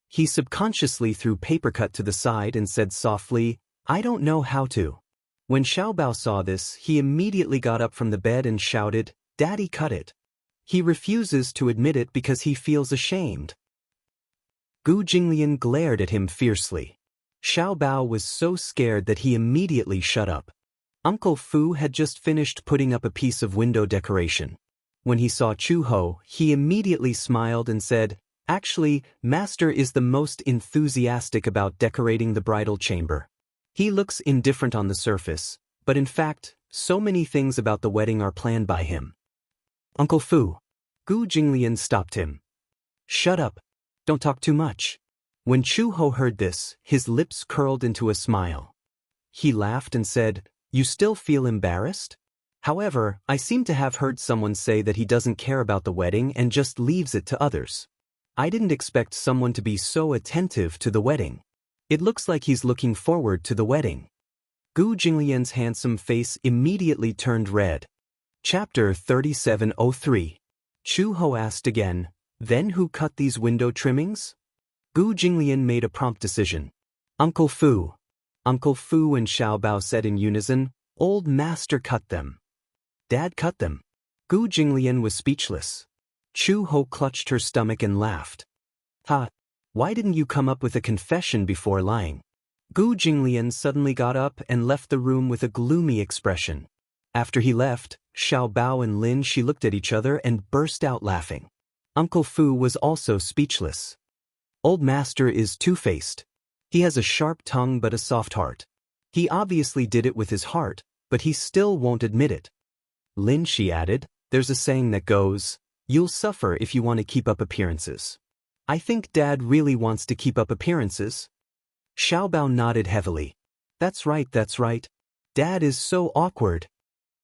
He subconsciously threw paper cut to the side and said softly, I don't know how to. When Xiao Bao saw this, he immediately got up from the bed and shouted, Daddy, cut it. He refuses to admit it because he feels ashamed. Gu Jinglian glared at him fiercely. Xiao Bao was so scared that he immediately shut up. Uncle Fu had just finished putting up a piece of window decoration. When he saw Chu Ho, he immediately smiled and said, Actually, Master is the most enthusiastic about decorating the bridal chamber. He looks indifferent on the surface, but in fact, so many things about the wedding are planned by him. Uncle Fu. Gu Jinglian stopped him. Shut up. Don't talk too much. When Chu Ho heard this, his lips curled into a smile. He laughed and said, You still feel embarrassed? However, I seem to have heard someone say that he doesn't care about the wedding and just leaves it to others. I didn't expect someone to be so attentive to the wedding. It looks like he's looking forward to the wedding. Gu Jinglian's handsome face immediately turned red. Chapter 3703. Chu Ho asked again, Then who cut these window trimmings? Gu Jinglian made a prompt decision. Uncle Fu. Uncle Fu and Xiao Bao said in unison, Old Master cut them. Dad cut them. Gu Jinglian was speechless. Chu Ho clutched her stomach and laughed. Ha! Why didn't you come up with a confession before lying? Gu Jinglian suddenly got up and left the room with a gloomy expression. After he left, Xiao Bao and Lin Shi looked at each other and burst out laughing. Uncle Fu was also speechless. Old Master is two-faced. He has a sharp tongue but a soft heart. He obviously did it with his heart, but he still won't admit it. Lin Shi added, There's a saying that goes, You'll suffer if you want to keep up appearances. I think Dad really wants to keep up appearances. Xiao Bao nodded heavily. That's right. Dad is so awkward.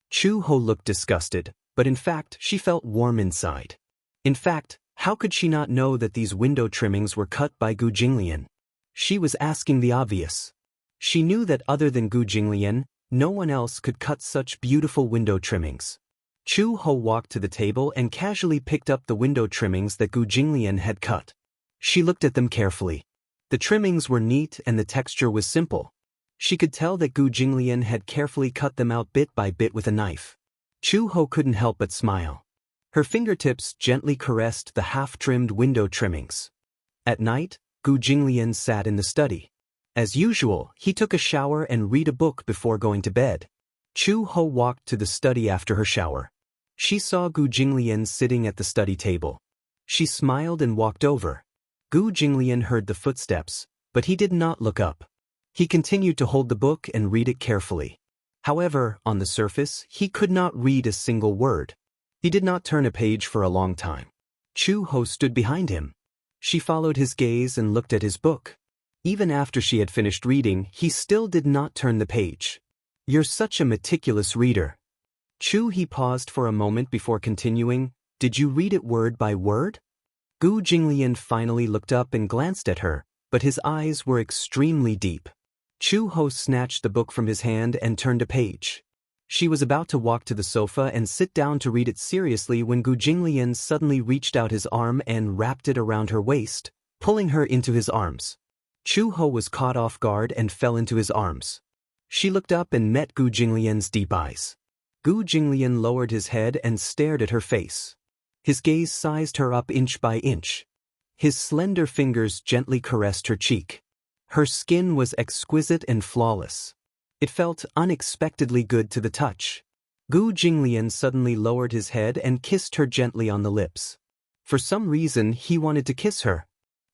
Chu Ho looked disgusted, but in fact she felt warm inside. In fact, how could she not know that these window trimmings were cut by Gu Jinglian? She was asking the obvious. She knew that other than Gu Jinglian, no one else could cut such beautiful window trimmings. Chu Ho walked to the table and casually picked up the window trimmings that Gu Jinglian had cut. She looked at them carefully. The trimmings were neat and the texture was simple. She could tell that Gu Jinglian had carefully cut them out bit by bit with a knife. Chu Ho couldn't help but smile. Her fingertips gently caressed the half-trimmed window trimmings. At night, Gu Jinglian sat in the study. As usual, he took a shower and read a book before going to bed. Chu Ho walked to the study after her shower. She saw Gu Jinglian sitting at the study table. She smiled and walked over. Gu Jinglian heard the footsteps, but he did not look up. He continued to hold the book and read it carefully. However, on the surface, he could not read a single word. He did not turn a page for a long time. Chu Ho stood behind him. She followed his gaze and looked at his book. Even after she had finished reading, he still did not turn the page. You're such a meticulous reader. He paused for a moment before continuing, Did you read it word by word? Gu Jinglian finally looked up and glanced at her, but his eyes were extremely deep. Chu Ho snatched the book from his hand and turned a page. She was about to walk to the sofa and sit down to read it seriously when Gu Jinglian suddenly reached out his arm and wrapped it around her waist, pulling her into his arms. Chu Ho was caught off guard and fell into his arms. She looked up and met Gu Jinglian's deep eyes. Gu Jinglian lowered his head and stared at her face. His gaze sized her up inch by inch. His slender fingers gently caressed her cheek. Her skin was exquisite and flawless. It felt unexpectedly good to the touch. Gu Jinglian suddenly lowered his head and kissed her gently on the lips. For some reason, he wanted to kiss her.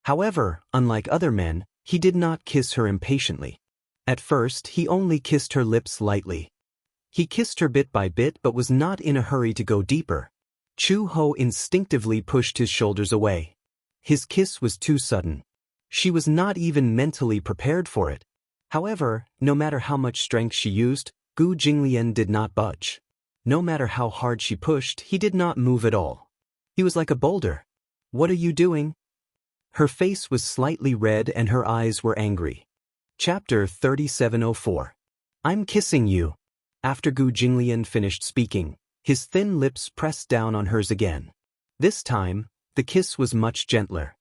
However, unlike other men, he did not kiss her impatiently. At first, he only kissed her lips lightly. He kissed her bit by bit but was not in a hurry to go deeper. Chu Ho instinctively pushed his shoulders away. His kiss was too sudden. She was not even mentally prepared for it. However, no matter how much strength she used, Gu Jinglian did not budge. No matter how hard she pushed, he did not move at all. He was like a boulder. What are you doing? Her face was slightly red and her eyes were angry. Chapter 3704. I'm kissing you. After Gu Jinglian finished speaking, his thin lips pressed down on hers again. This time, the kiss was much gentler.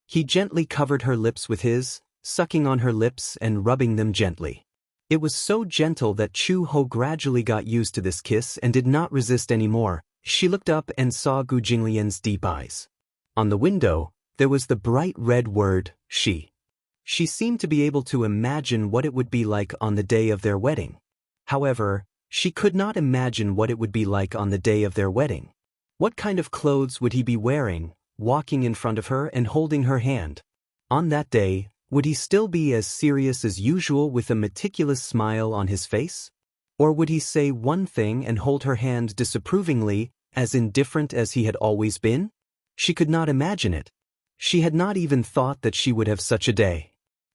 He gently covered her lips with his, sucking on her lips and rubbing them gently. It was so gentle that Chu Ho gradually got used to this kiss and did not resist anymore. She looked up and saw Gu Jinglian's deep eyes. On the window, there was the bright red word, she. She seemed to be able to imagine what it would be like on the day of their wedding. However, she could not imagine what it would be like on the day of their wedding. What kind of clothes would he be wearing? walking in front of her and holding her hand. On that day, would he still be as serious as usual with a meticulous smile on his face? Or would he say one thing and hold her hand disapprovingly, as indifferent as he had always been? She could not imagine it. She had not even thought that she would have such a day.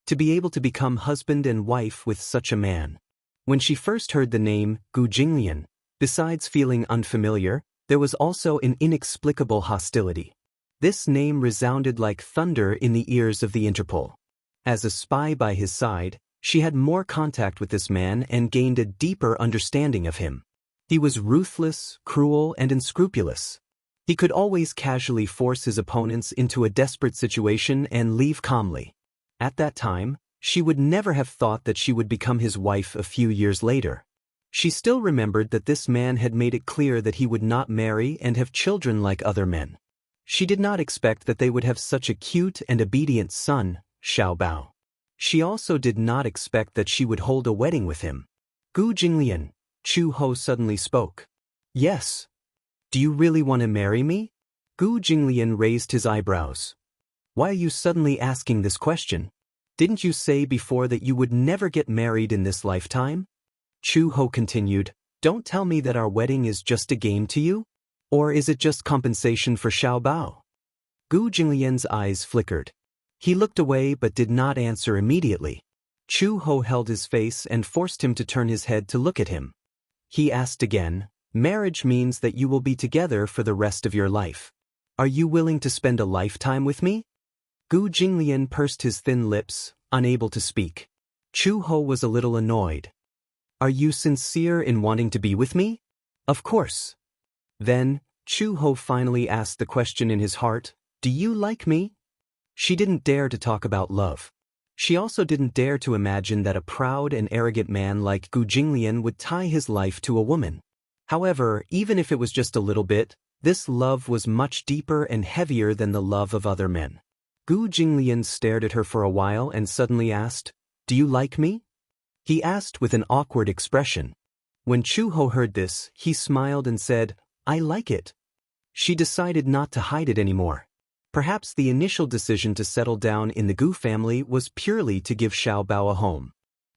To be able to become husband and wife with such a man. When she first heard the name Gu Jinglian, besides feeling unfamiliar, there was also an inexplicable hostility. This name resounded like thunder in the ears of the Interpol. As a spy by his side, she had more contact with this man and gained a deeper understanding of him. He was ruthless, cruel, and unscrupulous. He could always casually force his opponents into a desperate situation and leave calmly. At that time, she would never have thought that she would become his wife a few years later. She still remembered that this man had made it clear that he would not marry and have children like other men. She did not expect that they would have such a cute and obedient son, Xiaobao. She also did not expect that she would hold a wedding with him. Gu Jinglian, Chu Ho suddenly spoke. Yes. Do you really want to marry me? Gu Jinglian raised his eyebrows. Why are you suddenly asking this question? Didn't you say before that you would never get married in this lifetime? Chu Ho continued, don't tell me that our wedding is just a game to you? Or is it just compensation for Xiaobao? Gu Jinglian's eyes flickered. He looked away but did not answer immediately. Chu Ho held his face and forced him to turn his head to look at him. He asked again, marriage means that you will be together for the rest of your life. Are you willing to spend a lifetime with me? Gu Jinglian pursed his thin lips, unable to speak. Chu Ho was a little annoyed. Are you sincere in wanting to be with me? Of course. Then, Chu Ho finally asked the question in his heart, do you like me? She didn't dare to talk about love. She also didn't dare to imagine that a proud and arrogant man like Gu Jinglian would tie his life to a woman. However, even if it was just a little bit, this love was much deeper and heavier than the love of other men. Gu Jinglian stared at her for a while and suddenly asked, do you like me? He asked with an awkward expression. When Chu Ho heard this, he smiled and said, I like it. She decided not to hide it anymore. Perhaps the initial decision to settle down in the Gu family was purely to give Xiaobao a home.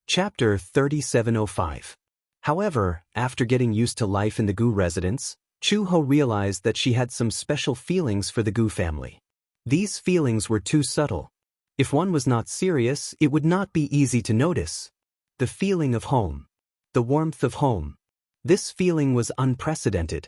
Chapter 3705. However, after getting used to life in the Gu residence, Chu Ho realized that she had some special feelings for the Gu family. These feelings were too subtle. If one was not serious, it would not be easy to notice. The feeling of home. The warmth of home. This feeling was unprecedented.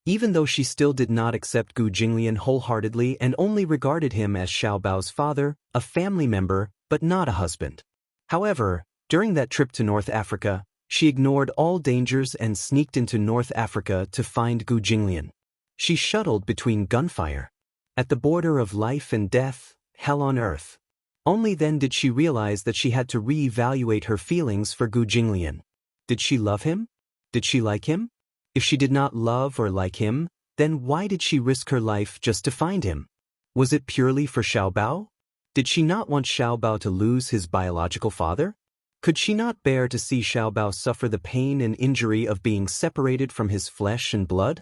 Even though she still did not accept Gu Jinglian wholeheartedly and only regarded him as Xiaobao's father, a family member, but not a husband. However, during that trip to North Africa, she ignored all dangers and sneaked into North Africa to find Gu Jinglian. She shuttled between gunfire. At the border of life and death, hell on earth. Only then did she realize that she had to re-evaluate her feelings for Gu Jinglian. Did she love him? Did she like him? If she did not love or like him, then why did she risk her life just to find him? Was it purely for Xiaobao? Did she not want Xiaobao to lose his biological father? Could she not bear to see Xiaobao suffer the pain and injury of being separated from his flesh and blood?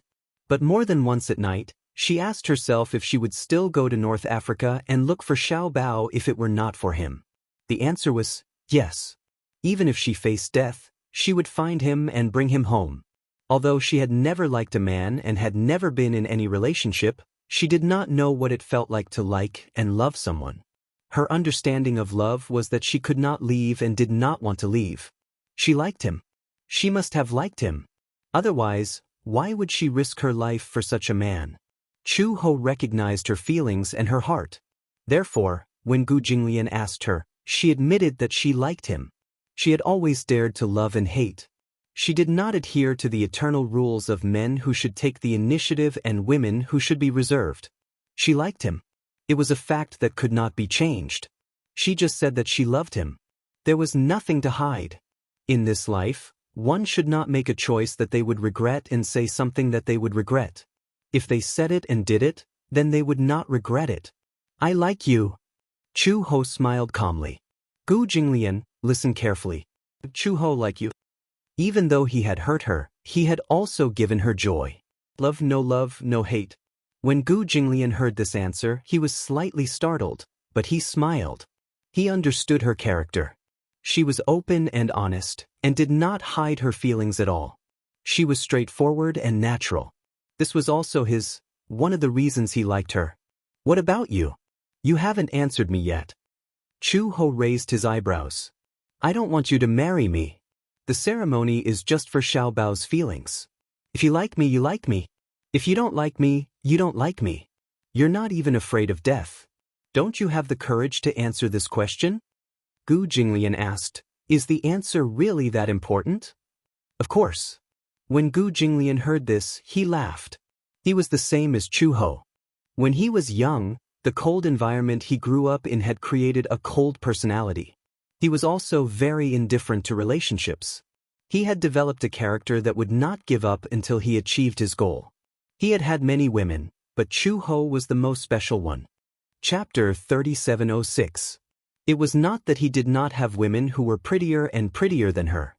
But more than once at night, she asked herself if she would still go to North Africa and look for Xiaobao if it were not for him. The answer was yes. Even if she faced death, she would find him and bring him home. Although she had never liked a man and had never been in any relationship, she did not know what it felt like to like and love someone. Her understanding of love was that she could not leave and did not want to leave. She liked him. She must have liked him. Otherwise, why would she risk her life for such a man? Chu Ho recognized her feelings and her heart. Therefore, when Gu Jinglian asked her, she admitted that she liked him. She had always dared to love and hate. She did not adhere to the eternal rules of men who should take the initiative and women who should be reserved. She liked him. It was a fact that could not be changed. She just said that she loved him. There was nothing to hide. In this life, one should not make a choice that they would regret and say something that they would regret. If they said it and did it, then they would not regret it. I like you. Chu Ho smiled calmly. Gu Jinglian, listen carefully. Chu Ho like you. Even though he had hurt her, he had also given her joy. Love, no hate. When Gu Jinglian heard this answer, he was slightly startled, but he smiled. He understood her character. She was open and honest, and did not hide her feelings at all. She was straightforward and natural. This was also one of the reasons he liked her. What about you? You haven't answered me yet. Chu Ho raised his eyebrows. I don't want you to marry me. The ceremony is just for Xiao Bao's feelings. If you like me, you like me. If you don't like me, you don't like me. You're not even afraid of death. Don't you have the courage to answer this question? Gu Jinglian asked, Is the answer really that important? Of course. When Gu Jinglian heard this, he laughed. He was the same as Chu Ho. When he was young, the cold environment he grew up in had created a cold personality. He was also very indifferent to relationships. He had developed a character that would not give up until he achieved his goal. He had had many women, but Chu Ho was the most special one. Chapter 3706. It was not that he did not have women who were prettier and prettier than her.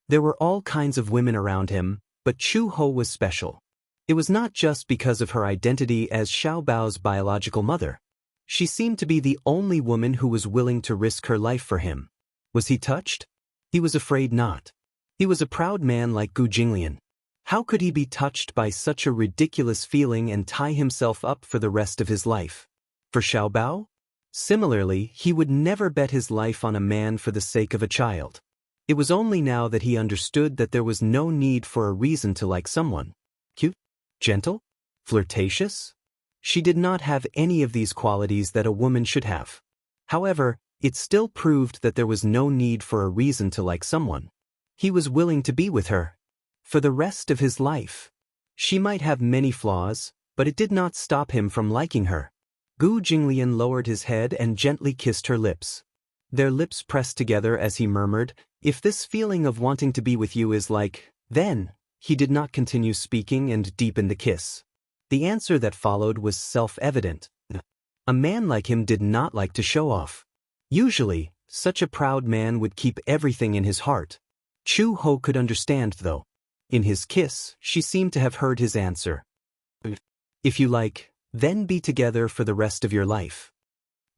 There were all kinds of women around him, but Chu Ho was special. It was not just because of her identity as Xiao Bao's biological mother. She seemed to be the only woman who was willing to risk her life for him. Was he touched? He was afraid not. He was a proud man like Gu Jinglian. How could he be touched by such a ridiculous feeling and tie himself up for the rest of his life? For Xiao Bao? Similarly, he would never bet his life on a man for the sake of a child. It was only now that he understood that there was no need for a reason to like someone. Cute? Gentle? Flirtatious? She did not have any of these qualities that a woman should have. However, it still proved that there was no need for a reason to like someone. He was willing to be with her for the rest of his life. She might have many flaws, but it did not stop him from liking her. Gu Jinglian lowered his head and gently kissed her lips. Their lips pressed together as he murmured, If this feeling of wanting to be with you is like, then. He did not continue speaking and deepened the kiss. The answer that followed was self-evident. A man like him did not like to show off. Usually, such a proud man would keep everything in his heart. Chu Ho could understand, though. In his kiss, she seemed to have heard his answer. If you like, then be together for the rest of your life.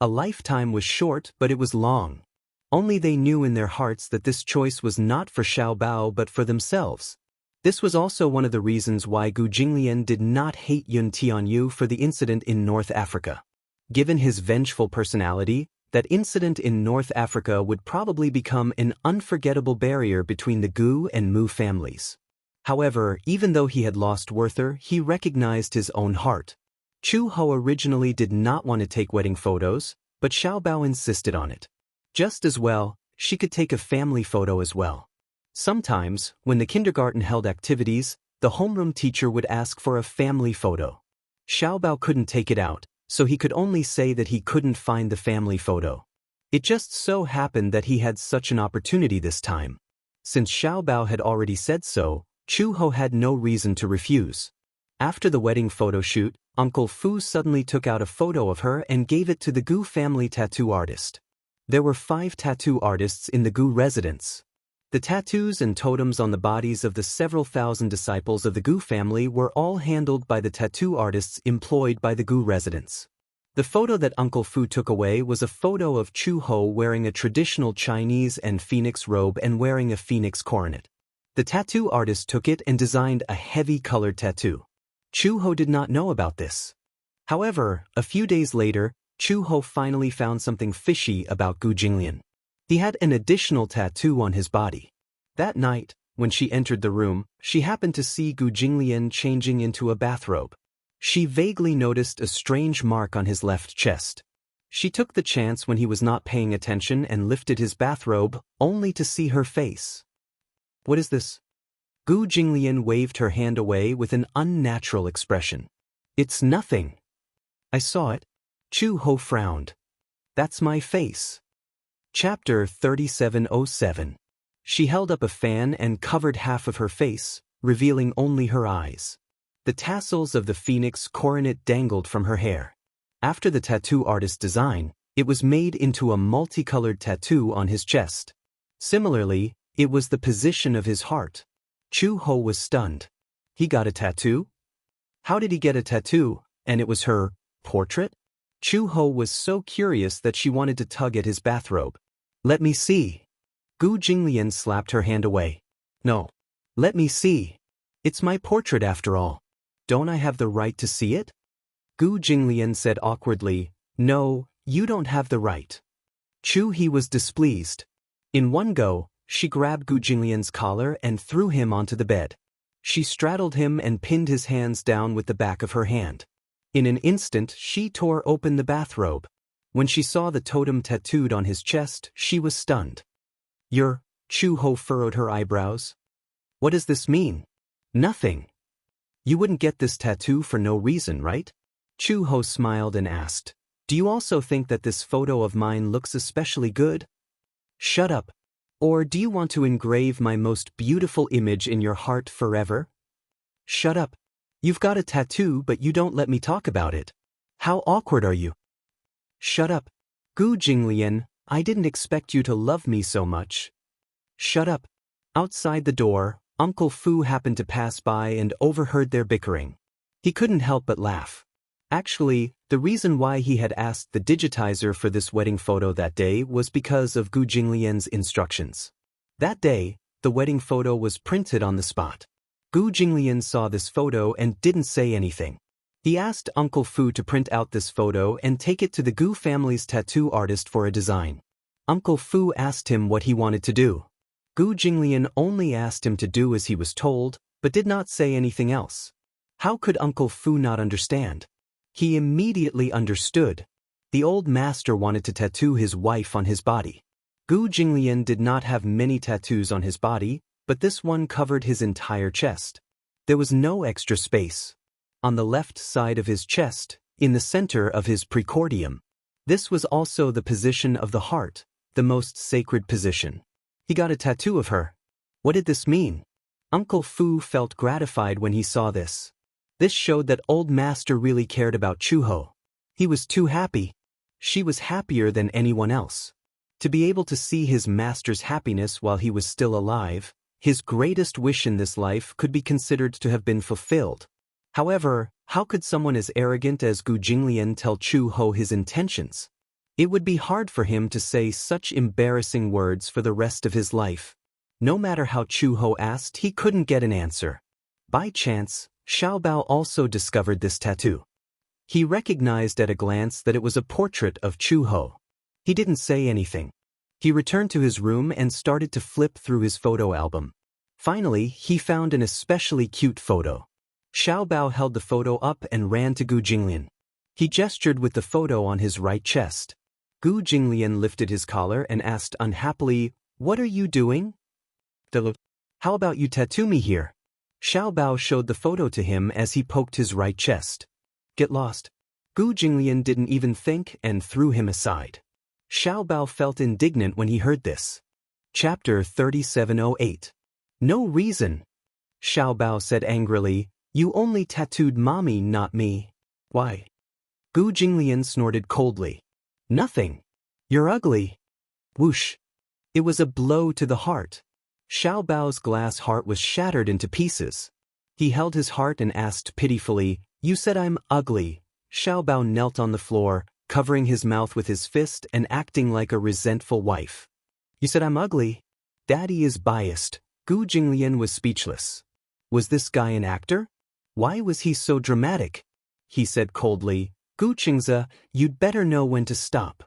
A lifetime was short, but it was long. Only they knew in their hearts that this choice was not for Xiao Bao but for themselves. This was also one of the reasons why Gu Jinglian did not hate Yun Tianyu for the incident in North Africa. Given his vengeful personality, that incident in North Africa would probably become an unforgettable barrier between the Gu and Mu families. However, even though he had lost Werther, he recognized his own heart. Chu Ho originally did not want to take wedding photos, but Xiao Bao insisted on it. Just as well, she could take a family photo as well. Sometimes, when the kindergarten held activities, the homeroom teacher would ask for a family photo. Xiao Bao couldn't take it out, so he could only say that he couldn't find the family photo. It just so happened that he had such an opportunity this time. Since Xiao Bao had already said so, Chu Ho had no reason to refuse. After the wedding photo shoot, Uncle Fu suddenly took out a photo of her and gave it to the Gu family tattoo artist. There were 5 tattoo artists in the Gu residence. The tattoos and totems on the bodies of the several thousand disciples of the Gu family were all handled by the tattoo artists employed by the Gu residence. The photo that Uncle Fu took away was a photo of Chu Ho wearing a traditional Chinese and phoenix robe and wearing a phoenix coronet. The tattoo artist took it and designed a heavy colored tattoo. Chu Ho did not know about this. However, a few days later, Chu Ho finally found something fishy about Gu Jinglian. He had an additional tattoo on his body. That night, when she entered the room, she happened to see Gu Jinglian changing into a bathrobe. She vaguely noticed a strange mark on his left chest. She took the chance when he was not paying attention and lifted his bathrobe, only to see her face. What is this? Gu Jinglian waved her hand away with an unnatural expression. It's nothing. I saw it. Chu Ho frowned. That's my face. Chapter 3707. She held up a fan and covered half of her face, revealing only her eyes. The tassels of the phoenix coronet dangled from her hair. After the tattoo artist's design, it was made into a multicolored tattoo on his chest. Similarly, it was the position of his heart. Chu Ho was stunned. He got a tattoo? How did he get a tattoo, And it was her portrait? Chu-ho was so curious that she wanted to tug at his bathrobe. Let me see. Gu Jinglian slapped her hand away. No. Let me see. It's my portrait after all. Don't I have the right to see it? Gu Jinglian said awkwardly, No, you don't have the right. Chu-he was displeased. In one go, she grabbed Gu Jinglian's collar and threw him onto the bed. She straddled him and pinned his hands down with the back of her hand. In an instant, she tore open the bathrobe. When she saw the totem tattooed on his chest, she was stunned. Chu-ho furrowed her eyebrows. What does this mean? Nothing. You wouldn't get this tattoo for no reason, right? Chu-ho smiled and asked, Do you also think that this photo of mine looks especially good? Shut up. Or do you want to engrave my most beautiful image in your heart forever? Shut up. You've got a tattoo, but you don't let me talk about it. How awkward are you? Shut up. Gu Jinglian, I didn't expect you to love me so much. Shut up. Outside the door, Uncle Fu happened to pass by and overheard their bickering. He couldn't help but laugh. Actually, the reason why he had asked the digitizer for this wedding photo that day was because of Gu Jinglian's instructions. That day, the wedding photo was printed on the spot. Gu Jinglian saw this photo and didn't say anything. He asked Uncle Fu to print out this photo and take it to the Gu family's tattoo artist for a design. Uncle Fu asked him what he wanted to do. Gu Jinglian only asked him to do as he was told, but did not say anything else. How could Uncle Fu not understand? He immediately understood. The old master wanted to tattoo his wife on his body. Gu Jinglian did not have many tattoos on his body, but this one covered his entire chest. There was no extra space. On the left side of his chest, in the center of his precordium. This was also the position of the heart, the most sacred position. He got a tattoo of her. What did this mean? Uncle Fu felt gratified when he saw this. This showed that old master really cared about Chu-ho. He was too happy. She was happier than anyone else. To be able to see his master's happiness while he was still alive, his greatest wish in this life could be considered to have been fulfilled. However, how could someone as arrogant as Gu Jinglian tell Chu-ho his intentions? It would be hard for him to say such embarrassing words for the rest of his life. No matter how Chu-ho asked, he couldn't get an answer. By chance, Xiaobao also discovered this tattoo. He recognized at a glance that it was a portrait of Chu-ho. He didn't say anything. He returned to his room and started to flip through his photo album. Finally, he found an especially cute photo. Xiaobao held the photo up and ran to Gu Jinglian. He gestured with the photo on his right chest. Gu Jinglian lifted his collar and asked unhappily, What are you doing? How about you tattoo me here? Xiaobao showed the photo to him as he poked his right chest. Get lost. Gu Jinglian didn't even think and threw him aside. Xiaobao felt indignant when he heard this. Chapter 3708. No reason. Xiaobao said angrily, You only tattooed mommy, not me. Why? Gu Jinglian snorted coldly. Nothing. You're ugly. Whoosh. It was a blow to the heart. Xiaobao's glass heart was shattered into pieces. He held his heart and asked pitifully, You said I'm ugly. Xiaobao knelt on the floor, covering his mouth with his fist and acting like a resentful wife. You said I'm ugly? Daddy is biased. Gu Jinglian was speechless. Was this guy an actor? Why was he so dramatic? He said coldly, Gu Qingzi, you'd better know when to stop.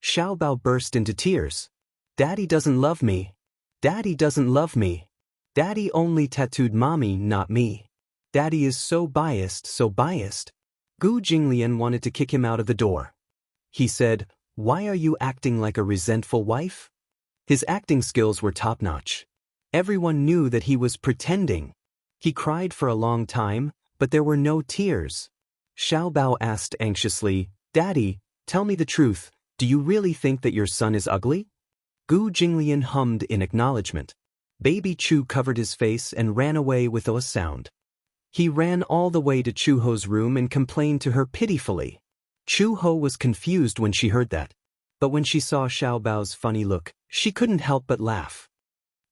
Xiaobao burst into tears. Daddy doesn't love me. Daddy doesn't love me. Daddy only tattooed mommy, not me. Daddy is so biased, so biased. Gu Jinglian wanted to kick him out of the door. He said, Why are you acting like a resentful wife? His acting skills were top-notch. Everyone knew that he was pretending. He cried for a long time, but there were no tears. Xiaobao asked anxiously, Daddy, tell me the truth, do you really think that your son is ugly? Gu Jinglian hummed in acknowledgement. Baby Chu covered his face and ran away with a sound. He ran all the way to Chu-ho's room and complained to her pitifully. Chu-ho was confused when she heard that. But when she saw Xiaobao's funny look, she couldn't help but laugh.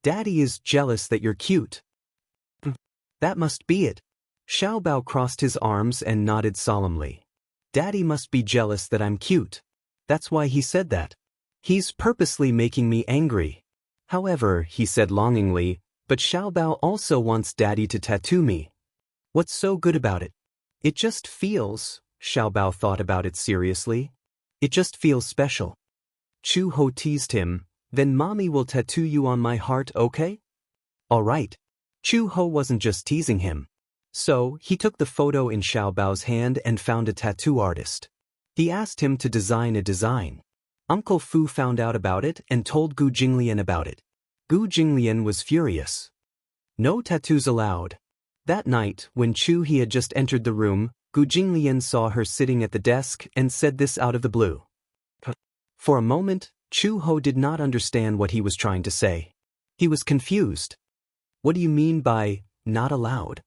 Daddy is jealous that you're cute. That must be it. Xiaobao crossed his arms and nodded solemnly. Daddy must be jealous that I'm cute. That's why he said that. He's purposely making me angry. However, he said longingly, but Xiaobao also wants Daddy to tattoo me. What's so good about it? It just feels, Xiaobao thought about it seriously. It just feels special. Chu Ho teased him, then Mommy will tattoo you on my heart, okay? Alright. Chu Ho wasn't just teasing him. So, he took the photo in Xiaobao's hand and found a tattoo artist. He asked him to design a design. Uncle Fu found out about it and told Gu Jinglian about it. Gu Jinglian was furious. No tattoos allowed. That night, when Chu He had just entered the room, Gu Jinglian saw her sitting at the desk and said this out of the blue. For a moment, Chu Ho did not understand what he was trying to say. He was confused. What do you mean by, not allowed?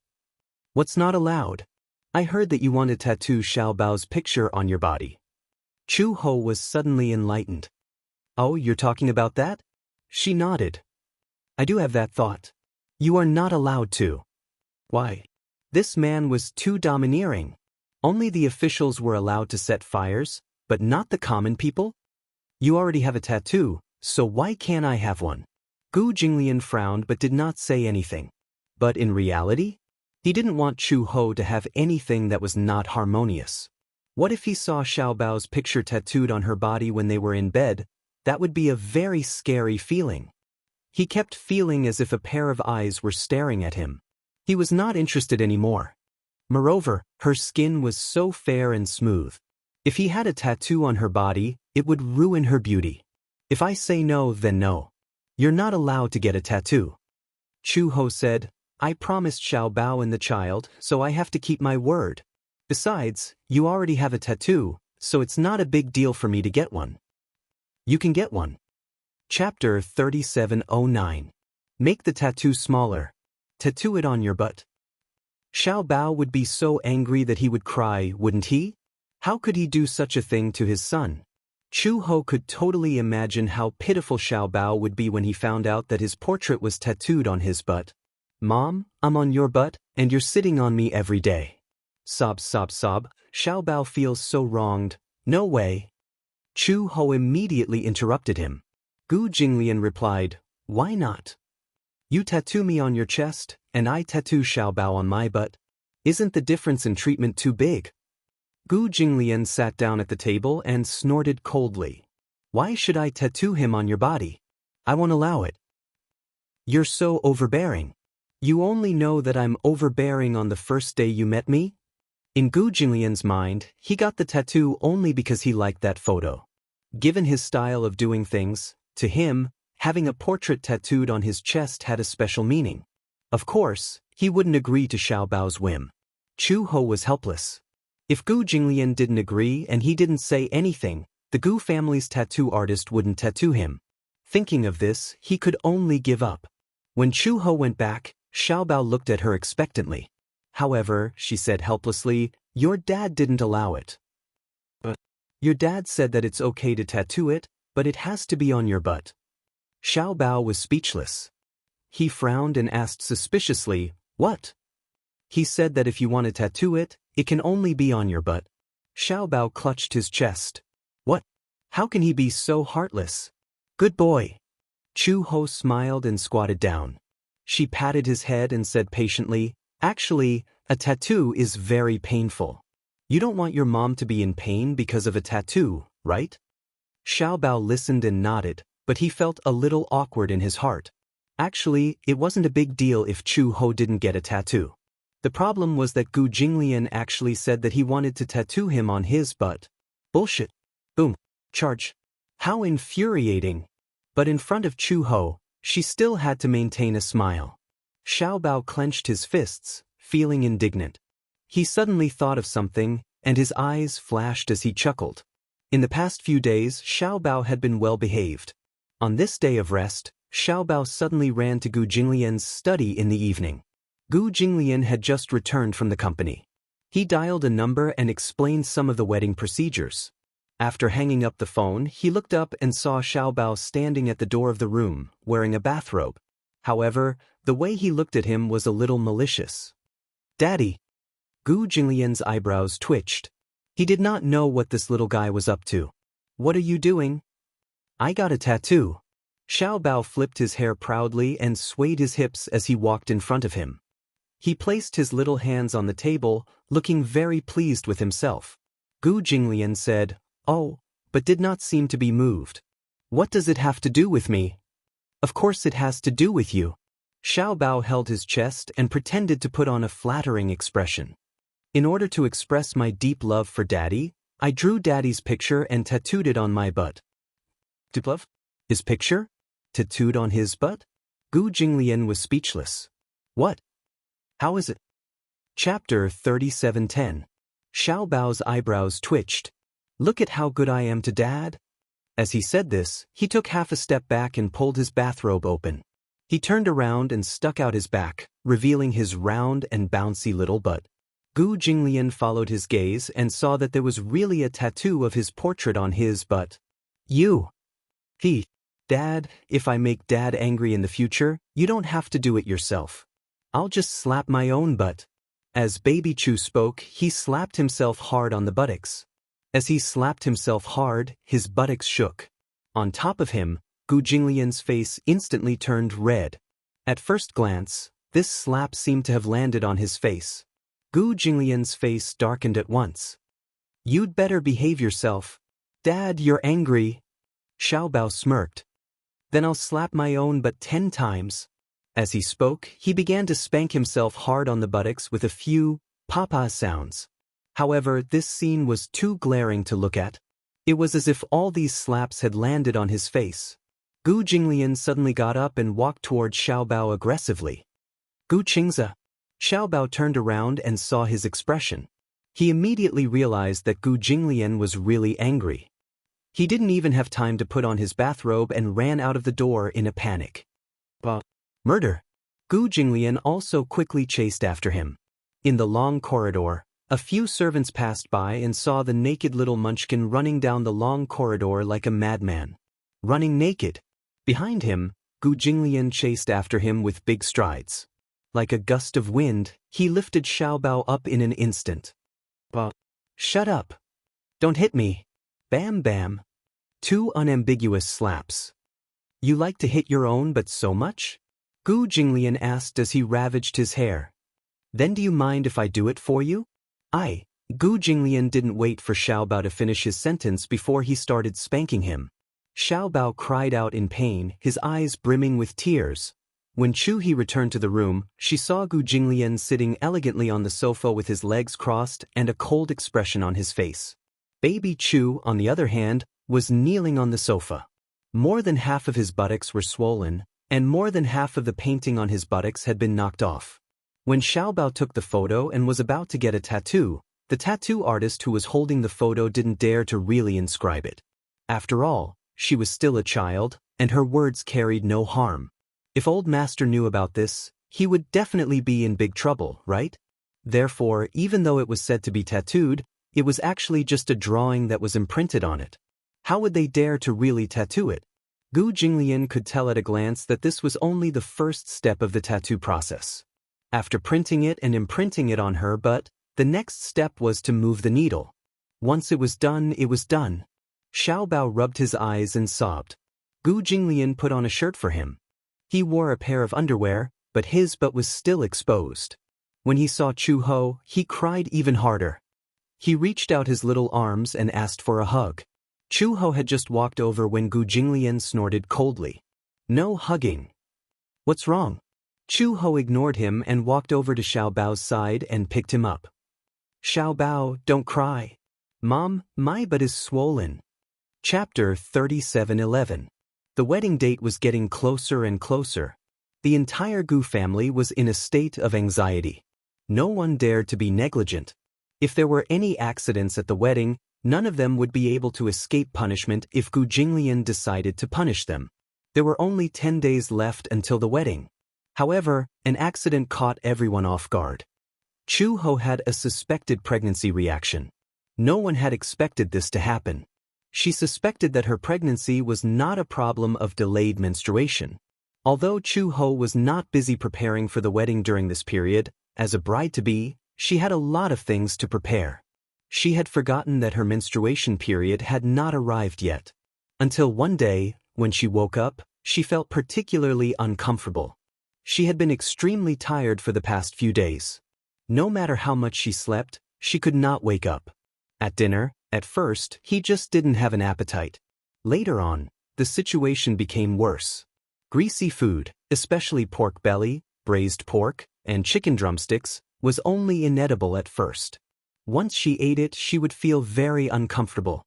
What's not allowed? I heard that you want to tattoo Xiaobao's picture on your body. Chu Ho was suddenly enlightened. Oh, you're talking about that? She nodded. I do have that thought. You are not allowed to. Why? This man was too domineering. Only the officials were allowed to set fires, but not the common people? You already have a tattoo, so why can't I have one? Gu Jinglian frowned but did not say anything. But in reality, he didn't want Chu Ho to have anything that was not harmonious. What if he saw Xiaobao's picture tattooed on her body when they were in bed? That would be a very scary feeling. He kept feeling as if a pair of eyes were staring at him. He was not interested anymore. Moreover, her skin was so fair and smooth. If he had a tattoo on her body, it would ruin her beauty. If I say no, then no. You're not allowed to get a tattoo. Chu Ho said, I promised Xiaobao and the child, so I have to keep my word. Besides, you already have a tattoo, so it's not a big deal for me to get one. You can get one. Chapter 3709. Make the tattoo smaller. Tattoo it on your butt. Xiaobao would be so angry that he would cry, wouldn't he? How could he do such a thing to his son? Chu Ho could totally imagine how pitiful Xiaobao would be when he found out that his portrait was tattooed on his butt. Mom, I'm on your butt, and you're sitting on me every day. Sob, sob, sob. Xiaobao feels so wronged. No way. Chu Ho immediately interrupted him. Gu Jinglian replied, Why not? You tattoo me on your chest, and I tattoo Xiaobao on my butt. Isn't the difference in treatment too big? Gu Jinglian sat down at the table and snorted coldly. Why should I tattoo him on your body? I won't allow it. You're so overbearing. You only know that I'm overbearing on the first day you met me? In Gu Jinglian's mind, he got the tattoo only because he liked that photo. Given his style of doing things, to him, having a portrait tattooed on his chest had a special meaning. Of course, he wouldn't agree to Xiaobao's whim. Chu Ho was helpless. If Gu Jinglian didn't agree and he didn't say anything, the Gu family's tattoo artist wouldn't tattoo him. Thinking of this, he could only give up. When Chu Ho went back, Xiaobao looked at her expectantly. However, she said helplessly, Your dad didn't allow it. But your dad said that it's okay to tattoo it, but it has to be on your butt. Xiaobao was speechless. He frowned and asked suspiciously, What? He said that if you want to tattoo it, it can only be on your butt. Xiaobao clutched his chest. What? How can he be so heartless? Good boy. Chu Ho smiled and squatted down. She patted his head and said patiently, Actually, a tattoo is very painful. You don't want your mom to be in pain because of a tattoo, right? Xiaobao listened and nodded, but he felt a little awkward in his heart. Actually, it wasn't a big deal if Chu Ho didn't get a tattoo. The problem was that Gu Jinglian actually said that he wanted to tattoo him on his butt. Bullshit. Boom. Charge. How infuriating. But in front of Chu Ho, she still had to maintain a smile. Xiaobao clenched his fists, feeling indignant. He suddenly thought of something, and his eyes flashed as he chuckled. In the past few days, Xiaobao had been well behaved. On this day of rest, Xiaobao suddenly ran to Gu Jinglian's study in the evening. Gu Jinglian had just returned from the company. He dialed a number and explained some of the wedding procedures. After hanging up the phone, he looked up and saw Xiaobao standing at the door of the room, wearing a bathrobe. However, the way he looked at him was a little malicious. Daddy, Gu Jinglian's eyebrows twitched. He did not know what this little guy was up to. What are you doing? I got a tattoo. Xiao Bao flipped his hair proudly and swayed his hips as he walked in front of him. He placed his little hands on the table, looking very pleased with himself. Gu Jinglian said, "Oh," but did not seem to be moved. "What does it have to do with me?" "Of course it has to do with you." Xiao Bao held his chest and pretended to put on a flattering expression. "In order to express my deep love for Daddy, I drew Daddy's picture and tattooed it on my butt." Deep love? His picture? Tattooed on his butt? Gu Jinglian was speechless. What? How is it? Chapter 37:10. Xiao Bao's eyebrows twitched. "Look at how good I am to Dad." As he said this, he took half a step back and pulled his bathrobe open. He turned around and stuck out his back, revealing his round and bouncy little butt. Gu Jinglian followed his gaze and saw that there was really a tattoo of his portrait on his butt. "You." "Dad, if I make Dad angry in the future, you don't have to do it yourself. I'll just slap my own butt." As Baby Chu spoke, he slapped himself hard on the buttocks. As he slapped himself hard, his buttocks shook. On top of him, Gu Jinglian's face instantly turned red. At first glance, this slap seemed to have landed on his face. Gu Jinglian's face darkened at once. "You'd better behave yourself. Dad, you're angry." Xiao Bao smirked. "Then I'll slap my own butt 10 times. As he spoke, he began to spank himself hard on the buttocks with a few papa sounds. However, this scene was too glaring to look at. It was as if all these slaps had landed on his face. Gu Jinglian suddenly got up and walked toward Xiao Bao aggressively. "Gu Qingzi." Xiao Bao turned around and saw his expression. He immediately realized that Gu Jinglian was really angry. He didn't even have time to put on his bathrobe and ran out of the door in a panic. Murder! Gu Jinglian also quickly chased after him. In the long corridor, a few servants passed by and saw the naked little munchkin running down the long corridor like a madman. Running naked. Behind him, Gu Jinglian chased after him with big strides. Like a gust of wind, he lifted Xiao Bao up in an instant. "Shut up! Don't hit me!" Bam bam. 2 unambiguous slaps. "You like to hit your own but so much?" Gu Jinglian asked as he ravaged his hair. "Then do you mind if I do it for you?" Gu Jinglian didn't wait for Xiao Bao to finish his sentence before he started spanking him. Xiao Bao cried out in pain, his eyes brimming with tears. When Chu He returned to the room, she saw Gu Jinglian sitting elegantly on the sofa with his legs crossed and a cold expression on his face. Baby Chu, on the other hand, was kneeling on the sofa. More than half of his buttocks were swollen, and more than half of the painting on his buttocks had been knocked off. When Xiao Bao took the photo and was about to get a tattoo, the tattoo artist who was holding the photo didn't dare to really inscribe it. After all, she was still a child, and her words carried no harm. If Old Master knew about this, he would definitely be in big trouble, right? Therefore, even though it was said to be tattooed, it was actually just a drawing that was imprinted on it. How would they dare to really tattoo it? Gu Jinglian could tell at a glance that this was only the first step of the tattoo process. After printing it and imprinting it on her butt, the next step was to move the needle. Once it was done, it was done. Xiao Bao rubbed his eyes and sobbed. Gu Jinglian put on a shirt for him. He wore a pair of underwear, but his butt was still exposed. When he saw Chu Ho, he cried even harder. He reached out his little arms and asked for a hug. Chu Ho had just walked over when Gu Jinglian snorted coldly. "No hugging." "What's wrong?" Chu Ho ignored him and walked over to Xiao Bao's side and picked him up. "Xiao Bao, don't cry. Mom, my butt is swollen." Chapter 37:11. The wedding date was getting closer and closer. The entire Gu family was in a state of anxiety. No one dared to be negligent. If there were any accidents at the wedding, none of them would be able to escape punishment if Gu Jinglian decided to punish them. There were only 10 days left until the wedding. However, an accident caught everyone off guard. Chu Ho had a suspected pregnancy reaction. No one had expected this to happen. She suspected that her pregnancy was not a problem of delayed menstruation. Although Chu Ho was not busy preparing for the wedding during this period, as a bride-to-be, She had a lot of things to prepare. She had forgotten that her menstruation period had not arrived yet. Until one day, when she woke up, she felt particularly uncomfortable. She had been extremely tired for the past few days. No matter how much she slept, she could not wake up. At dinner, at first, he just didn't have an appetite. Later on, the situation became worse. Greasy food, especially pork belly, braised pork, and chicken drumsticks, was only inedible at first. Once she ate it, she would feel very uncomfortable.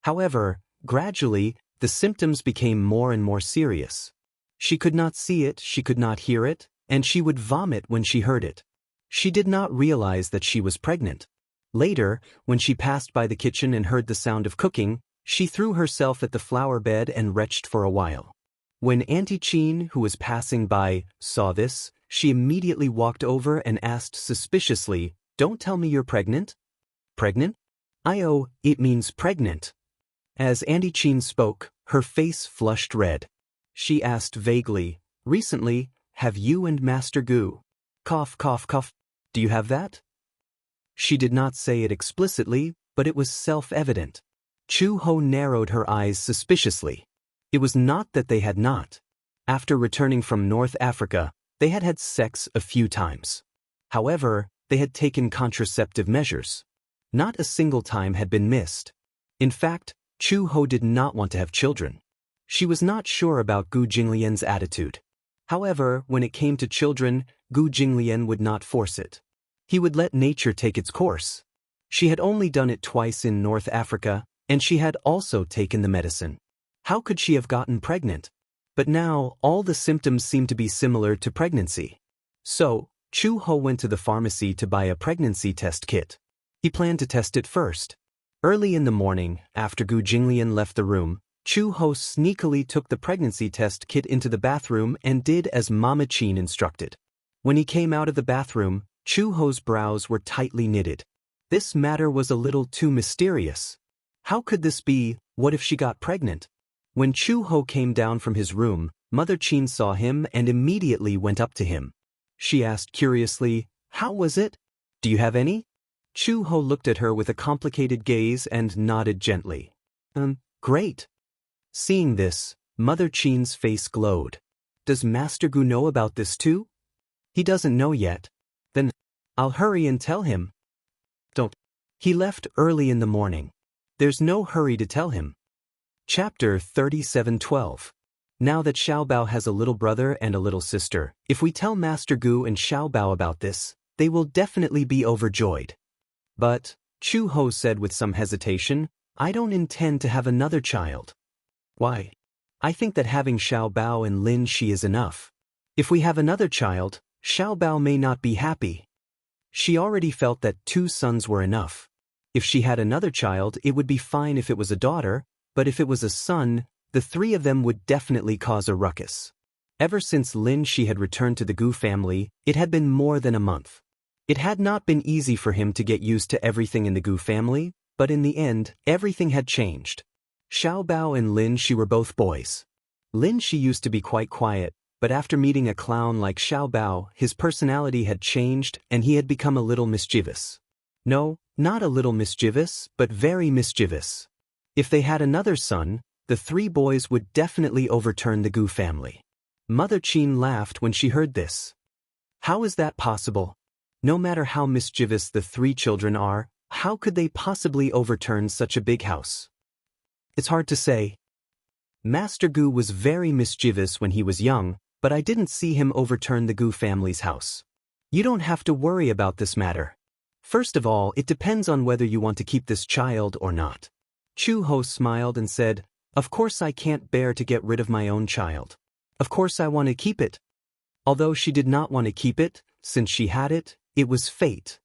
However, gradually, the symptoms became more and more serious. She could not see it, she could not hear it, and she would vomit when she heard it. She did not realize that she was pregnant. Later, when she passed by the kitchen and heard the sound of cooking, she threw herself at the flower bed and retched for a while. When Auntie Chin, who was passing by, saw this, she immediately walked over and asked suspiciously, "Don't tell me you're pregnant?" "Pregnant? Oh, it means pregnant." As Auntie Chin spoke, her face flushed red. She asked vaguely, "Recently, have you and Master Gu? Cough, cough, cough. Do you have that?" She did not say it explicitly, but it was self-evident. Chu Ho narrowed her eyes suspiciously. It was not that they had not. After returning from North Africa, they had had sex a few times. However, they had taken contraceptive measures. Not a single time had been missed. In fact, Chu Ho did not want to have children. She was not sure about Gu Jinglian's attitude. However, when it came to children, Gu Jinglian would not force it. He would let nature take its course. She had only done it twice in North Africa, and she had also taken the medicine. How could she have gotten pregnant? But now, all the symptoms seemed to be similar to pregnancy. So, Chu Ho went to the pharmacy to buy a pregnancy test kit. He planned to test it first. Early in the morning, after Gu Jinglian left the room, Chu Ho sneakily took the pregnancy test kit into the bathroom and did as Mama Chin instructed. When he came out of the bathroom, Chu Ho's brows were tightly knitted. This matter was a little too mysterious. How could this be? What if she got pregnant? When Chu Ho came down from his room, Mother Chin saw him and immediately went up to him. She asked curiously, "How was it? Do you have any?" Chu Ho looked at her with a complicated gaze and nodded gently. Great." Seeing this, Mother Chin's face glowed. "Does Master Gu know about this too?" "He doesn't know yet." "Then, I'll hurry and tell him." "Don't." He left early in the morning. There's no hurry to tell him. Chapter 37:12. Now that Xiaobao has a little brother and a little sister, if we tell Master Gu and Xiaobao about this, they will definitely be overjoyed. But, Chu Ho said with some hesitation, "I don't intend to have another child." "Why?" "I think that having Xiaobao and Lin Shi is enough. If we have another child, Xiaobao may not be happy." She already felt that 2 sons were enough. If she had another child, it would be fine if it was a daughter, but if it was a son, the 3 of them would definitely cause a ruckus. Ever since Lin Shi had returned to the Gu family, it had been more than a month. It had not been easy for him to get used to everything in the Gu family, but in the end, everything had changed. Xiaobao and Lin Shi were both boys. Lin Shi used to be quite quiet, but after meeting a clown like Xiaobao, his personality had changed and he had become a little mischievous. No, not a little mischievous, but very mischievous. If they had another son, the 3 boys would definitely overturn the Gu family. Mother Chin laughed when she heard this. How is that possible? No matter how mischievous the 3 children are, how could they possibly overturn such a big house? It's hard to say. Master Gu was very mischievous when he was young, but I didn't see him overturn the Gu family's house. You don't have to worry about this matter. First of all, it depends on whether you want to keep this child or not. Chu Ho smiled and said, "Of course I can't bear to get rid of my own child. Of course I want to keep it." Although she did not want to keep it, since she had it, it was fate.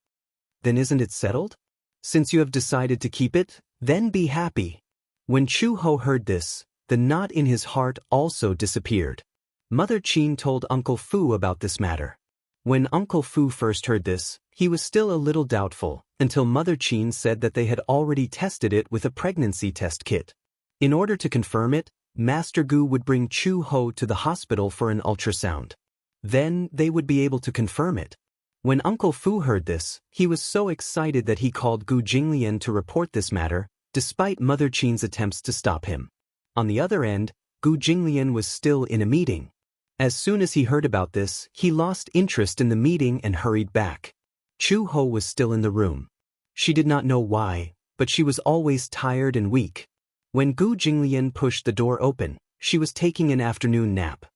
Then isn't it settled? Since you have decided to keep it, then be happy. When Chu Ho heard this, the knot in his heart also disappeared. Mother Chin told Uncle Fu about this matter. When Uncle Fu first heard this, he was still a little doubtful, until Mother Chin said that they had already tested it with a pregnancy test kit. In order to confirm it, Master Gu would bring Chu Ho to the hospital for an ultrasound. Then they would be able to confirm it. When Uncle Fu heard this, he was so excited that he called Gu Jinglian to report this matter, despite Mother Qin's attempts to stop him. On the other end, Gu Jinglian was still in a meeting. As soon as he heard about this, he lost interest in the meeting and hurried back. Chu Ho was still in the room. She did not know why, but she was always tired and weak. When Gu Jinglian pushed the door open, she was taking an afternoon nap.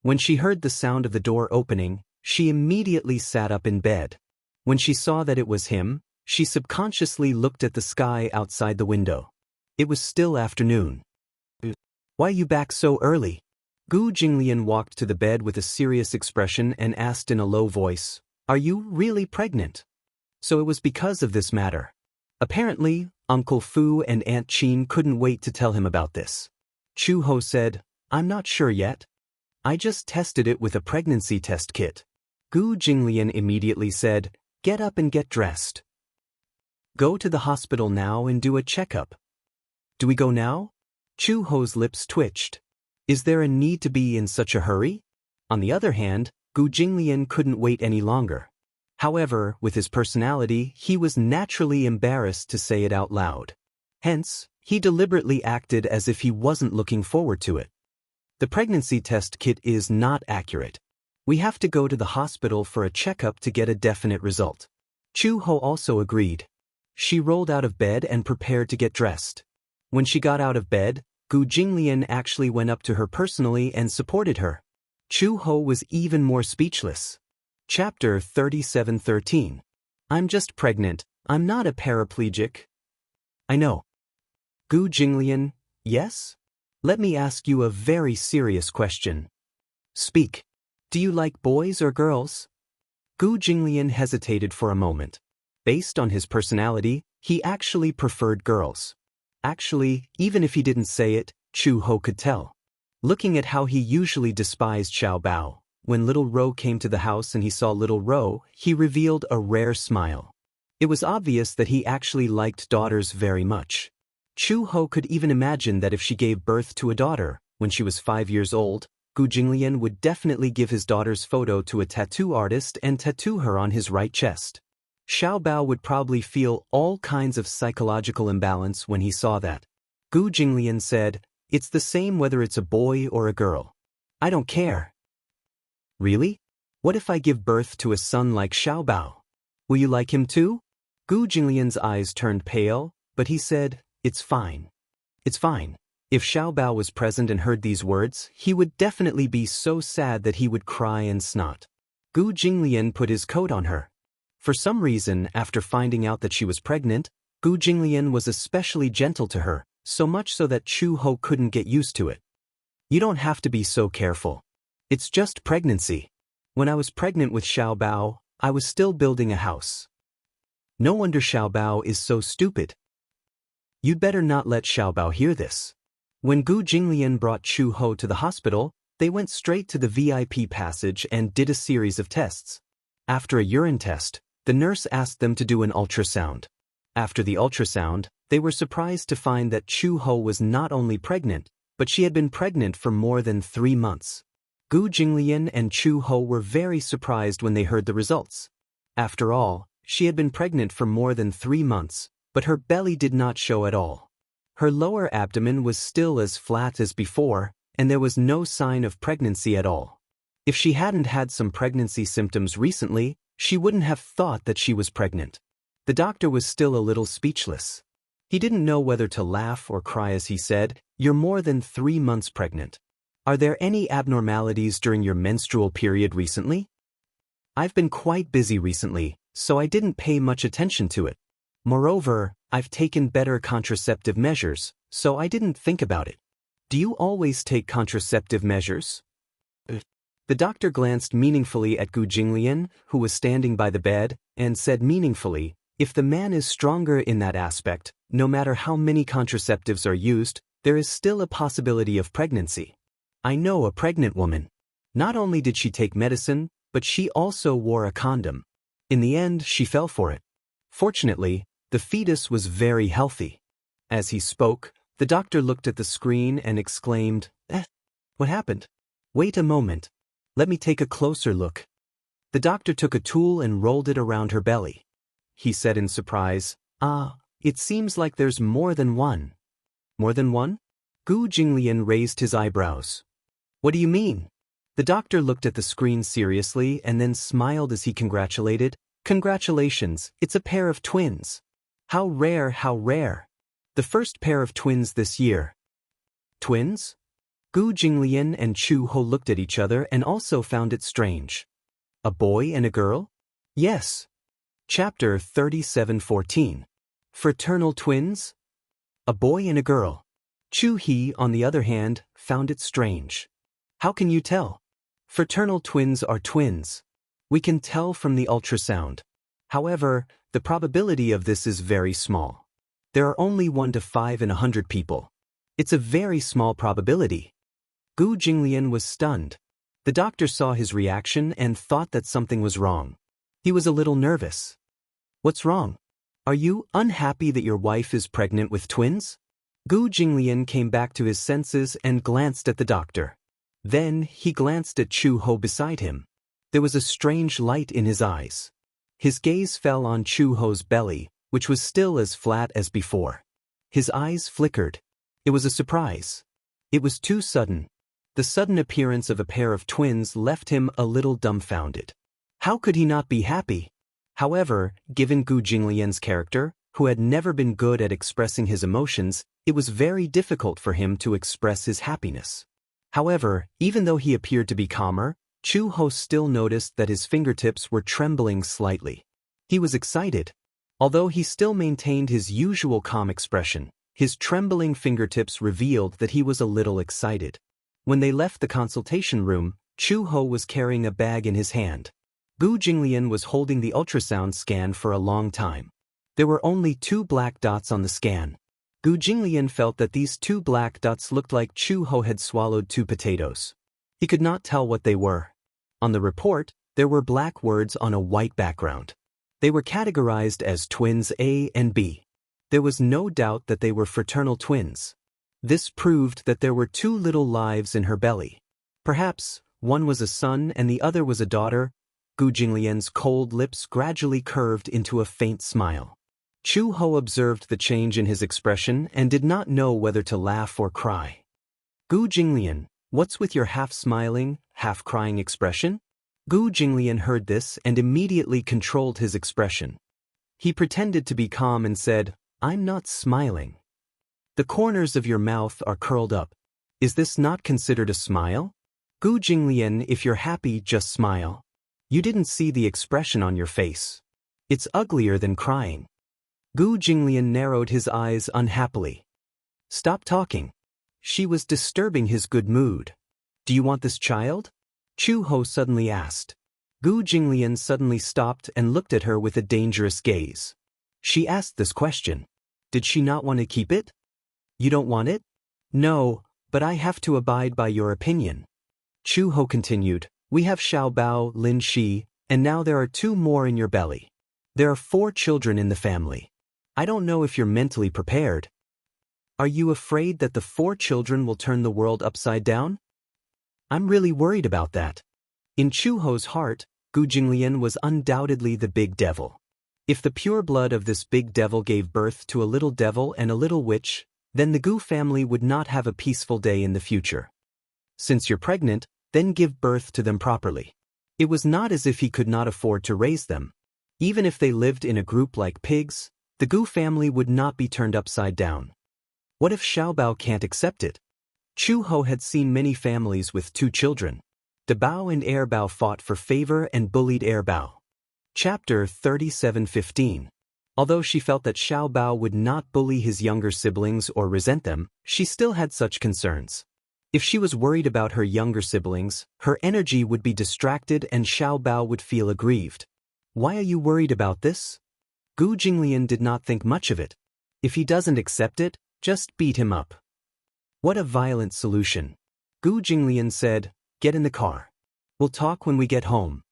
When she heard the sound of the door opening, she immediately sat up in bed. When she saw that it was him, she subconsciously looked at the sky outside the window. It was still afternoon. "Why are you back so early?" Gu Jinglian walked to the bed with a serious expression and asked in a low voice, "Are you really pregnant?" So it was because of this matter. Apparently, Uncle Fu and Aunt Qin couldn't wait to tell him about this. Chu Ho said, "I'm not sure yet. I just tested it with a pregnancy test kit." Gu Jinglian immediately said, "Get up and get dressed. Go to the hospital now and do a checkup." "Do we go now?" Chu Ho's lips twitched. Is there a need to be in such a hurry? On the other hand, Gu Jinglian couldn't wait any longer. However, with his personality, he was naturally embarrassed to say it out loud. Hence, he deliberately acted as if he wasn't looking forward to it. The pregnancy test kit is not accurate. We have to go to the hospital for a checkup to get a definite result. Chu Ho also agreed. She rolled out of bed and prepared to get dressed. When she got out of bed, Gu Jinglian actually went up to her personally and supported her. Chu Ho was even more speechless. Chapter 37:13. I'm just pregnant. I'm not a paraplegic. I know. Gu Jinglian, yes? Let me ask you a very serious question. Speak. Do you like boys or girls? Gu Jinglian hesitated for a moment. Based on his personality, he actually preferred girls. Actually, even if he didn't say it, Chu Ho could tell. Looking at how he usually despised Xiao Bao, when Little Ro came to the house and he saw Little Ro, he revealed a rare smile. It was obvious that he actually liked daughters very much. Chu Ho could even imagine that if she gave birth to a daughter, when she was 5 years old, Gu Jinglian would definitely give his daughter's photo to a tattoo artist and tattoo her on his right chest. Xiao Bao would probably feel all kinds of psychological imbalance when he saw that. Gu Jinglian said, "It's the same whether it's a boy or a girl. I don't care." Really? What if I give birth to a son like Xiao Bao? Will you like him too? Gu Jinglian's eyes turned pale, but he said, "It's fine. It's fine." If Xiao Bao was present and heard these words, he would definitely be so sad that he would cry and snot. Gu Jinglian put his coat on her. For some reason, after finding out that she was pregnant, Gu Jinglian was especially gentle to her, so much so that Chu Ho couldn't get used to it. You don't have to be so careful. It's just pregnancy. When I was pregnant with Xiao Bao, I was still building a house. No wonder Xiao Bao is so stupid. You'd better not let Xiao Bao hear this. When Gu Jinglian brought Chu Ho to the hospital, they went straight to the VIP passage and did a series of tests. After a urine test, the nurse asked them to do an ultrasound. After the ultrasound, they were surprised to find that Chu Ho was not only pregnant, but she had been pregnant for more than 3 months. Gu Jinglian and Chu Ho were very surprised when they heard the results. After all, she had been pregnant for more than 3 months, but her belly did not show at all. Her lower abdomen was still as flat as before, and there was no sign of pregnancy at all. If she hadn't had some pregnancy symptoms recently, she wouldn't have thought that she was pregnant. The doctor was still a little speechless. He didn't know whether to laugh or cry as he said, "You're more than 3 months pregnant. Are there any abnormalities during your menstrual period recently?" "I've been quite busy recently, so I didn't pay much attention to it. Moreover, I've taken better contraceptive measures, so I didn't think about it." "Do you always take contraceptive measures?" The doctor glanced meaningfully at Gu Jinglian, who was standing by the bed, and said meaningfully, "If the man is stronger in that aspect, no matter how many contraceptives are used, there is still a possibility of pregnancy. I know a pregnant woman. Not only did she take medicine, but she also wore a condom. In the end, she fell for it. Fortunately, the fetus was very healthy." As he spoke, the doctor looked at the screen and exclaimed, What happened? Wait a moment. Let me take a closer look." The doctor took a tool and rolled it around her belly. He said in surprise, "Ah, it seems like there's more than one." "More than one?" Gu Jinglian raised his eyebrows. "What do you mean?" The doctor looked at the screen seriously and then smiled as he congratulated. "Congratulations, it's a pair of twins. How rare, how rare. The first pair of twins this year." "Twins?" Gu Jinglian and Chu Ho looked at each other and also found it strange. "A boy and a girl?" "Yes." Chapter 37:14. Fraternal twins? A boy and a girl. Chu He, on the other hand, found it strange. "How can you tell?" "Fraternal twins are twins. We can tell from the ultrasound. However, the probability of this is very small. There are only 1 to 5 in 100 people. It's a very small probability." Gu Jinglian was stunned. The doctor saw his reaction and thought that something was wrong. He was a little nervous. "What's wrong? Are you unhappy that your wife is pregnant with twins?" Gu Jinglian came back to his senses and glanced at the doctor. Then he glanced at Chu Ho beside him. There was a strange light in his eyes. His gaze fell on Chu Ho's belly, which was still as flat as before. His eyes flickered. It was a surprise. It was too sudden. The sudden appearance of a pair of twins left him a little dumbfounded. How could he not be happy? However, given Gu Jinglian's character, who had never been good at expressing his emotions, it was very difficult for him to express his happiness. However, even though he appeared to be calmer, Chu Ho still noticed that his fingertips were trembling slightly. He was excited. Although he still maintained his usual calm expression, his trembling fingertips revealed that he was a little excited. When they left the consultation room, Chu Ho was carrying a bag in his hand. Gu Jinglian was holding the ultrasound scan for a long time. There were only 2 black dots on the scan. Gu Jinglian felt that these 2 black dots looked like Chu Ho had swallowed 2 potatoes. He could not tell what they were. On the report, there were black words on a white background. They were categorized as twins A and B. There was no doubt that they were fraternal twins. This proved that there were 2 little lives in her belly. Perhaps one was a son and the other was a daughter. Gu Jinglian's cold lips gradually curved into a faint smile. Chu Ho observed the change in his expression and did not know whether to laugh or cry. "Gu Jinglian, what's with your half-smiling, half-crying expression?" Gu Jinglian heard this and immediately controlled his expression. He pretended to be calm and said, "I'm not smiling. The corners of your mouth are curled up. Is this not considered a smile?" "Gu Jinglian, if you're happy, just smile. You didn't see the expression on your face. It's uglier than crying." Gu Jinglian narrowed his eyes unhappily. "Stop talking." She was disturbing his good mood. "Do you want this child?" Chu Ho suddenly asked. Gu Jinglian suddenly stopped and looked at her with a dangerous gaze. She asked this question. Did she not want to keep it? "You don't want it?" "No, but I have to abide by your opinion." Chu Ho continued, "We have Xiaobao, Lin Shi, and now there are 2 more in your belly. There are 4 children in the family. I don't know if you're mentally prepared. Are you afraid that the 4 children will turn the world upside down?" "I'm really worried about that." In Chu Ho's heart, Gu Jinglian was undoubtedly the big devil. If the pure blood of this big devil gave birth to a little devil and a little witch, then the Gu family would not have a peaceful day in the future. Since you're pregnant, then give birth to them properly. It was not as if he could not afford to raise them. Even if they lived in a group like pigs, the Gu family would not be turned upside down. What if Xiaobao can't accept it? Chu Ho had seen many families with 2 children. Dabao and Airbao fought for favor and bullied Airbao. Chapter 37:15. Although she felt that Xiaobao would not bully his younger siblings or resent them, she still had such concerns. If she was worried about her younger siblings, her energy would be distracted and Xiaobao would feel aggrieved. "Why are you worried about this?" Gu Jinglian did not think much of it. If he doesn't accept it, just beat him up. What a violent solution. Gu Jinglian said, "Get in the car. We'll talk when we get home."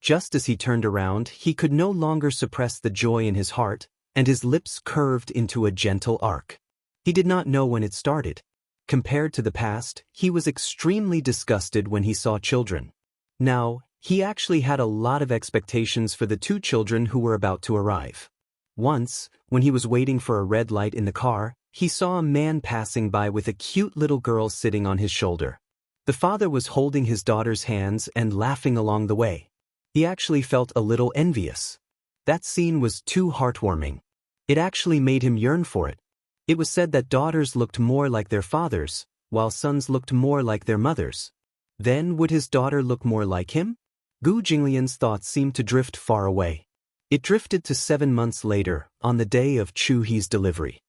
Just as he turned around, he could no longer suppress the joy in his heart, and his lips curved into a gentle arc. He did not know when it started. Compared to the past, he was extremely disgusted when he saw children. Now, He actually had a lot of expectations for the two children who were about to arrive. Once, when he was waiting for a red light in the car, he saw a man passing by with a cute little girl sitting on his shoulder. The father was holding his daughter's hands and laughing along the way. He actually felt a little envious. That scene was too heartwarming. It actually made him yearn for it. It was said that daughters looked more like their fathers, while sons looked more like their mothers. Then would his daughter look more like him? Gu Jinglian's thoughts seemed to drift far away. It drifted to 7 months later, on the day of Chu He's delivery.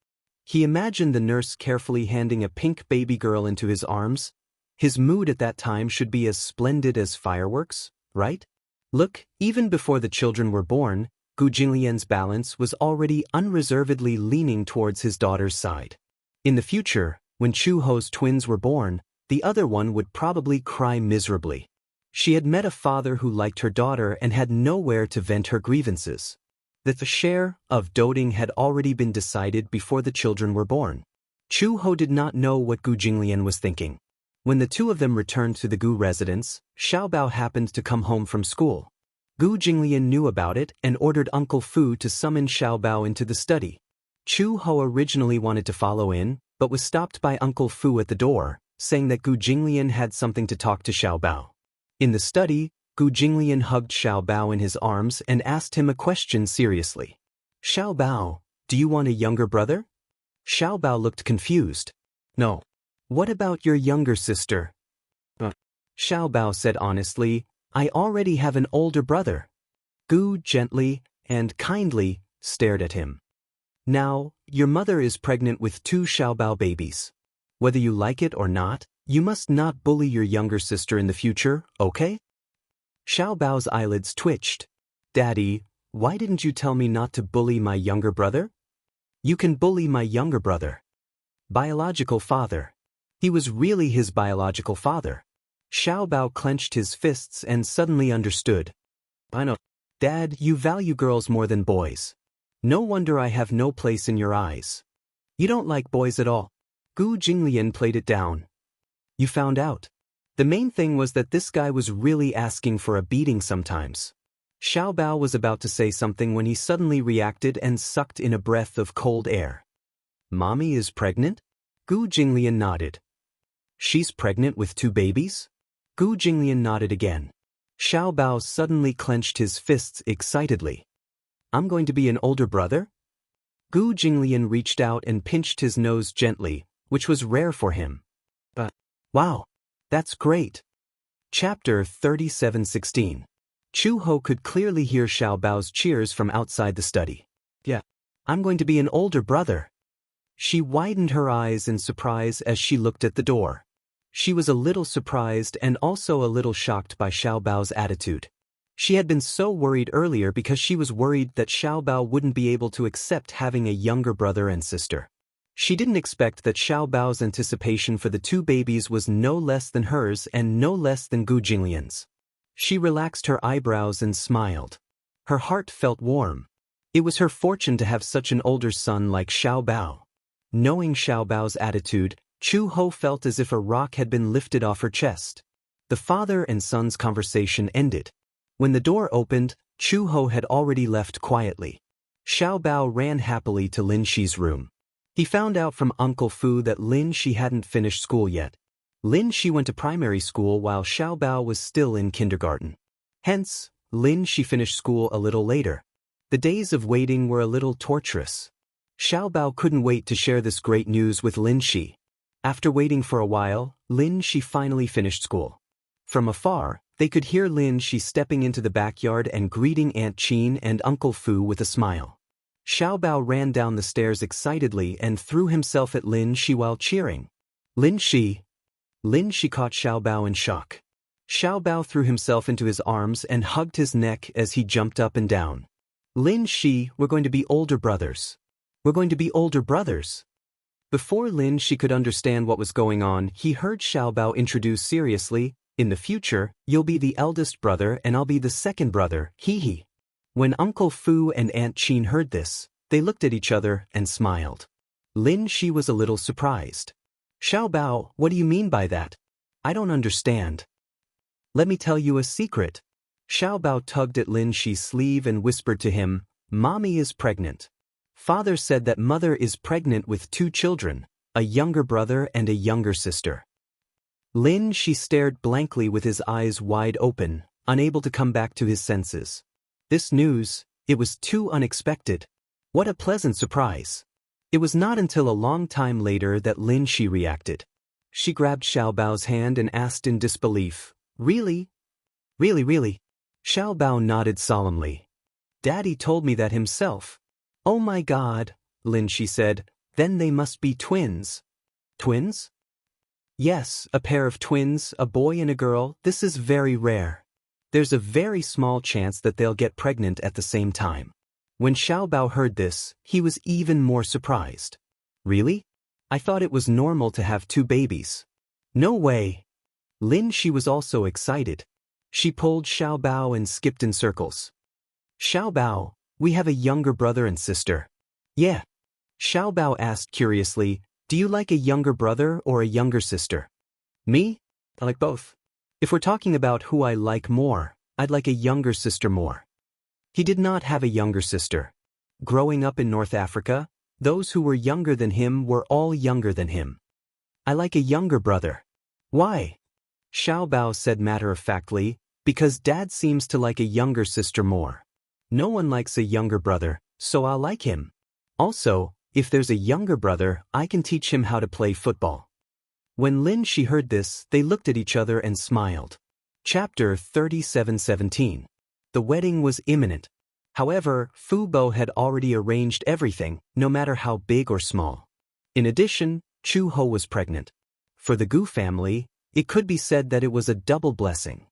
He imagined the nurse carefully handing a pink baby girl into his arms. His mood at that time should be as splendid as fireworks, right? Look, even before the children were born, Gu Jinglian's balance was already unreservedly leaning towards his daughter's side. In the future, when Chu Ho's twins were born, the other one would probably cry miserably. She had met a father who liked her daughter and had nowhere to vent her grievances. That the share of doting had already been decided before the children were born. Chu Ho did not know what Gu Jinglian was thinking. When the two of them returned to the Gu residence, Xiaobao happened to come home from school. Gu Jinglian knew about it and ordered Uncle Fu to summon Xiaobao into the study. Chu Ho originally wanted to follow in, but was stopped by Uncle Fu at the door, saying that Gu Jinglian had something to talk to Xiaobao. In the study, Gu Jinglian hugged Xiaobao in his arms and asked him a question seriously. "Xiaobao, do you want a younger brother?" Xiaobao looked confused. "No. What about your younger sister?" Xiaobao said honestly, "I already have an older brother." Gu gently and kindly stared at him. "Now, your mother is pregnant with 2 Xiaobao babies. Whether you like it or not, you must not bully your younger sister in the future, okay?" Xiaobao's eyelids twitched. "Daddy, why didn't you tell me not to bully my younger brother?" "You can bully my younger brother." Biological father. He was really his biological father. Xiaobao clenched his fists and suddenly understood. "I know. Dad, you value girls more than boys. No wonder I have no place in your eyes. You don't like boys at all." Gu Jinglian played it down. "You found out." The main thing was that this guy was really asking for a beating sometimes. Xiaobao was about to say something when he suddenly reacted and sucked in a breath of cold air. "Mommy is pregnant?" Gu Jinglian nodded. "She's pregnant with 2 babies?" Gu Jinglian nodded again. Xiaobao suddenly clenched his fists excitedly. "I'm going to be an older brother?" Gu Jinglian reached out and pinched his nose gently, which was rare for him. Wow, that's great. Chapter 37:16. Chu Ho could clearly hear Xiaobao's cheers from outside the study. "Yeah, I'm going to be an older brother." She widened her eyes in surprise as she looked at the door. She was a little surprised and also a little shocked by Xiaobao's attitude. She had been so worried earlier because she was worried that Xiaobao wouldn't be able to accept having a younger brother and sister. She didn't expect that Xiaobao's anticipation for the 2 babies was no less than hers and no less than Gu Jinglian's. She relaxed her eyebrows and smiled. Her heart felt warm. It was her fortune to have such an older son like Xiaobao. Knowing Xiaobao's attitude, Chu Ho felt as if a rock had been lifted off her chest. The father and son's conversation ended. When the door opened, Chu Ho had already left quietly. Xiaobao ran happily to Lin Shi's room. He found out from Uncle Fu that Lin Shi hadn't finished school yet. Lin Shi went to primary school while Xiaobao was still in kindergarten. Hence, Lin Shi finished school a little later. The days of waiting were a little torturous. Xiaobao couldn't wait to share this great news with Lin Shi. After waiting for a while, Lin Shi finally finished school. From afar, they could hear Lin Shi stepping into the backyard and greeting Aunt Qin and Uncle Fu with a smile. Xiaobao ran down the stairs excitedly and threw himself at Lin Shi while cheering. "Lin Shi!" Lin Shi caught Xiaobao in shock. Xiaobao threw himself into his arms and hugged his neck as he jumped up and down. "Lin Shi, we're going to be older brothers. We're going to be older brothers." Before Lin Shi could understand what was going on, he heard Xiaobao introduce seriously, "In the future, you'll be the eldest brother and I'll be the second brother, hee." When Uncle Fu and Aunt Qin heard this, they looked at each other and smiled. Lin Shi was a little surprised. "Xiaobao, what do you mean by that? I don't understand." "Let me tell you a secret. Xiaobao tugged at Lin Shi's sleeve and whispered to him, "Mommy is pregnant. Father said that mother is pregnant with 2 children, a younger brother and a younger sister." Lin Shi stared blankly with his eyes wide open, unable to come back to his senses. This news, it was too unexpected. What a pleasant surprise. It was not until a long time later that Lin Shi reacted. She grabbed Xiaobao's hand and asked in disbelief, "Really? Really, really?" Xiaobao nodded solemnly. "Daddy told me that himself." "Oh my God," Lin Shi said, "then they must be twins." "Twins?" "Yes, a pair of twins, a boy and a girl. This is very rare. There's a very small chance that they'll get pregnant at the same time." When Xiaobao heard this, he was even more surprised. "Really? I thought it was normal to have 2 babies." "No way." Lin Shi was also excited. She pulled Xiaobao and skipped in circles. "Xiaobao, we have a younger brother and sister." "Yeah." Xiaobao asked curiously, "Do you like a younger brother or a younger sister?" "Me? I like both. If we're talking about who I like more, I'd like a younger sister more." He did not have a younger sister. Growing up in North Africa, those who were younger than him were all younger than him. "I like a younger brother." "Why?" Xiaobao said matter-of-factly, "Because Dad seems to like a younger sister more. No one likes a younger brother, so I'll like him. Also, if there's a younger brother, I can teach him how to play football." When Lin Shi heard this, they looked at each other and smiled. Chapter 37:17. The wedding was imminent. However, Fu Bo had already arranged everything, no matter how big or small. In addition, Chu Ho was pregnant. For the Gu family, it could be said that it was a double blessing.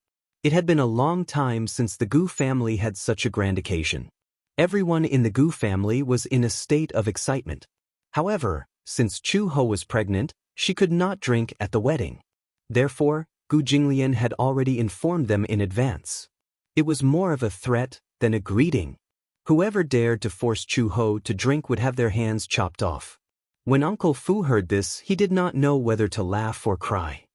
It had been a long time since the Gu family had such a grand occasion. Everyone in the Gu family was in a state of excitement. However, since Chu Ho was pregnant, she could not drink at the wedding. Therefore, Gu Jinglian had already informed them in advance. It was more of a threat than a greeting. Whoever dared to force Chu Ho to drink would have their hands chopped off. When Uncle Fu heard this, he did not know whether to laugh or cry.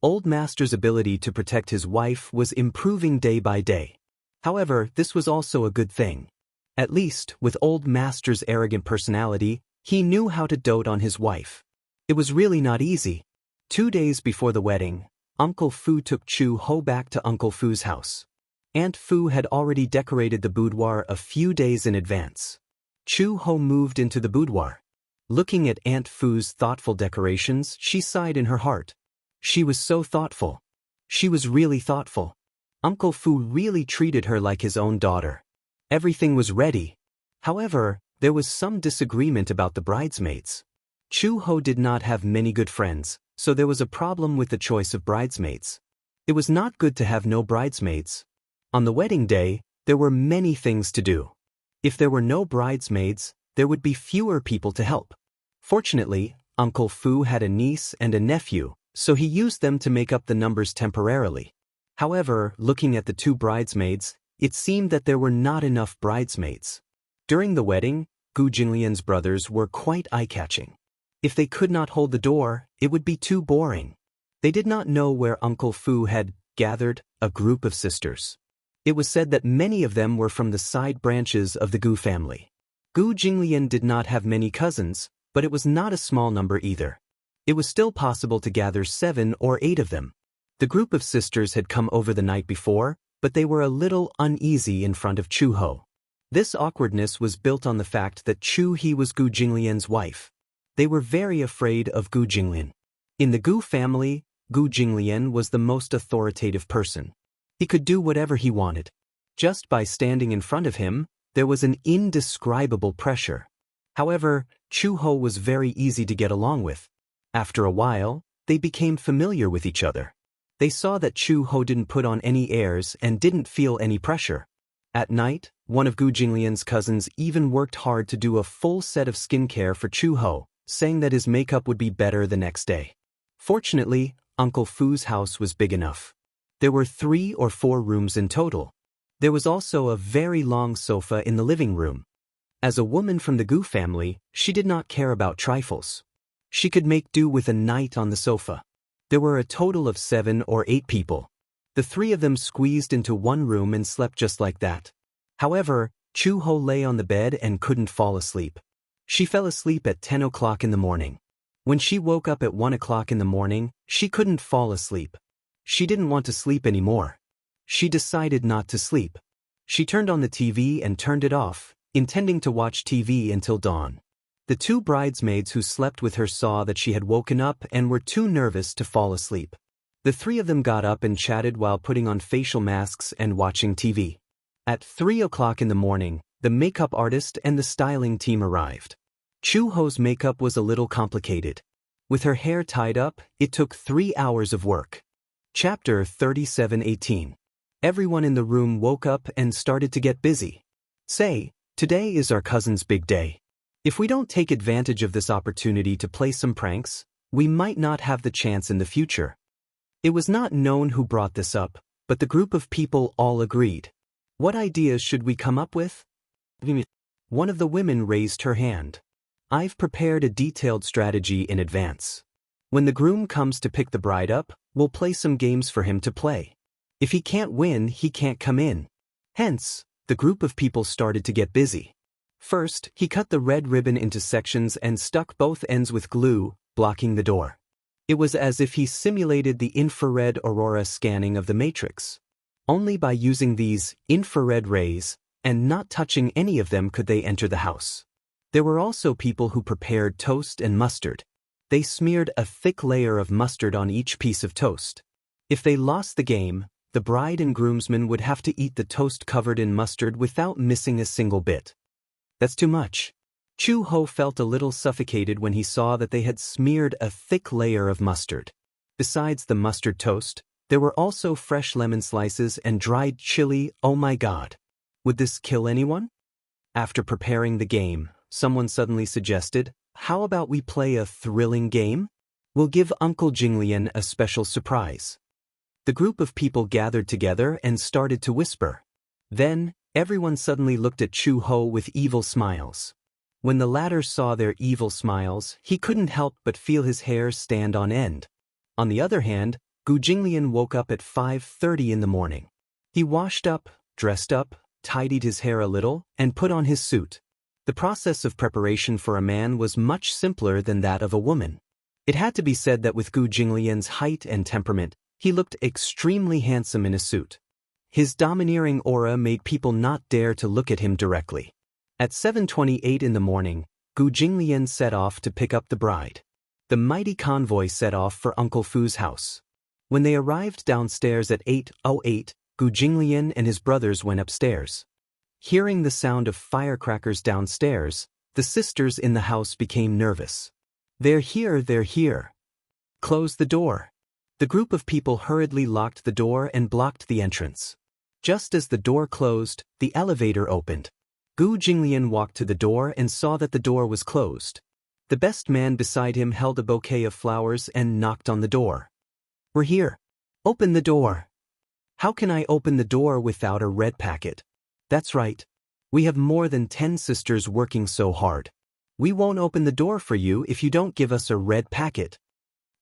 Old Master's ability to protect his wife was improving day by day. However, this was also a good thing. At least, with Old Master's arrogant personality, he knew how to dote on his wife. It was really not easy. 2 days before the wedding, Uncle Fu took Chu Ho back to Uncle Fu's house. Aunt Fu had already decorated the boudoir a few days in advance. Chu Ho moved into the boudoir. Looking at Aunt Fu's thoughtful decorations, she sighed in her heart. She was so thoughtful. She was really thoughtful. Uncle Fu really treated her like his own daughter. Everything was ready. However, there was some disagreement about the bridesmaids. Chu Ho did not have many good friends, so there was a problem with the choice of bridesmaids. It was not good to have no bridesmaids. On the wedding day, there were many things to do. If there were no bridesmaids, there would be fewer people to help. Fortunately, Uncle Fu had a niece and a nephew, so he used them to make up the numbers temporarily. However, looking at the 2 bridesmaids, it seemed that there were not enough bridesmaids. During the wedding, Gu Jinglian's brothers were quite eye-catching. If they could not hold the door, it would be too boring. They did not know where Uncle Fu had gathered a group of sisters. It was said that many of them were from the side branches of the Gu family. Gu Jinglian did not have many cousins, but it was not a small number either. It was still possible to gather 7 or 8 of them. The group of sisters had come over the night before, but they were a little uneasy in front of Chu Ho. This awkwardness was built on the fact that Chu He was Gu Jinglian's wife. They were very afraid of Gu Jinglian. In the Gu family, Gu Jinglian was the most authoritative person. He could do whatever he wanted. Just by standing in front of him, there was an indescribable pressure. However, Chu Ho was very easy to get along with. After a while, they became familiar with each other. They saw that Chu Ho didn't put on any airs and didn't feel any pressure. At night, one of Gu Jinglian's cousins even worked hard to do a full set of skincare for Chu Ho, saying that his makeup would be better the next day. Fortunately, Uncle Fu's house was big enough. There were 3 or 4 rooms in total. There was also a very long sofa in the living room. As a woman from the Gu family, she did not care about trifles. She could make do with a night on the sofa. There were a total of 7 or 8 people. The three of them squeezed into one room and slept just like that. However, Chu-ho lay on the bed and couldn't fall asleep. She fell asleep at 10 o'clock in the morning. When she woke up at 1 o'clock in the morning, she couldn't fall asleep. She didn't want to sleep anymore. She decided not to sleep. She turned on the TV and turned it off, intending to watch TV until dawn. The two bridesmaids who slept with her saw that she had woken up and were too nervous to fall asleep. The three of them got up and chatted while putting on facial masks and watching TV. At 3 o'clock in the morning, the makeup artist and the styling team arrived. Chu-ho's makeup was a little complicated. With her hair tied up, it took 3 hours of work. Chapter 37:18. Everyone in the room woke up and started to get busy. Say, today is our cousin's big day. If we don't take advantage of this opportunity to play some pranks, we might not have the chance in the future. It was not known who brought this up, but the group of people all agreed. What ideas should we come up with? One of the women raised her hand. I've prepared a detailed strategy in advance. When the groom comes to pick the bride up, we'll play some games for him to play. If he can't win, he can't come in. Hence, the group of people started to get busy. First, he cut the red ribbon into sections and stuck both ends with glue, blocking the door. It was as if he simulated the infrared aurora scanning of the Matrix. Only by using these infrared rays and not touching any of them could they enter the house. There were also people who prepared toast and mustard. They smeared a thick layer of mustard on each piece of toast. If they lost the game, the bride and groomsmen would have to eat the toast covered in mustard without missing a single bit. That's too much. Chu-ho felt a little suffocated when he saw that they had smeared a thick layer of mustard. Besides the mustard toast, there were also fresh lemon slices and dried chili. Oh my God. Would this kill anyone? After preparing the game, someone suddenly suggested, how about we play a thrilling game? We'll give Uncle Jinglian a special surprise. The group of people gathered together and started to whisper. Then, everyone suddenly looked at Chu-ho with evil smiles. When the latter saw their evil smiles, he couldn't help but feel his hair stand on end. On the other hand, Gu Jinglian woke up at 5:30 in the morning. He washed up, dressed up, tidied his hair a little, and put on his suit. The process of preparation for a man was much simpler than that of a woman. It had to be said that with Gu Jinglian's height and temperament, he looked extremely handsome in a suit. His domineering aura made people not dare to look at him directly. At 7:28 in the morning, Gu Jinglian set off to pick up the bride. The mighty convoy set off for Uncle Fu's house. When they arrived downstairs at 8:08, Gu Jinglian and his brothers went upstairs. Hearing the sound of firecrackers downstairs, the sisters in the house became nervous. They're here, they're here. Close the door. The group of people hurriedly locked the door and blocked the entrance. Just as the door closed, the elevator opened. Gu Jinglian walked to the door and saw that the door was closed. The best man beside him held a bouquet of flowers and knocked on the door. We're here. Open the door. How can I open the door without a red packet? That's right. We have more than 10 sisters working so hard. We won't open the door for you if you don't give us a red packet.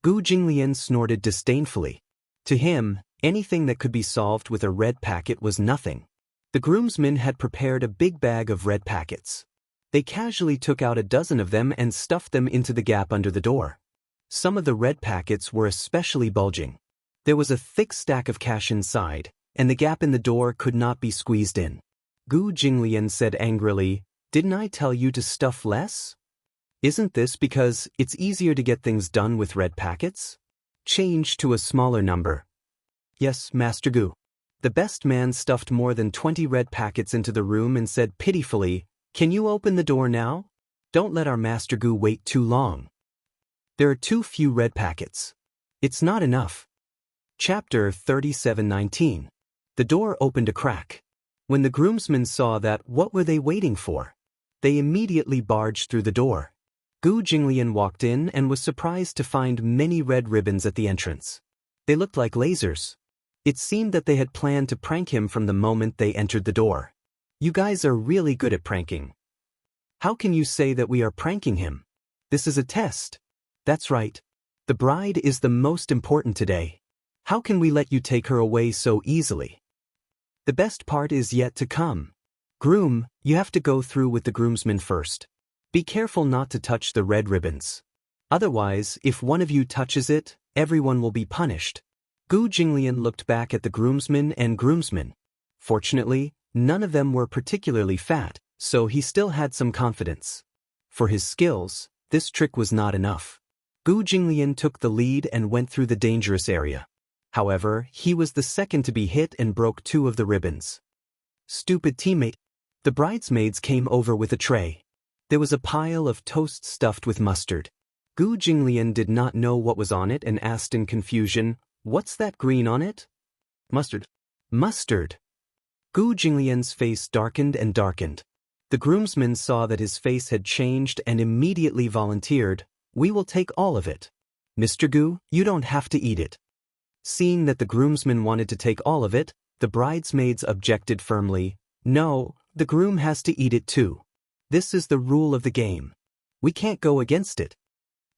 Gu Jinglian snorted disdainfully. To him, anything that could be solved with a red packet was nothing. The groomsmen had prepared a big bag of red packets. They casually took out a dozen of them and stuffed them into the gap under the door. Some of the red packets were especially bulging. There was a thick stack of cash inside, and the gap in the door could not be squeezed in. Gu Jinglian said angrily, "Didn't I tell you to stuff less? Isn't this because it's easier to get things done with red packets? Change to a smaller number." "Yes, Master Gu." The best man stuffed more than 20 red packets into the room and said pitifully, "Can you open the door now? Don't let our Master Gu wait too long. There are too few red packets. It's not enough." Chapter 37:19. The door opened a crack. When the groomsmen saw that, what were they waiting for? They immediately barged through the door. Gu Jinglian walked in and was surprised to find many red ribbons at the entrance. They looked like lasers. It seemed that they had planned to prank him from the moment they entered the door. "You guys are really good at pranking. How can you say that we are pranking him? This is a test." "That's right. The bride is the most important today. How can we let you take her away so easily? The best part is yet to come. Groom, you have to go through with the groomsmen first. Be careful not to touch the red ribbons. Otherwise, if one of you touches it, everyone will be punished. Gu Jinglian looked back at the groomsmen and groomsmen. Fortunately, none of them were particularly fat, so he still had some confidence. For his skills, this trick was not enough. Gu Jinglian took the lead and went through the dangerous area. However, he was the second to be hit and broke 2 of the ribbons. Stupid teammate. The bridesmaids came over with a tray. There was a pile of toast stuffed with mustard. Gu Jinglian did not know what was on it and asked in confusion, "What's that green on it?" "Mustard." "Mustard." Gu Jinglian's face darkened and darkened. The groomsmen saw that his face had changed and immediately volunteered, "We will take all of it. Mr. Gu, you don't have to eat it." Seeing that the groomsmen wanted to take all of it, the bridesmaids objected firmly, "No, the groom has to eat it too. This is the rule of the game. We can't go against it."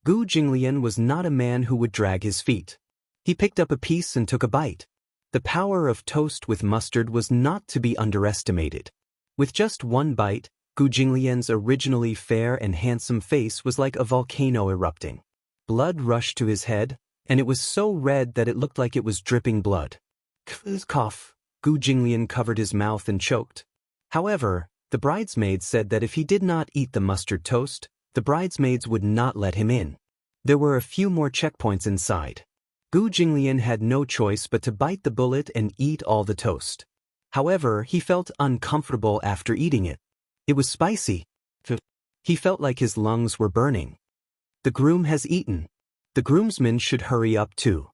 Gu Jinglian was not a man who would drag his feet. He picked up a piece and took a bite. The power of toast with mustard was not to be underestimated. With just one bite, Gu Jinglian's originally fair and handsome face was like a volcano erupting. Blood rushed to his head, and it was so red that it looked like it was dripping blood. Cough. Gu Jinglian covered his mouth and choked. However, the bridesmaids said that if he did not eat the mustard toast, the bridesmaids would not let him in. There were a few more checkpoints inside. Gu Jinglian had no choice but to bite the bullet and eat all the toast. However, he felt uncomfortable after eating it. It was spicy. He felt like his lungs were burning. The groom has eaten. The groomsmen should hurry up too.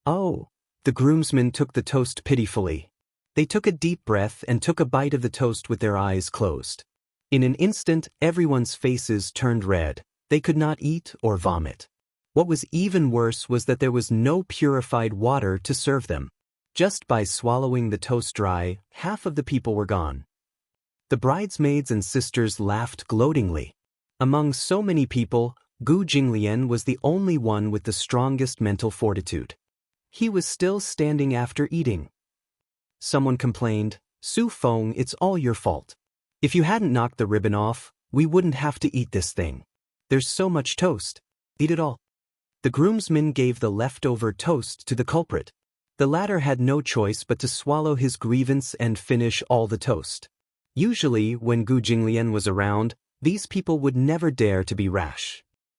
Oh. The groomsmen took the toast pitifully. They took a deep breath and took a bite of the toast with their eyes closed. In an instant, everyone's faces turned red. They could not eat or vomit. What was even worse was that there was no purified water to serve them. Just by swallowing the toast dry, half of the people were gone. The bridesmaids and sisters laughed gloatingly. Among so many people, Gu Jinglian was the only one with the strongest mental fortitude. He was still standing after eating. Someone complained, "Su Feng, it's all your fault. If you hadn't knocked the ribbon off, we wouldn't have to eat this thing. There's so much toast. Eat it all." The groomsmen gave the leftover toast to the culprit. The latter had no choice but to swallow his grievance and finish all the toast. Usually, when Gu Jinglian was around, these people would never dare to be rash.